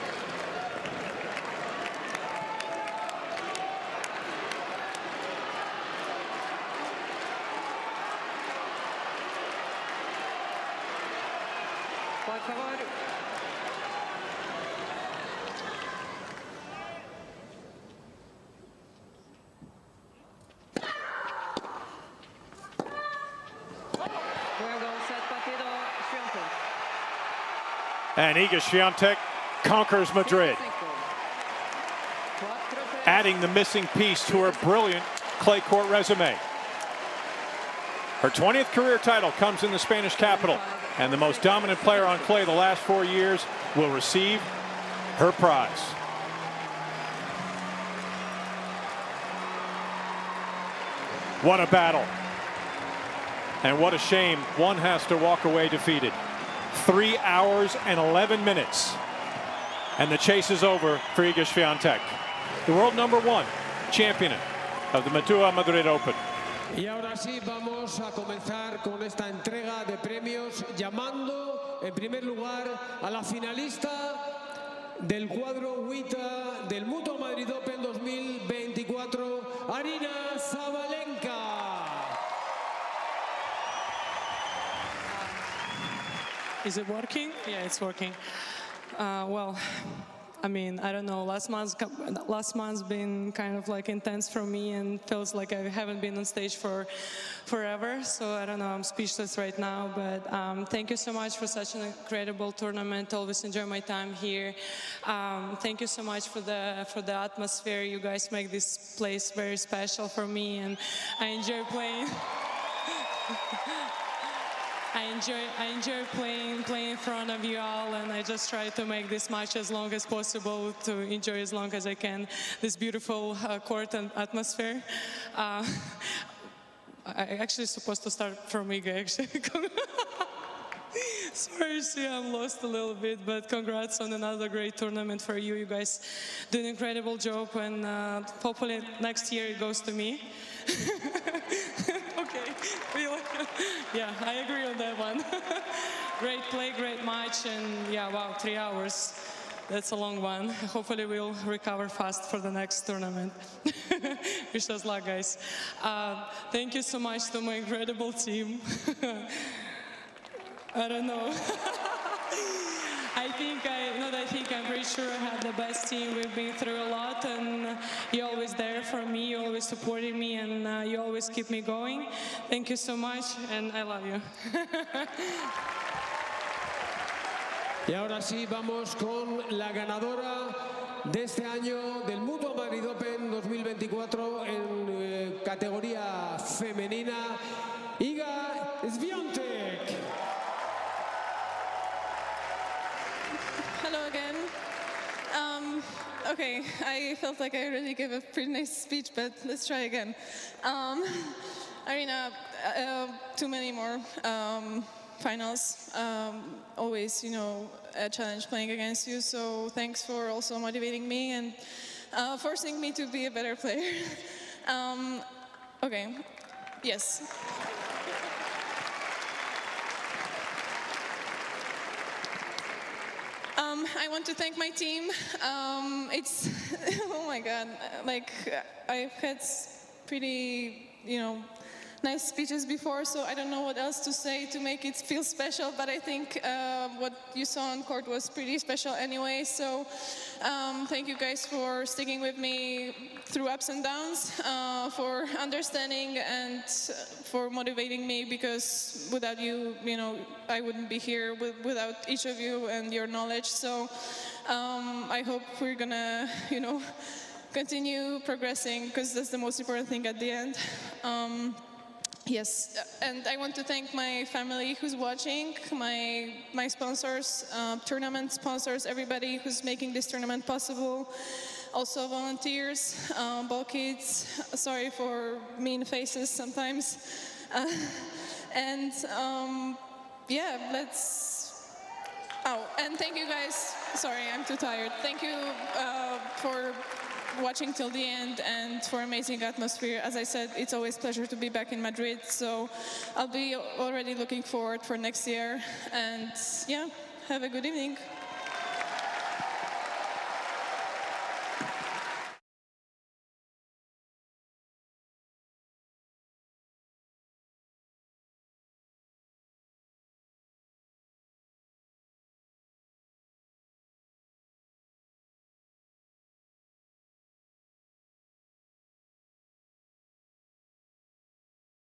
Por favor. And Iga Swiatek conquers Madrid, adding the missing piece to her brilliant clay court resume. Her 20th career title comes in the Spanish capital, and the most dominant player on clay the last 4 years will receive her prize. What a battle. And what a shame one has to walk away defeated. 3 hours and 11 minutes. And the chase is over for Iga Swiatek, the world number 1 champion of the Madrid Open. Y ahora sí vamos a comenzar con esta entrega de premios, llamando en primer lugar a la finalista del cuadro WTA del Mutua Madrid Open 2024, Aryna Sabalenka. Is it working? Yeah, it's working. Well, I mean, I don't know, last month's been kind of like intense for me and feels like I haven't been on stage for forever. So I don't know, I'm speechless right now. But thank you so much for such an incredible tournament. Always enjoy my time here. Thank you so much for the atmosphere. You guys make this place very special for me, and I enjoy playing. I enjoy playing in front of you all, and I just try to make this match as long as possible, to enjoy as long as I can this beautiful court and atmosphere. I actually supposed to start from Iga, actually. Sorry, see, I'm lost a little bit, but congrats on another great tournament for you. You guys did an incredible job, and hopefully next year it goes to me. Okay, yeah, I agree on that one. Great play, great match, and yeah, wow, 3 hours. That's a long one. Hopefully we'll recover fast for the next tournament. Wish us luck, guys. Thank you so much to my incredible team. I don't know. I'm pretty sure I have the best team. We've been through a lot, and you're always there for me, you're always supporting me, and you always keep me going. Thank you so much, and I love you. Y ahora sí, vamos con la ganadora de este año del Mutua Madrid Open 2024 en categoría femenina, Iga Swiatek. Hello again. Okay, I felt like I already gave a pretty nice speech, but let's try again. Aryna, too many more finals. Always, you know, a challenge playing against you. So thanks for also motivating me and forcing me to be a better player. Okay, yes. I want to thank my team. It's, oh my God, like I've had pretty, you know, nice speeches before, so I don't know what else to say to make it feel special, but I think what you saw on court was pretty special anyway, so thank you guys for sticking with me through ups and downs, for understanding and for motivating me, because without you, you know, I wouldn't be here without each of you and your knowledge, so I hope we're gonna, you know, continue progressing, because that's the most important thing at the end. Yes, and I want to thank my family who's watching, my sponsors, tournament sponsors, everybody who's making this tournament possible. Also volunteers, ball kids, sorry for mean faces sometimes. And yeah, and thank you guys, sorry, I'm too tired. Thank you for watching till the end and for amazing atmosphere. As I said, it's always a pleasure to be back in Madrid, so I'll be already looking forward for next year, and yeah, have a good evening.